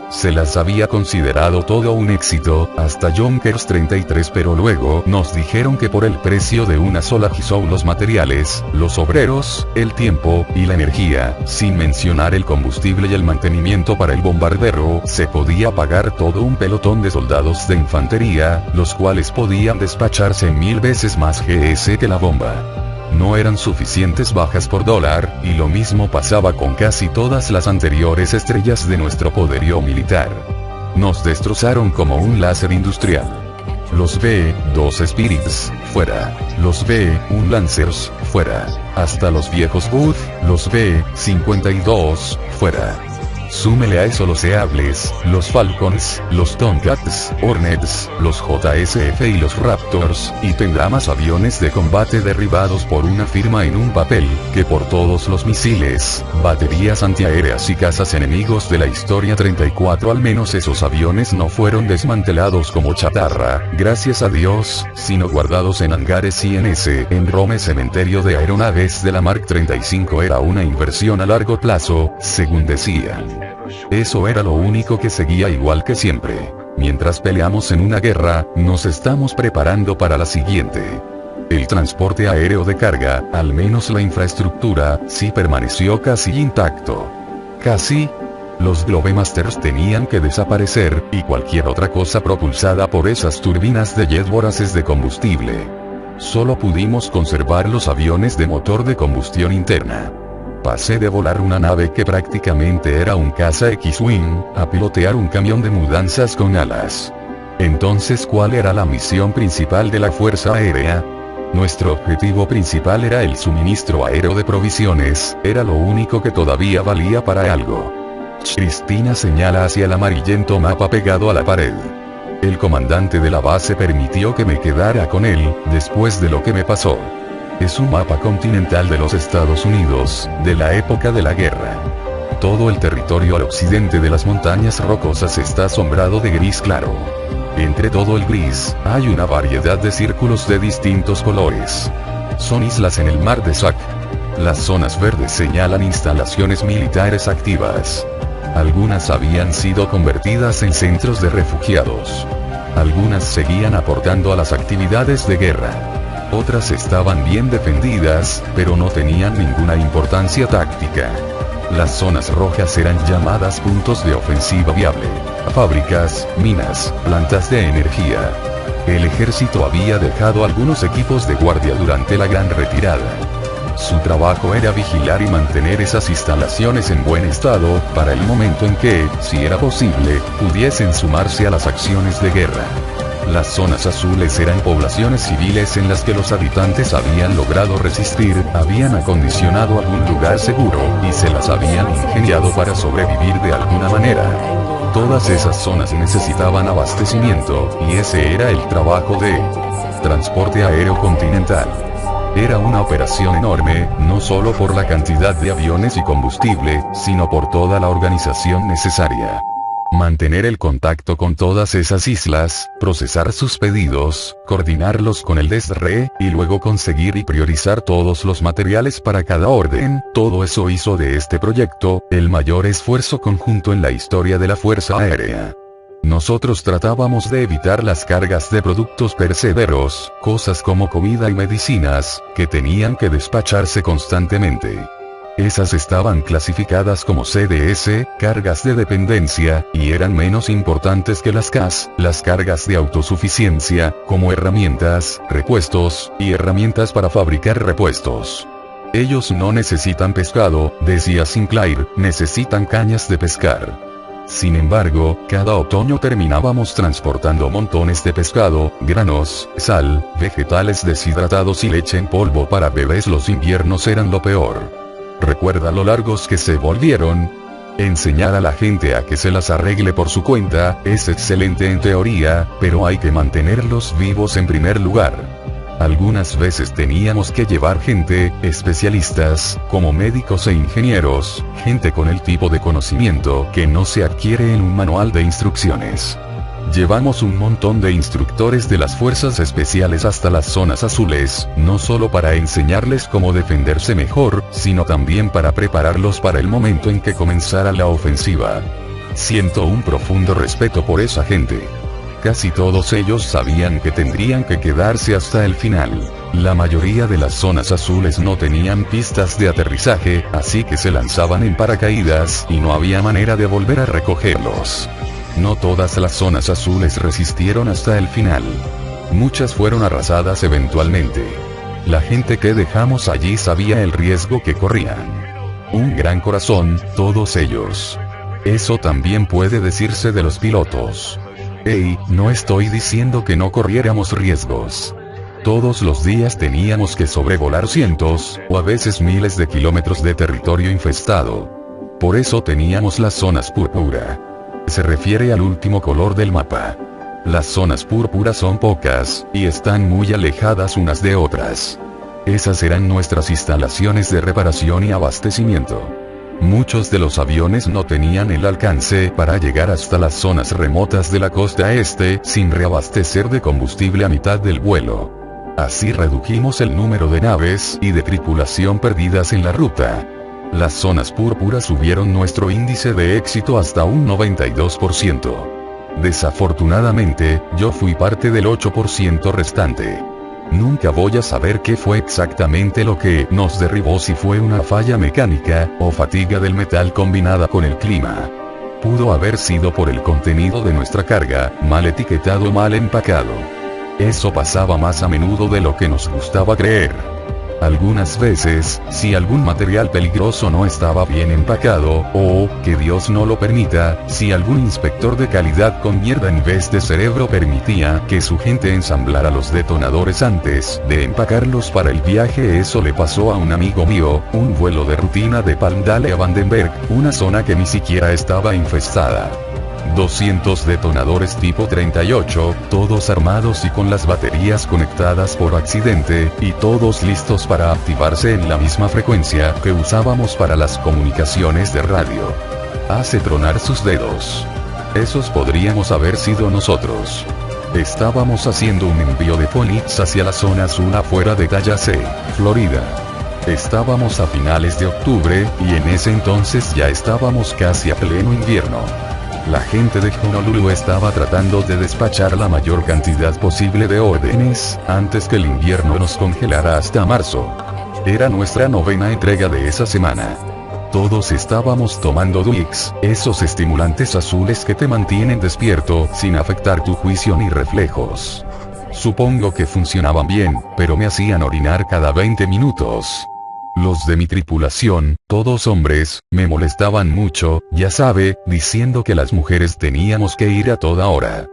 Se las había considerado todo un éxito, hasta Junkers 33, pero luego nos dijeron que por el precio de una sola XOU los materiales, los obreros, el tiempo, y la energía, sin mencionar el combustible y el mantenimiento para el bombardero, se podía pagar todo un pelotón de soldados de infantería, los cuales podían despacharse 1000 veces más GS que la bomba. No eran suficientes bajas por dólar, y lo mismo pasaba con casi todas las anteriores estrellas de nuestro poderío militar. Nos destrozaron como un láser industrial. Los B-2 Spirits, fuera. Los B-1 Lancers, fuera. Hasta los viejos Booth, los B-52, fuera. Súmele a eso los Seables, los Falcons, los Tomcats, Hornets, los JSF y los Raptors, y tendrá más aviones de combate derribados por una firma en un papel, que por todos los misiles, baterías antiaéreas y cazas enemigos de la historia 34. Al menos esos aviones no fueron desmantelados como chatarra, gracias a Dios, sino guardados en hangares y en ese enorme cementerio de aeronaves de la Mark 35. Era una inversión a largo plazo, según decían. Eso era lo único que seguía igual que siempre. Mientras peleamos en una guerra, nos estamos preparando para la siguiente. El transporte aéreo de carga, al menos la infraestructura, sí permaneció casi intacto. Casi. Los Globemasters tenían que desaparecer, y cualquier otra cosa propulsada por esas turbinas de jet voraces de combustible. Solo pudimos conservar los aviones de motor de combustión interna. Pasé de volar una nave que prácticamente era un caza X-Wing, a pilotear un camión de mudanzas con alas. Entonces, ¿cuál era la misión principal de la Fuerza Aérea? Nuestro objetivo principal era el suministro aéreo de provisiones, era lo único que todavía valía para algo. Cristina señala hacia el amarillento mapa pegado a la pared. El comandante de la base permitió que me quedara con él, después de lo que me pasó. Es un mapa continental de los Estados Unidos, de la época de la guerra. Todo el territorio al occidente de las montañas rocosas está sombrado de gris claro. Entre todo el gris, hay una variedad de círculos de distintos colores. Son islas en el mar de Sac. Las zonas verdes señalan instalaciones militares activas. Algunas habían sido convertidas en centros de refugiados. Algunas seguían aportando a las actividades de guerra. Otras estaban bien defendidas, pero no tenían ninguna importancia táctica. Las zonas rojas eran llamadas puntos de ofensiva viable. Fábricas, minas, plantas de energía. El ejército había dejado algunos equipos de guardia durante la gran retirada. Su trabajo era vigilar y mantener esas instalaciones en buen estado, para el momento en que, si era posible, pudiesen sumarse a las acciones de guerra. Las zonas azules eran poblaciones civiles en las que los habitantes habían logrado resistir, habían acondicionado algún lugar seguro, y se las habían ingeniado para sobrevivir de alguna manera. Todas esas zonas necesitaban abastecimiento, y ese era el trabajo de transporte aéreo continental. Era una operación enorme, no solo por la cantidad de aviones y combustible, sino por toda la organización necesaria. Mantener el contacto con todas esas islas, procesar sus pedidos, coordinarlos con el DSRE, y luego conseguir y priorizar todos los materiales para cada orden, todo eso hizo de este proyecto, el mayor esfuerzo conjunto en la historia de la Fuerza Aérea. Nosotros tratábamos de evitar las cargas de productos perecederos, cosas como comida y medicinas, que tenían que despacharse constantemente. Esas estaban clasificadas como CDS, cargas de dependencia, y eran menos importantes que las CAS, las cargas de autosuficiencia, como herramientas, repuestos, y herramientas para fabricar repuestos. Ellos no necesitan pescado, decía Sinclair, necesitan cañas de pescar. Sin embargo, cada otoño terminábamos transportando montones de pescado, granos, sal, vegetales deshidratados y leche en polvo para bebés. Los inviernos eran lo peor. ¿Recuerda lo largos que se volvieron? Enseñar a la gente a que se las arregle por su cuenta, es excelente en teoría, pero hay que mantenerlos vivos en primer lugar. Algunas veces teníamos que llevar gente, especialistas, como médicos e ingenieros, gente con el tipo de conocimiento que no se adquiere en un manual de instrucciones. Llevamos un montón de instructores de las fuerzas especiales hasta las zonas azules, no solo para enseñarles cómo defenderse mejor, sino también para prepararlos para el momento en que comenzara la ofensiva. Siento un profundo respeto por esa gente. Casi todos ellos sabían que tendrían que quedarse hasta el final. La mayoría de las zonas azules no tenían pistas de aterrizaje, así que se lanzaban en paracaídas, y no había manera de volver a recogerlos. No todas las zonas azules resistieron hasta el final. Muchas fueron arrasadas eventualmente. La gente que dejamos allí sabía el riesgo que corrían. Un gran corazón, todos ellos. Eso también puede decirse de los pilotos. Hey, no estoy diciendo que no corriéramos riesgos. Todos los días teníamos que sobrevolar cientos, o a veces miles de kilómetros de territorio infestado. Por eso teníamos las zonas púrpura. Se refiere al último color del mapa. Las zonas púrpuras son pocas, y están muy alejadas unas de otras. Esas eran nuestras instalaciones de reparación y abastecimiento. Muchos de los aviones no tenían el alcance para llegar hasta las zonas remotas de la costa este sin reabastecer de combustible a mitad del vuelo. Así redujimos el número de naves y de tripulación perdidas en la ruta. Las zonas púrpuras subieron nuestro índice de éxito hasta un 92%. Desafortunadamente, yo fui parte del 8% restante. Nunca voy a saber qué fue exactamente lo que nos derribó, si fue una falla mecánica, o fatiga del metal combinada con el clima. Pudo haber sido por el contenido de nuestra carga, mal etiquetado o mal empacado. Eso pasaba más a menudo de lo que nos gustaba creer. Algunas veces, si algún material peligroso no estaba bien empacado, o, que Dios no lo permita, si algún inspector de calidad con mierda en vez de cerebro permitía que su gente ensamblara los detonadores antes de empacarlos para el viaje. Eso le pasó a un amigo mío, un vuelo de rutina de Palmdale a Vandenberg, una zona que ni siquiera estaba infestada. 200 detonadores tipo 38, todos armados y con las baterías conectadas por accidente, y todos listos para activarse en la misma frecuencia que usábamos para las comunicaciones de radio. Hace tronar sus dedos. Esos podríamos haber sido nosotros. Estábamos haciendo un envío de Phoenix hacia la zona azul afuera de Tallahassee, Florida. Estábamos a finales de octubre, y en ese entonces ya estábamos casi a pleno invierno. La gente de Honolulu estaba tratando de despachar la mayor cantidad posible de órdenes, antes que el invierno nos congelara hasta marzo. Era nuestra 9ª entrega de esa semana. Todos estábamos tomando Duix, esos estimulantes azules que te mantienen despierto, sin afectar tu juicio ni reflejos. Supongo que funcionaban bien, pero me hacían orinar cada 20 minutos. Los de mi tripulación, todos hombres, me molestaban mucho, ya sabe, diciendo que las mujeres teníamos que ir a toda hora.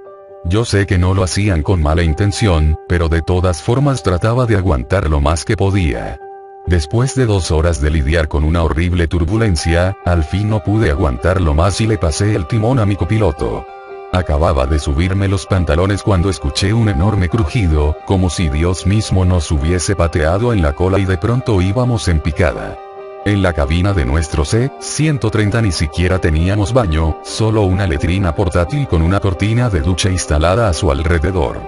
Yo sé que no lo hacían con mala intención, pero de todas formas trataba de aguantar lo más que podía. Después de 2 horas de lidiar con una horrible turbulencia, al fin no pude aguantarlo más y le pasé el timón a mi copiloto. Acababa de subirme los pantalones cuando escuché un enorme crujido, como si Dios mismo nos hubiese pateado en la cola, y de pronto íbamos en picada. En la cabina de nuestro C-130 ni siquiera teníamos baño, solo una letrina portátil con una cortina de ducha instalada a su alrededor.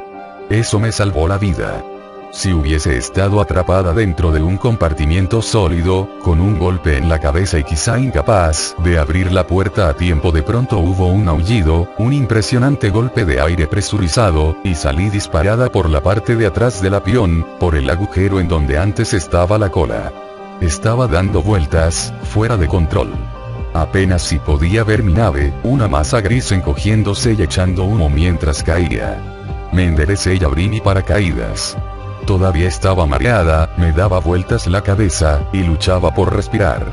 Eso me salvó la vida. Si hubiese estado atrapada dentro de un compartimiento sólido, con un golpe en la cabeza y quizá incapaz de abrir la puerta a tiempo, de pronto hubo un aullido, un impresionante golpe de aire presurizado, y salí disparada por la parte de atrás del avión, por el agujero en donde antes estaba la cola. Estaba dando vueltas, fuera de control. Apenas si podía ver mi nave, una masa gris encogiéndose y echando humo mientras caía. Me enderecé y abrí mi paracaídas. Todavía estaba mareada, me daba vueltas la cabeza, y luchaba por respirar.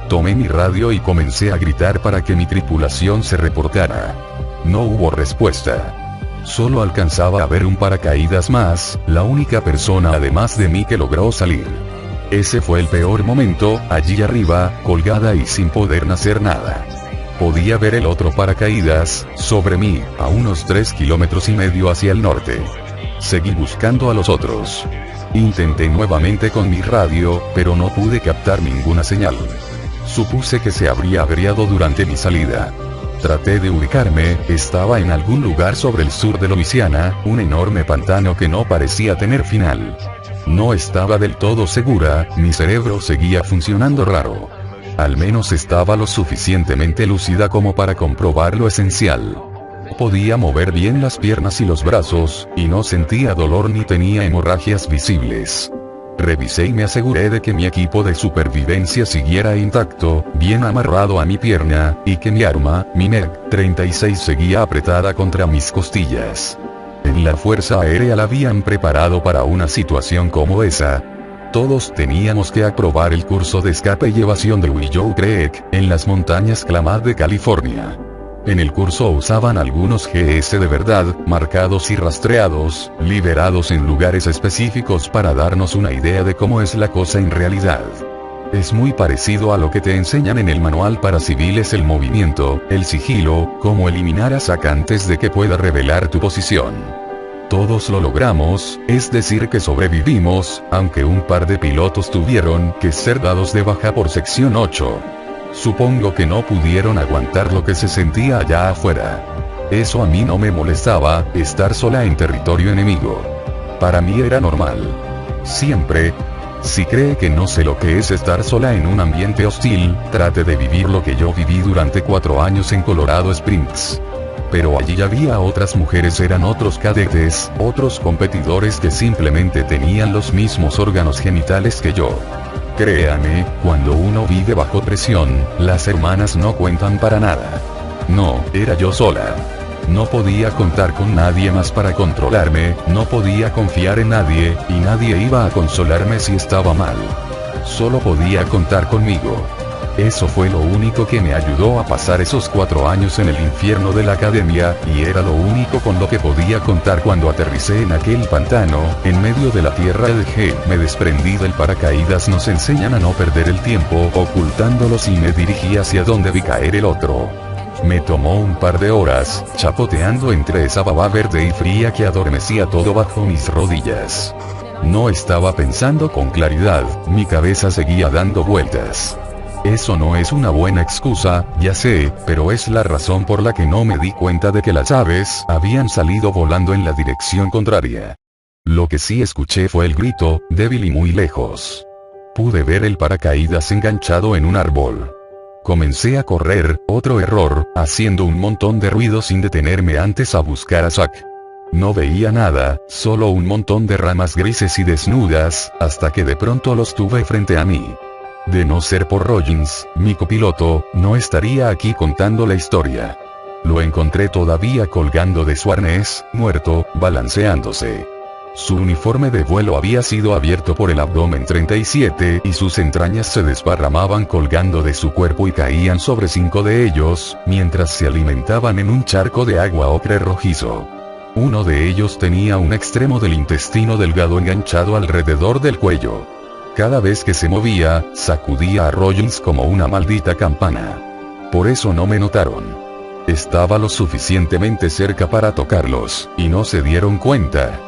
Tomé mi radio y comencé a gritar para que mi tripulación se reportara. No hubo respuesta. Solo alcanzaba a ver un paracaídas más, la única persona además de mí que logró salir. Ese fue el peor momento, allí arriba, colgada y sin poder hacer nada. Podía ver el otro paracaídas, sobre mí, a unos 3,5 kilómetros hacia el norte. Seguí buscando a los otros. Intenté nuevamente con mi radio, pero no pude captar ninguna señal. Supuse que se habría averiado durante mi salida. Traté de ubicarme, estaba en algún lugar sobre el sur de Luisiana, un enorme pantano que no parecía tener final. No estaba del todo segura, mi cerebro seguía funcionando raro. Al menos estaba lo suficientemente lúcida como para comprobar lo esencial. Podía mover bien las piernas y los brazos, y no sentía dolor ni tenía hemorragias visibles. Revisé y me aseguré de que mi equipo de supervivencia siguiera intacto, bien amarrado a mi pierna, y que mi arma, mi MiG-36 seguía apretada contra mis costillas. En la Fuerza Aérea la habían preparado para una situación como esa. Todos teníamos que aprobar el curso de escape y evasión de Willow Creek, en las montañas Klamath de California. En el curso usaban algunos GS de verdad, marcados y rastreados, liberados en lugares específicos para darnos una idea de cómo es la cosa en realidad. Es muy parecido a lo que te enseñan en el manual para civiles: el movimiento, el sigilo, cómo eliminar a Zack antes de que pueda revelar tu posición. Todos lo logramos, es decir que sobrevivimos, aunque un par de pilotos tuvieron que ser dados de baja por sección 8. Supongo que no pudieron aguantar lo que se sentía allá afuera. Eso a mí no me molestaba, estar sola en territorio enemigo. Para mí era normal. Siempre. Si cree que no sé lo que es estar sola en un ambiente hostil, trate de vivir lo que yo viví durante 4 años en Colorado Springs. Pero allí había otras mujeres, eran otros cadetes, otros competidores que simplemente tenían los mismos órganos genitales que yo. Créame, cuando uno vive bajo presión, las hermanas no cuentan para nada. No, era yo sola. No podía contar con nadie más para controlarme, no podía confiar en nadie, y nadie iba a consolarme si estaba mal. Solo podía contar conmigo. Eso fue lo único que me ayudó a pasar esos 4 años en el infierno de la academia, y era lo único con lo que podía contar cuando aterricé en aquel pantano, en medio de la tierra. Me desprendí del paracaídas. Nos enseñan a no perder el tiempo ocultándolos, y me dirigí hacia donde vi caer el otro. Me tomó un par de horas, chapoteando entre esa baba verde y fría que adormecía todo bajo mis rodillas. No estaba pensando con claridad, mi cabeza seguía dando vueltas. Eso no es una buena excusa, ya sé, pero es la razón por la que no me di cuenta de que las aves habían salido volando en la dirección contraria. Lo que sí escuché fue el grito, débil y muy lejos. Pude ver el paracaídas enganchado en un árbol. Comencé a correr, otro error, haciendo un montón de ruido sin detenerme antes a buscar a Zack. No veía nada, solo un montón de ramas grises y desnudas, hasta que de pronto los tuve frente a mí. De no ser por Rollins, mi copiloto, no estaría aquí contando la historia. Lo encontré todavía colgando de su arnés, muerto, balanceándose. Su uniforme de vuelo había sido abierto por el abdomen 37 y sus entrañas se desparramaban colgando de su cuerpo y caían sobre 5 de ellos, mientras se alimentaban en un charco de agua ocre rojizo. Uno de ellos tenía un extremo del intestino delgado enganchado alrededor del cuello. Cada vez que se movía, sacudía a Rollins como una maldita campana. Por eso no me notaron. Estaba lo suficientemente cerca para tocarlos, y no se dieron cuenta.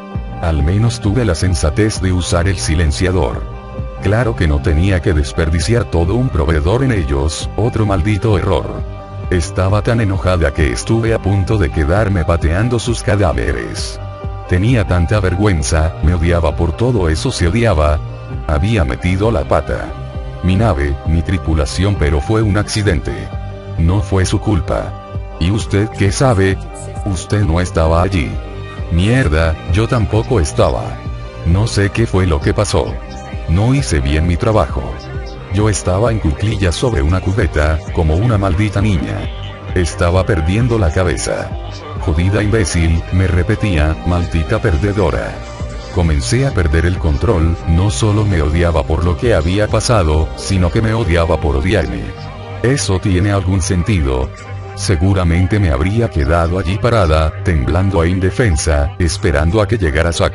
Al menos tuve la sensatez de usar el silenciador. Claro que no tenía que desperdiciar todo un proveedor en ellos, otro maldito error. Estaba tan enojada que estuve a punto de quedarme pateando sus cadáveres. Tenía tanta vergüenza, me odiaba por todo eso, se odiaba. Había metido la pata. Mi nave, mi tripulación, pero fue un accidente. No fue su culpa. ¿Y usted qué sabe? Usted no estaba allí. Mierda, yo tampoco estaba. No sé qué fue lo que pasó. No hice bien mi trabajo. Yo estaba en cuclillas sobre una cubeta, como una maldita niña. Estaba perdiendo la cabeza. Jodida imbécil, me repetía, maldita perdedora. Comencé a perder el control, no solo me odiaba por lo que había pasado, sino que me odiaba por odiarme. ¿Eso tiene algún sentido? Seguramente me habría quedado allí parada, temblando e indefensa, esperando a que llegara Zack.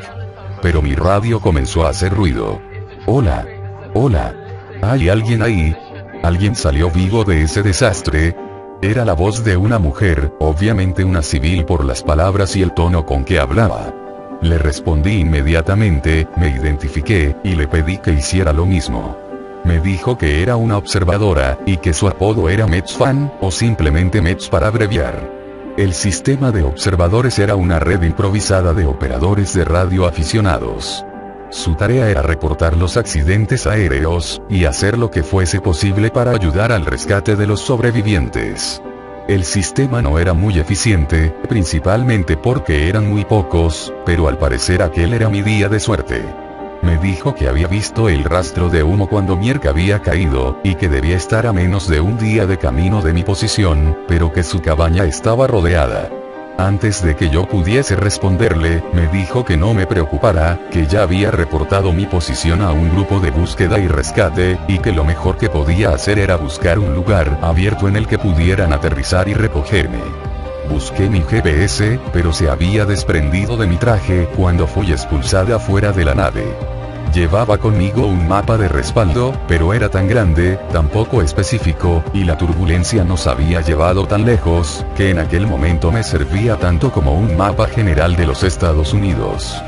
Pero mi radio comenzó a hacer ruido. Hola. Hola. ¿Hay alguien ahí? ¿Alguien salió vivo de ese desastre? Era la voz de una mujer, obviamente una civil por las palabras y el tono con que hablaba. Le respondí inmediatamente, me identifiqué, y le pedí que hiciera lo mismo. Me dijo que era una observadora, y que su apodo era Metsfan, o simplemente Mets para abreviar. El sistema de observadores era una red improvisada de operadores de radio aficionados. Su tarea era reportar los accidentes aéreos, y hacer lo que fuese posible para ayudar al rescate de los sobrevivientes. El sistema no era muy eficiente, principalmente porque eran muy pocos, pero al parecer aquel era mi día de suerte. Me dijo que había visto el rastro de humo cuando Mierk había caído, y que debía estar a menos de un día de camino de mi posición, pero que su cabaña estaba rodeada. Antes de que yo pudiese responderle, me dijo que no me preocupara, que ya había reportado mi posición a un grupo de búsqueda y rescate, y que lo mejor que podía hacer era buscar un lugar abierto en el que pudieran aterrizar y recogerme. Busqué mi GPS, pero se había desprendido de mi traje cuando fui expulsada fuera de la nave. Llevaba conmigo un mapa de respaldo, pero era tan grande, tan poco específico, y la turbulencia nos había llevado tan lejos, que en aquel momento me servía tanto como un mapa general de los Estados Unidos.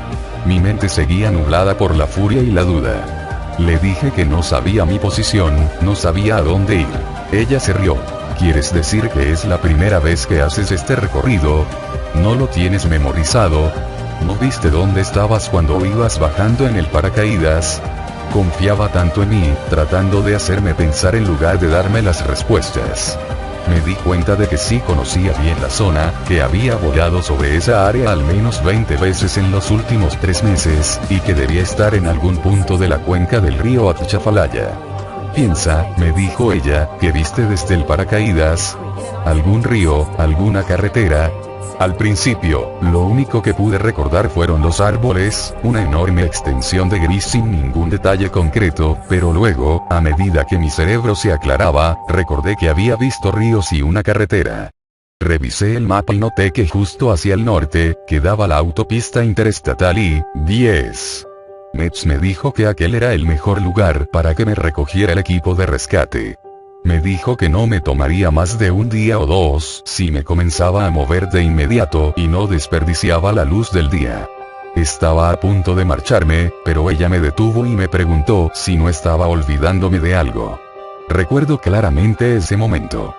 Mi mente seguía nublada por la furia y la duda. Le dije que no sabía mi posición, no sabía a dónde ir. Ella se rió. ¿Quieres decir que es la primera vez que haces este recorrido? ¿No lo tienes memorizado? ¿No viste dónde estabas cuando ibas bajando en el paracaídas? Confiaba tanto en mí, tratando de hacerme pensar en lugar de darme las respuestas. Me di cuenta de que sí conocía bien la zona, que había volado sobre esa área al menos 20 veces en los últimos 3 meses, y que debía estar en algún punto de la cuenca del río Atchafalaya. Piensa, me dijo ella, ¿qué viste desde el paracaídas? ¿Algún río, alguna carretera? Al principio, lo único que pude recordar fueron los árboles, una enorme extensión de gris sin ningún detalle concreto, pero luego, a medida que mi cerebro se aclaraba, recordé que había visto ríos y una carretera. Revisé el mapa y noté que justo hacia el norte, quedaba la autopista interestatal I-10. Mets me dijo que aquel era el mejor lugar para que me recogiera el equipo de rescate. Me dijo que no me tomaría más de un día o 2 si me comenzaba a mover de inmediato y no desperdiciaba la luz del día. Estaba a punto de marcharme, pero ella me detuvo y me preguntó si no estaba olvidándome de algo. Recuerdo claramente ese momento.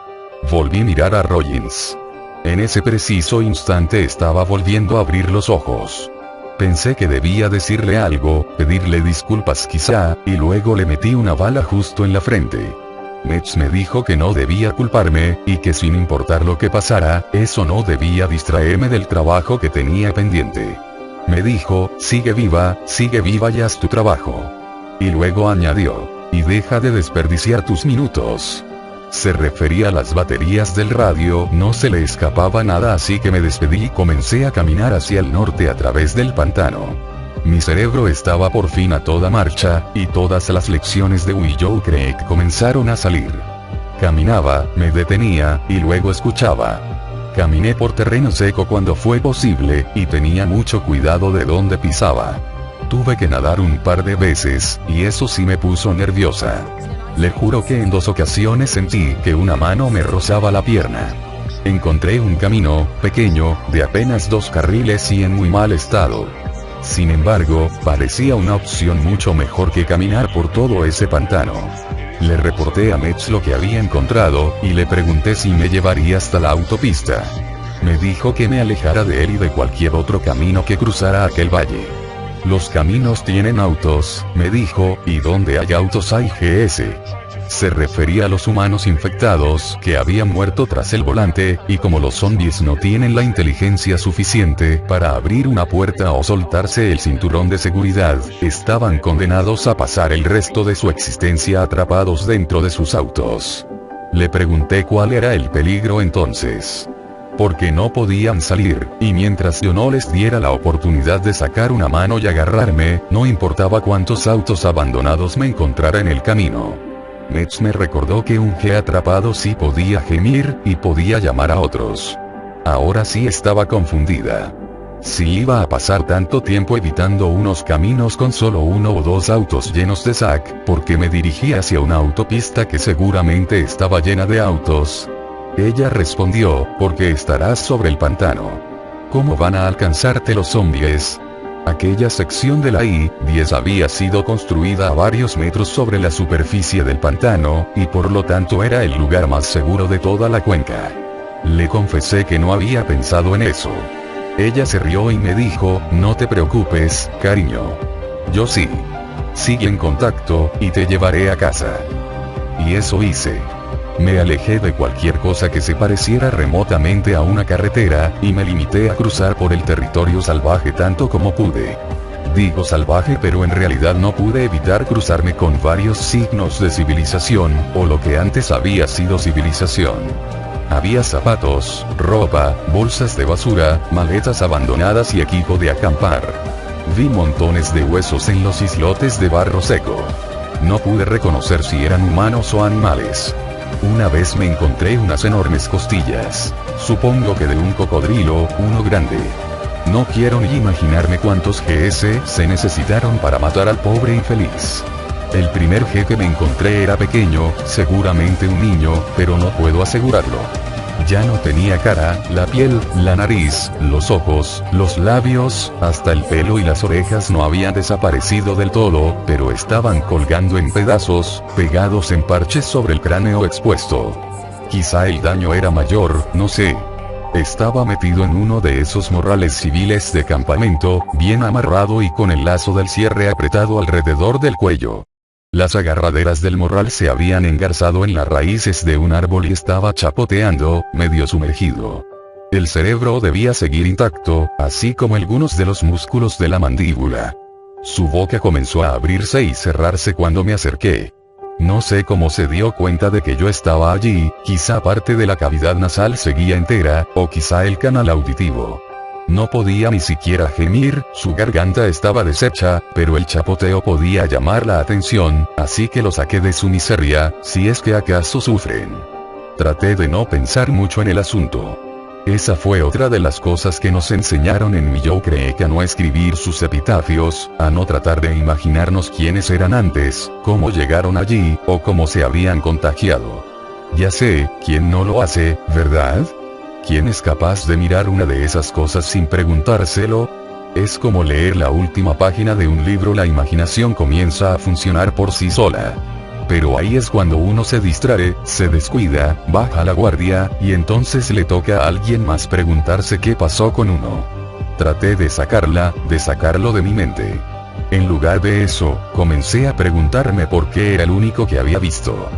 Volví a mirar a Rollins. En ese preciso instante estaba volviendo a abrir los ojos. Pensé que debía decirle algo, pedirle disculpas quizá, y luego le metí una bala justo en la frente. Mets me dijo que no debía culparme, y que sin importar lo que pasara, eso no debía distraerme del trabajo que tenía pendiente. Me dijo, sigue viva y haz tu trabajo. Y luego añadió, y deja de desperdiciar tus minutos. Se refería a las baterías del radio, no se le escapaba nada, así que me despedí y comencé a caminar hacia el norte a través del pantano. Mi cerebro estaba por fin a toda marcha, y todas las lecciones de Willow Creek comenzaron a salir. Caminaba, me detenía, y luego escuchaba. Caminé por terreno seco cuando fue posible, y tenía mucho cuidado de dónde pisaba. Tuve que nadar un par de veces, y eso sí me puso nerviosa. Le juro que en 2 ocasiones sentí que una mano me rozaba la pierna. Encontré un camino, pequeño, de apenas 2 carriles y en muy mal estado. Sin embargo, parecía una opción mucho mejor que caminar por todo ese pantano. Le reporté a Mets lo que había encontrado, y le pregunté si me llevaría hasta la autopista. Me dijo que me alejara de él y de cualquier otro camino que cruzara aquel valle. Los caminos tienen autos, me dijo, y donde hay autos hay GS. Se refería a los humanos infectados que habían muerto tras el volante, y como los zombies no tienen la inteligencia suficiente para abrir una puerta o soltarse el cinturón de seguridad, estaban condenados a pasar el resto de su existencia atrapados dentro de sus autos. Le pregunté cuál era el peligro entonces. Porque no podían salir, y mientras yo no les diera la oportunidad de sacar una mano y agarrarme, no importaba cuántos autos abandonados me encontrara en el camino. Metz me recordó que un G atrapado sí podía gemir, y podía llamar a otros. Ahora sí estaba confundida. Si iba a pasar tanto tiempo evitando unos caminos con solo uno o dos autos llenos de Zack, ¿por qué me dirigía hacia una autopista que seguramente estaba llena de autos? Ella respondió, porque estarás sobre el pantano. ¿Cómo van a alcanzarte los zombies? Aquella sección de la I-10 había sido construida a varios metros sobre la superficie del pantano, y por lo tanto era el lugar más seguro de toda la cuenca. Le confesé que no había pensado en eso. Ella se rió y me dijo, no te preocupes, cariño. Yo sí. Sigue en contacto, y te llevaré a casa. Y eso hice. Me alejé de cualquier cosa que se pareciera remotamente a una carretera, y me limité a cruzar por el territorio salvaje tanto como pude. Digo salvaje, pero en realidad no pude evitar cruzarme con varios signos de civilización, o lo que antes había sido civilización. Había zapatos, ropa, bolsas de basura, maletas abandonadas y equipo de acampar. Vi montones de huesos en los islotes de barro seco. No pude reconocer si eran humanos o animales. Una vez me encontré unas enormes costillas. Supongo que de un cocodrilo, uno grande. No quiero ni imaginarme cuántos GS se necesitaron para matar al pobre infeliz. El primer G que me encontré era pequeño, seguramente un niño, pero no puedo asegurarlo. Ya no tenía cara, la piel, la nariz, los ojos, los labios, hasta el pelo y las orejas no habían desaparecido del todo, pero estaban colgando en pedazos, pegados en parches sobre el cráneo expuesto. Quizá el daño era mayor, no sé. Estaba metido en uno de esos morrales civiles de campamento, bien amarrado y con el lazo del cierre apretado alrededor del cuello. Las agarraderas del morral se habían engarzado en las raíces de un árbol y estaba chapoteando, medio sumergido. El cerebro debía seguir intacto, así como algunos de los músculos de la mandíbula. Su boca comenzó a abrirse y cerrarse cuando me acerqué. No sé cómo se dio cuenta de que yo estaba allí, quizá parte de la cavidad nasal seguía entera, o quizá el canal auditivo. No podía ni siquiera gemir, su garganta estaba deshecha, pero el chapoteo podía llamar la atención, así que lo saqué de su miseria, si es que acaso sufren. Traté de no pensar mucho en el asunto. Esa fue otra de las cosas que nos enseñaron en mi yo cree que a no escribir sus epitafios, a no tratar de imaginarnos quiénes eran antes, cómo llegaron allí, o cómo se habían contagiado. Ya sé, ¿quién no lo hace, verdad? ¿Quién es capaz de mirar una de esas cosas sin preguntárselo? Es como leer la última página de un libro, la imaginación comienza a funcionar por sí sola. Pero ahí es cuando uno se distrae, se descuida, baja la guardia, y entonces le toca a alguien más preguntarse qué pasó con uno. Traté de sacarlo de mi mente. En lugar de eso, comencé a preguntarme por qué era el único que había visto.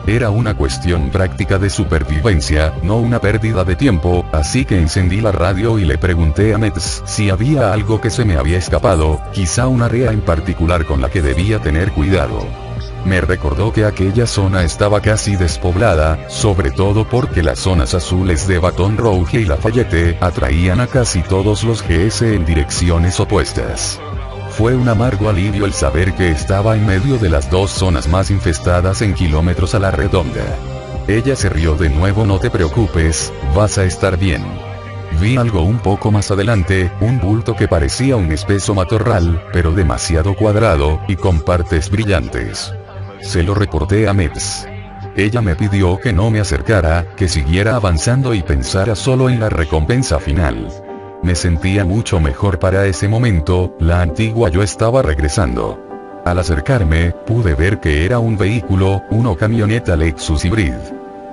Era una cuestión práctica de supervivencia, no una pérdida de tiempo, así que encendí la radio y le pregunté a Metz si había algo que se me había escapado, quizá un área en particular con la que debía tener cuidado. Me recordó que aquella zona estaba casi despoblada, sobre todo porque las zonas azules de Baton Rouge y Lafayette atraían a casi todos los GS en direcciones opuestas. Fue un amargo alivio el saber que estaba en medio de las dos zonas más infestadas en kilómetros a la redonda. Ella se rió de nuevo. No te preocupes, vas a estar bien. Vi algo un poco más adelante, un bulto que parecía un espeso matorral, pero demasiado cuadrado, y con partes brillantes. Se lo reporté a Metz. Ella me pidió que no me acercara, que siguiera avanzando y pensara solo en la recompensa final. Me sentía mucho mejor para ese momento, la antigua yo estaba regresando. Al acercarme, pude ver que era un vehículo, una camioneta Lexus Hybrid.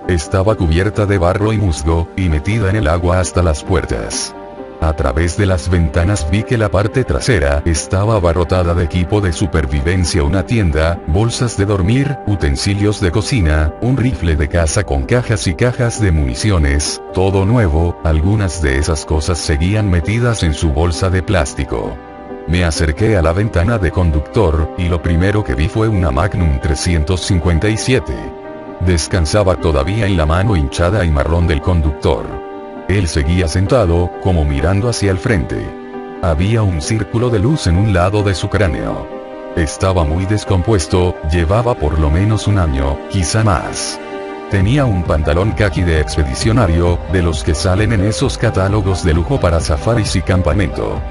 Estaba cubierta de barro y musgo, y metida en el agua hasta las puertas. A través de las ventanas vi que la parte trasera estaba abarrotada de equipo de supervivencia, una tienda, bolsas de dormir, utensilios de cocina, un rifle de caza con cajas y cajas de municiones, todo nuevo. Algunas de esas cosas seguían metidas en su bolsa de plástico. Me acerqué a la ventana de conductor, y lo primero que vi fue una Magnum 357. Descansaba todavía en la mano hinchada y marrón del conductor. Él seguía sentado, como mirando hacia el frente. Había un círculo de luz en un lado de su cráneo. Estaba muy descompuesto, llevaba por lo menos un año, quizá más. Tenía un pantalón caqui de expedicionario, de los que salen en esos catálogos de lujo para safaris y campamento.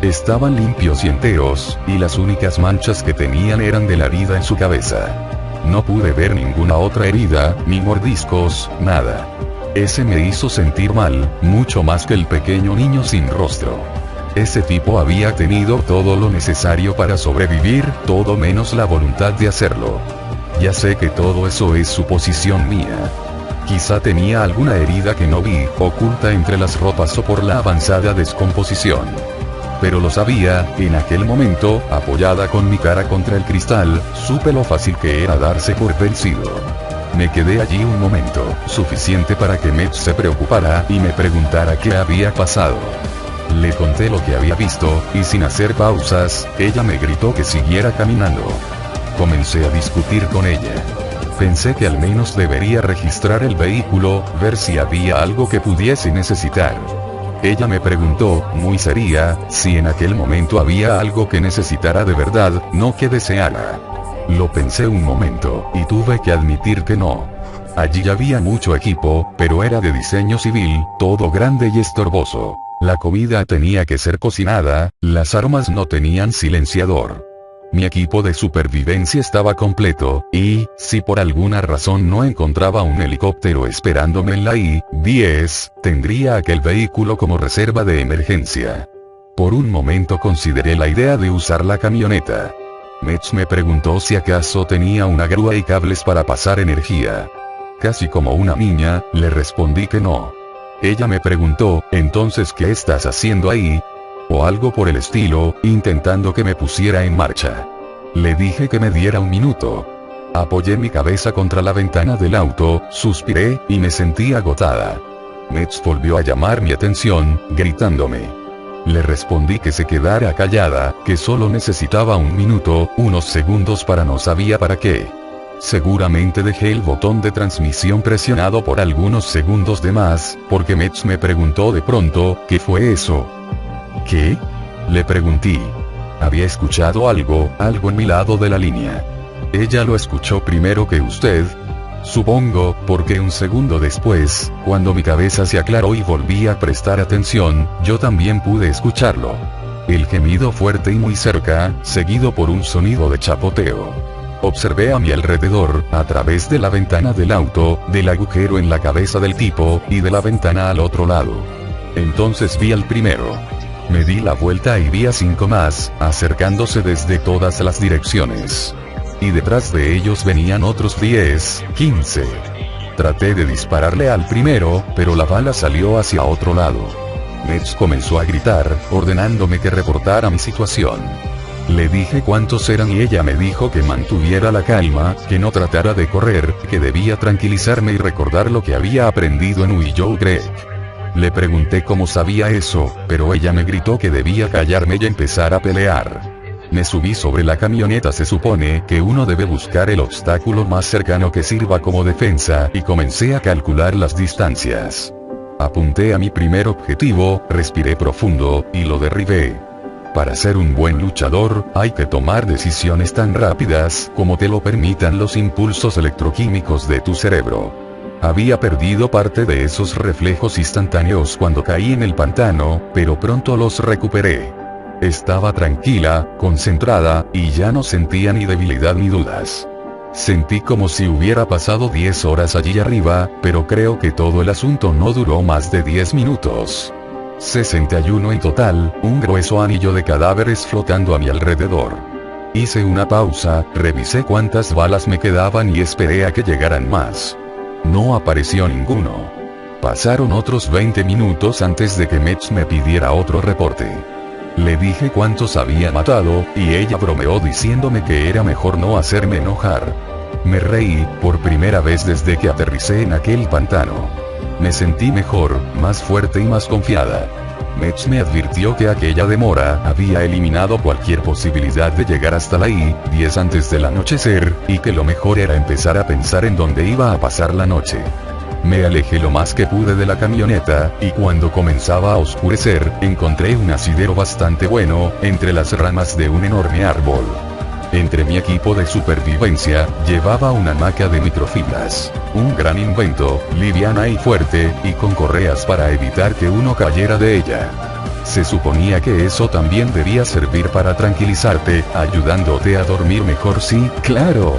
Estaban limpios y enteros, y las únicas manchas que tenían eran de la herida en su cabeza. No pude ver ninguna otra herida, ni mordiscos, nada. Ese me hizo sentir mal, mucho más que el pequeño niño sin rostro. Ese tipo había tenido todo lo necesario para sobrevivir, todo menos la voluntad de hacerlo. Ya sé que todo eso es suposición mía. Quizá tenía alguna herida que no vi, oculta entre las ropas o por la avanzada descomposición. Pero lo sabía, en aquel momento, apoyada con mi cara contra el cristal, supe lo fácil que era darse por vencido. Me quedé allí un momento, suficiente para que Metz se preocupara y me preguntara qué había pasado. Le conté lo que había visto, y sin hacer pausas, ella me gritó que siguiera caminando. Comencé a discutir con ella. Pensé que al menos debería registrar el vehículo, ver si había algo que pudiese necesitar. Ella me preguntó, muy seria, si en aquel momento había algo que necesitara de verdad, no que deseara. Lo pensé un momento, y tuve que admitir que no. Allí había mucho equipo, pero era de diseño civil, todo grande y estorboso. La comida tenía que ser cocinada, las armas no tenían silenciador. Mi equipo de supervivencia estaba completo, y, si por alguna razón no encontraba un helicóptero esperándome en la I-10, tendría aquel vehículo como reserva de emergencia. Por un momento consideré la idea de usar la camioneta. Metz me preguntó si acaso tenía una grúa y cables para pasar energía. Casi como una niña, le respondí que no. Ella me preguntó, ¿entonces qué estás haciendo ahí? O algo por el estilo, intentando que me pusiera en marcha. Le dije que me diera un minuto. Apoyé mi cabeza contra la ventana del auto, suspiré, y me sentí agotada. Metz volvió a llamar mi atención, gritándome. Le respondí que se quedara callada, que solo necesitaba un minuto, unos segundos para no sabía para qué. Seguramente dejé el botón de transmisión presionado por algunos segundos de más, porque Metz me preguntó de pronto, ¿qué fue eso? ¿Qué? Le pregunté. Había escuchado algo en mi lado de la línea. Ella lo escuchó primero que usted. Supongo, porque un segundo después, cuando mi cabeza se aclaró y volví a prestar atención, yo también pude escucharlo. El gemido fuerte y muy cerca, seguido por un sonido de chapoteo. Observé a mi alrededor, a través de la ventana del auto, del agujero en la cabeza del tipo, y de la ventana al otro lado. Entonces vi al primero. Me di la vuelta y vi a 5 más, acercándose desde todas las direcciones. Y detrás de ellos venían otros 10, 15. Traté de dispararle al primero, pero la bala salió hacia otro lado. Metz comenzó a gritar, ordenándome que reportara mi situación. Le dije cuántos eran y ella me dijo que mantuviera la calma, que no tratara de correr, que debía tranquilizarme y recordar lo que había aprendido en Willow Creek. Le pregunté cómo sabía eso, pero ella me gritó que debía callarme y empezar a pelear. Me subí sobre la camioneta. Se supone que uno debe buscar el obstáculo más cercano que sirva como defensa, y comencé a calcular las distancias. Apunté a mi primer objetivo, respiré profundo, y lo derribé. Para ser un buen luchador, hay que tomar decisiones tan rápidas como te lo permitan los impulsos electroquímicos de tu cerebro. Había perdido parte de esos reflejos instantáneos cuando caí en el pantano, pero pronto los recuperé. Estaba tranquila, concentrada, y ya no sentía ni debilidad ni dudas. Sentí como si hubiera pasado 10 horas allí arriba, pero creo que todo el asunto no duró más de 10 minutos. 61 en total, un grueso anillo de cadáveres flotando a mi alrededor. Hice una pausa, revisé cuántas balas me quedaban y esperé a que llegaran más. No apareció ninguno. Pasaron otros 20 minutos antes de que Mets me pidiera otro reporte. Le dije cuántos había matado, y ella bromeó diciéndome que era mejor no hacerme enojar. Me reí, por primera vez desde que aterricé en aquel pantano. Me sentí mejor, más fuerte y más confiada. Mets me advirtió que aquella demora había eliminado cualquier posibilidad de llegar hasta la I-10 antes del anochecer, y que lo mejor era empezar a pensar en dónde iba a pasar la noche. Me alejé lo más que pude de la camioneta, y cuando comenzaba a oscurecer, encontré un asidero bastante bueno, entre las ramas de un enorme árbol. Entre mi equipo de supervivencia, llevaba una hamaca de microfibras. Un gran invento, liviana y fuerte, y con correas para evitar que uno cayera de ella. Se suponía que eso también debía servir para tranquilizarte, ayudándote a dormir mejor. Sí, claro.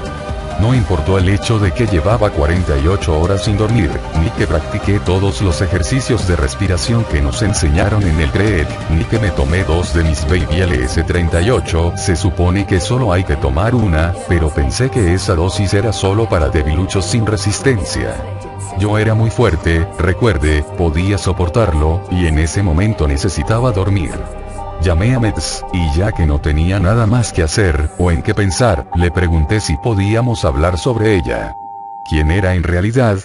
No importó el hecho de que llevaba 48 horas sin dormir, ni que practiqué todos los ejercicios de respiración que nos enseñaron en el CREEC, ni que me tomé 2 de mis Baby LS38, se supone que solo hay que tomar una, pero pensé que esa dosis era solo para debiluchos sin resistencia. Yo era muy fuerte, recuerde, podía soportarlo, y en ese momento necesitaba dormir. Llamé a Mets, y ya que no tenía nada más que hacer, o en qué pensar, le pregunté si podíamos hablar sobre ella. ¿Quién era en realidad?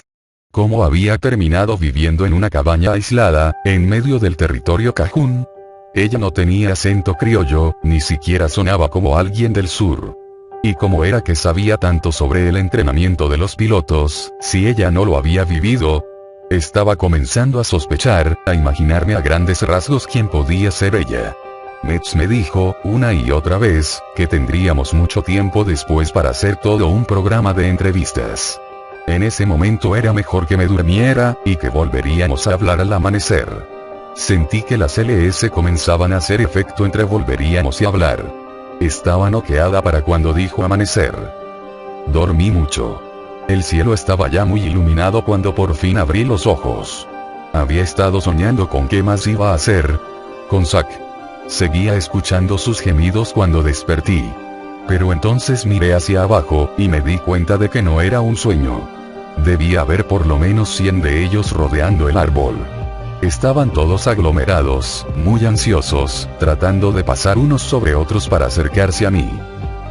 ¿Cómo había terminado viviendo en una cabaña aislada, en medio del territorio cajún? Ella no tenía acento criollo, ni siquiera sonaba como alguien del sur. ¿Y cómo era que sabía tanto sobre el entrenamiento de los pilotos, si ella no lo había vivido? Estaba comenzando a sospechar, a imaginarme a grandes rasgos quién podía ser ella. Mets me dijo, una y otra vez, que tendríamos mucho tiempo después para hacer todo un programa de entrevistas. En ese momento era mejor que me durmiera, y que volveríamos a hablar al amanecer. Sentí que las LS comenzaban a hacer efecto entre volveríamos a hablar. Estaba noqueada para cuando dijo amanecer. Dormí mucho. El cielo estaba ya muy iluminado cuando por fin abrí los ojos. Había estado soñando con qué más iba a hacer. Con Zack. Seguía escuchando sus gemidos cuando despertí. Pero entonces miré hacia abajo, y me di cuenta de que no era un sueño. Debía haber por lo menos 100 de ellos rodeando el árbol. Estaban todos aglomerados, muy ansiosos, tratando de pasar unos sobre otros para acercarse a mí.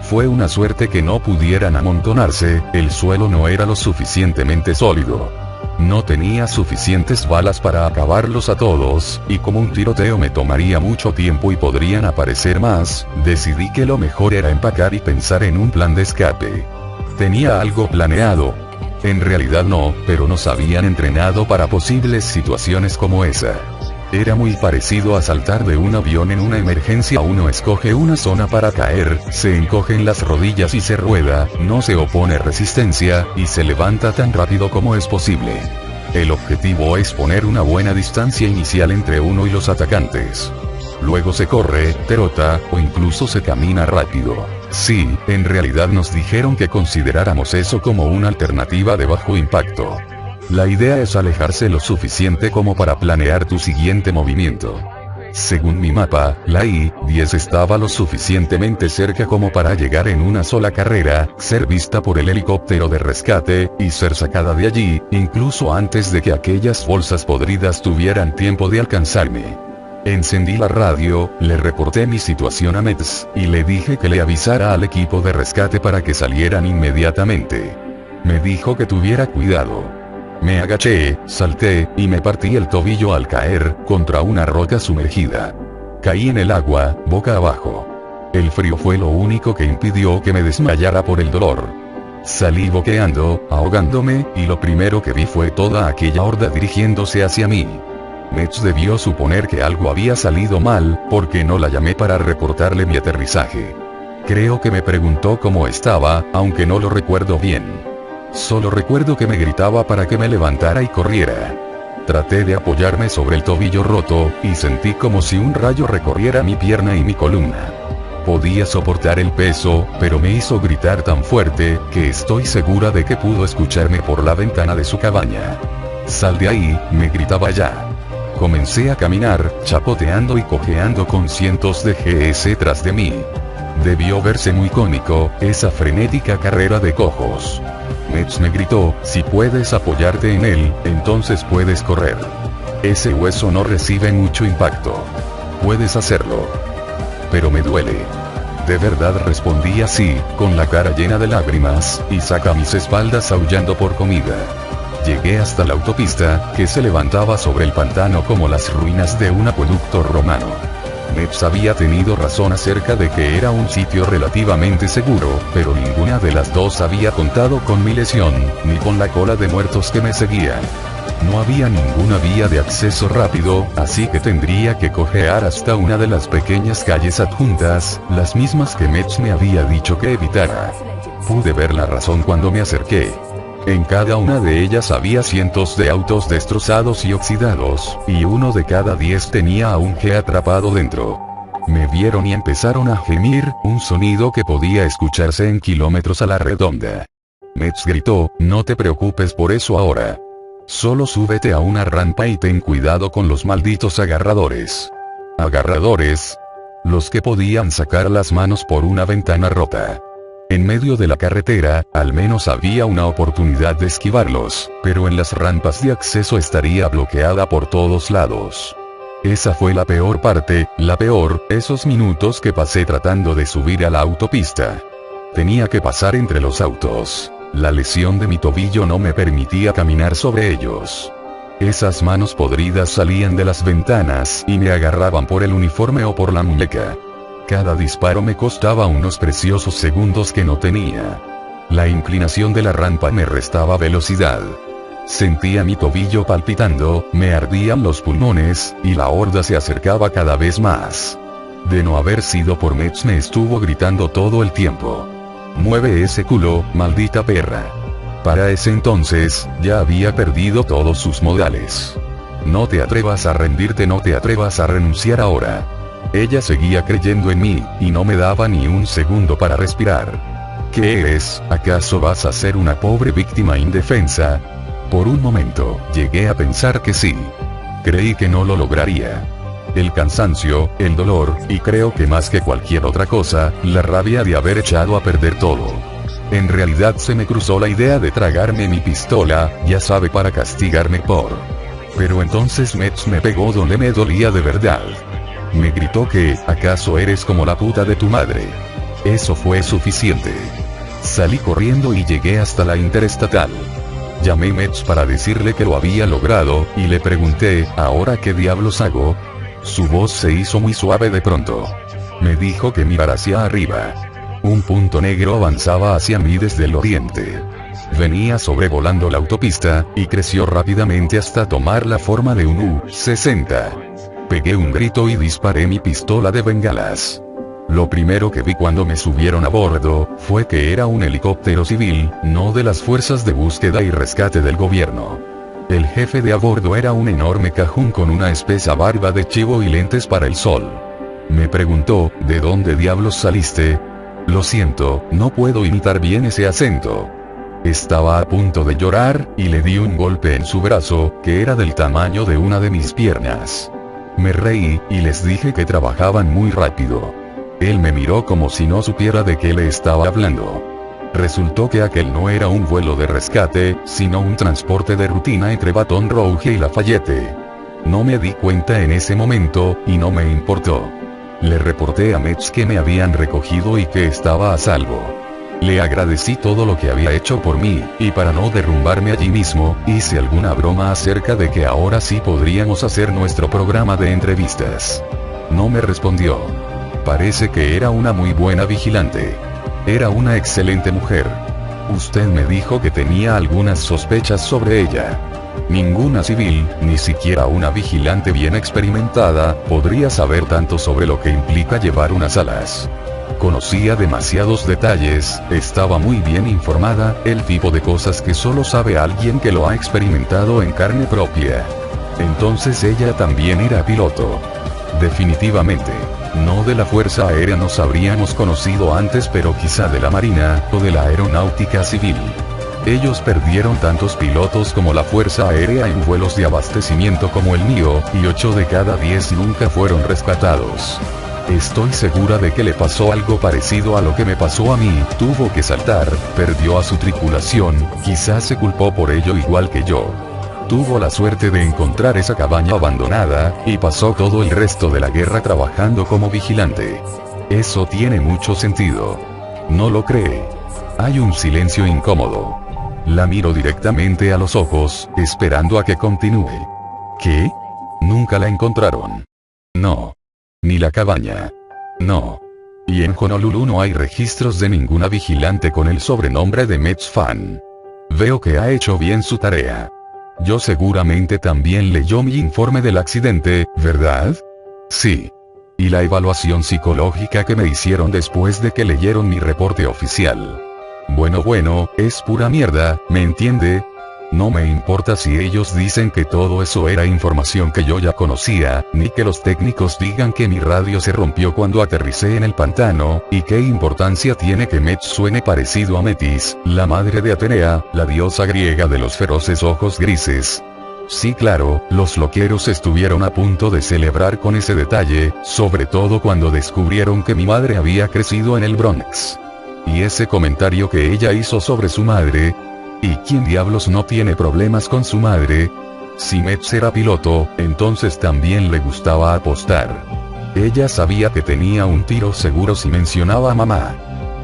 Fue una suerte que no pudieran amontonarse, el suelo no era lo suficientemente sólido. No tenía suficientes balas para acabarlos a todos, y como un tiroteo me tomaría mucho tiempo y podrían aparecer más, decidí que lo mejor era empacar y pensar en un plan de escape. Tenía algo planeado. En realidad no, pero nos habían entrenado para posibles situaciones como esa. Era muy parecido a saltar de un avión en una emergencia. Uno escoge una zona para caer, se encogen las rodillas y se rueda, no se opone resistencia, y se levanta tan rápido como es posible. El objetivo es poner una buena distancia inicial entre uno y los atacantes. Luego se corre, trota, o incluso se camina rápido. Sí, en realidad nos dijeron que consideráramos eso como una alternativa de bajo impacto. La idea es alejarse lo suficiente como para planear tu siguiente movimiento. Según mi mapa, la I-10 estaba lo suficientemente cerca como para llegar en una sola carrera, ser vista por el helicóptero de rescate, y ser sacada de allí, incluso antes de que aquellas bolsas podridas tuvieran tiempo de alcanzarme. Encendí la radio, le reporté mi situación a Mets, y le dije que le avisara al equipo de rescate para que salieran inmediatamente. Me dijo que tuviera cuidado. Me agaché, salté, y me partí el tobillo al caer contra una roca sumergida. Caí en el agua, boca abajo. El frío fue lo único que impidió que me desmayara por el dolor. Salí boqueando, ahogándome, y lo primero que vi fue toda aquella horda dirigiéndose hacia mí. Mets debió suponer que algo había salido mal, porque no la llamé para reportarle mi aterrizaje. Creo que me preguntó cómo estaba, aunque no lo recuerdo bien. Solo recuerdo que me gritaba para que me levantara y corriera. Traté de apoyarme sobre el tobillo roto, y sentí como si un rayo recorriera mi pierna y mi columna. Podía soportar el peso, pero me hizo gritar tan fuerte, que estoy segura de que pudo escucharme por la ventana de su cabaña. «Sal de ahí», me gritaba ya. Comencé a caminar, chapoteando y cojeando con cientos de GS tras de mí. Debió verse muy cómico, esa frenética carrera de cojos. Metz me gritó, si puedes apoyarte en él, entonces puedes correr. Ese hueso no recibe mucho impacto. Puedes hacerlo. Pero me duele. De verdad, respondí así, con la cara llena de lágrimas, y saca mis espaldas aullando por comida. Llegué hasta la autopista, que se levantaba sobre el pantano como las ruinas de un acueducto romano. Metz había tenido razón acerca de que era un sitio relativamente seguro, pero ninguna de las dos había contado con mi lesión, ni con la cola de muertos que me seguían. No había ninguna vía de acceso rápido, así que tendría que cojear hasta una de las pequeñas calles adjuntas, las mismas que Metz me había dicho que evitara. Pude ver la razón cuando me acerqué. En cada una de ellas había cientos de autos destrozados y oxidados, y uno de cada 10 tenía a un G atrapado dentro. Me vieron y empezaron a gemir, un sonido que podía escucharse en kilómetros a la redonda. Metz gritó, no te preocupes por eso ahora. Solo súbete a una rampa y ten cuidado con los malditos agarradores. ¿Agarradores? Los que podían sacar las manos por una ventana rota. En medio de la carretera, al menos había una oportunidad de esquivarlos, pero en las rampas de acceso estaría bloqueada por todos lados. Esa fue la peor parte, esos minutos que pasé tratando de subir a la autopista. Tenía que pasar entre los autos. La lesión de mi tobillo no me permitía caminar sobre ellos. Esas manos podridas salían de las ventanas y me agarraban por el uniforme o por la muñeca. Cada disparo me costaba unos preciosos segundos que no tenía. La inclinación de la rampa me restaba velocidad. Sentía mi tobillo palpitando, me ardían los pulmones, y la horda se acercaba cada vez más. De no haber sido por Metz me estuvo gritando todo el tiempo. Mueve ese culo, maldita perra. Para ese entonces, ya había perdido todos sus modales. No te atrevas a rendirte, no te atrevas a renunciar ahora. Ella seguía creyendo en mí, y no me daba ni un segundo para respirar. ¿Qué eres? ¿Acaso vas a ser una pobre víctima indefensa? Por un momento, llegué a pensar que sí. Creí que no lo lograría. El cansancio, el dolor, y creo que más que cualquier otra cosa, la rabia de haber echado a perder todo. En realidad se me cruzó la idea de tragarme mi pistola, ya sabe, para castigarme por... Pero entonces Metz me pegó donde me dolía de verdad. Me gritó que, ¿acaso eres como la puta de tu madre? Eso fue suficiente. Salí corriendo y llegué hasta la interestatal. Llamé a Metz para decirle que lo había logrado, y le pregunté, ¿ahora qué diablos hago? Su voz se hizo muy suave de pronto. Me dijo que mirara hacia arriba. Un punto negro avanzaba hacia mí desde el oriente. Venía sobrevolando la autopista, y creció rápidamente hasta tomar la forma de un U-60. Pegué un grito y disparé mi pistola de bengalas. Lo primero que vi cuando me subieron a bordo, fue que era un helicóptero civil, no de las fuerzas de búsqueda y rescate del gobierno. El jefe de a bordo era un enorme cajún con una espesa barba de chivo y lentes para el sol. Me preguntó, ¿de dónde diablos saliste? Lo siento, no puedo imitar bien ese acento. Estaba a punto de llorar, y le di un golpe en su brazo, que era del tamaño de una de mis piernas. Me reí, y les dije que trabajaban muy rápido. Él me miró como si no supiera de qué le estaba hablando. Resultó que aquel no era un vuelo de rescate, sino un transporte de rutina entre Baton Rouge y Lafayette. No me di cuenta en ese momento, y no me importó. Le reporté a Metz que me habían recogido y que estaba a salvo. Le agradecí todo lo que había hecho por mí, y para no derrumbarme allí mismo, hice alguna broma acerca de que ahora sí podríamos hacer nuestro programa de entrevistas. No me respondió. Parece que era una muy buena vigilante. Era una excelente mujer. Usted me dijo que tenía algunas sospechas sobre ella. Ninguna civil, ni siquiera una vigilante bien experimentada, podría saber tanto sobre lo que implica llevar unas alas. Conocía demasiados detalles, estaba muy bien informada, el tipo de cosas que solo sabe alguien que lo ha experimentado en carne propia. Entonces ella también era piloto. Definitivamente. No de la Fuerza Aérea nos habríamos conocido antes, pero quizá de la Marina, o de la Aeronáutica Civil. Ellos perdieron tantos pilotos como la Fuerza Aérea en vuelos de abastecimiento como el mío, y 8 de cada 10 nunca fueron rescatados. Estoy segura de que le pasó algo parecido a lo que me pasó a mí, tuvo que saltar, perdió a su tripulación, quizás se culpó por ello igual que yo. Tuvo la suerte de encontrar esa cabaña abandonada, y pasó todo el resto de la guerra trabajando como vigilante. Eso tiene mucho sentido. ¿No lo cree? Hay un silencio incómodo. La miro directamente a los ojos, esperando a que continúe. ¿Qué? ¿Nunca la encontraron? No. Ni la cabaña. No. Y en Honolulu no hay registros de ninguna vigilante con el sobrenombre de Mets Fan. Veo que ha hecho bien su tarea. Yo seguramente también leyó mi informe del accidente, ¿verdad? Sí. Y la evaluación psicológica que me hicieron después de que leyeron mi reporte oficial. Bueno, es pura mierda, ¿me entiende? No me importa si ellos dicen que todo eso era información que yo ya conocía, ni que los técnicos digan que mi radio se rompió cuando aterricé en el pantano, y qué importancia tiene que Met suene parecido a Metis, la madre de Atenea, la diosa griega de los feroces ojos grises. Sí, claro, los loqueros estuvieron a punto de celebrar con ese detalle, sobre todo cuando descubrieron que mi madre había crecido en el Bronx. Y ese comentario que ella hizo sobre su madre. ¿Y quién diablos no tiene problemas con su madre? Si Metz era piloto, entonces también le gustaba apostar. Ella sabía que tenía un tiro seguro si mencionaba a mamá.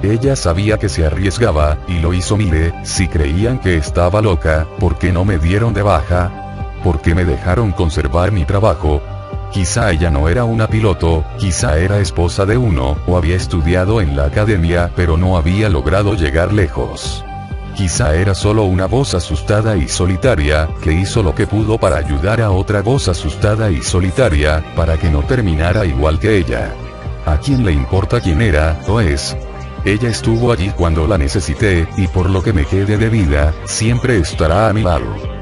Ella sabía que se arriesgaba, y lo hizo. Mire, si creían que estaba loca, ¿por qué no me dieron de baja? ¿Por qué me dejaron conservar mi trabajo? Quizá ella no era una piloto, quizá era esposa de uno, o había estudiado en la academia pero no había logrado llegar lejos. Quizá era solo una voz asustada y solitaria, que hizo lo que pudo para ayudar a otra voz asustada y solitaria, para que no terminara igual que ella. ¿A quién le importa quién era, o es? Ella estuvo allí cuando la necesité, y por lo que me quede de vida, siempre estará a mi lado.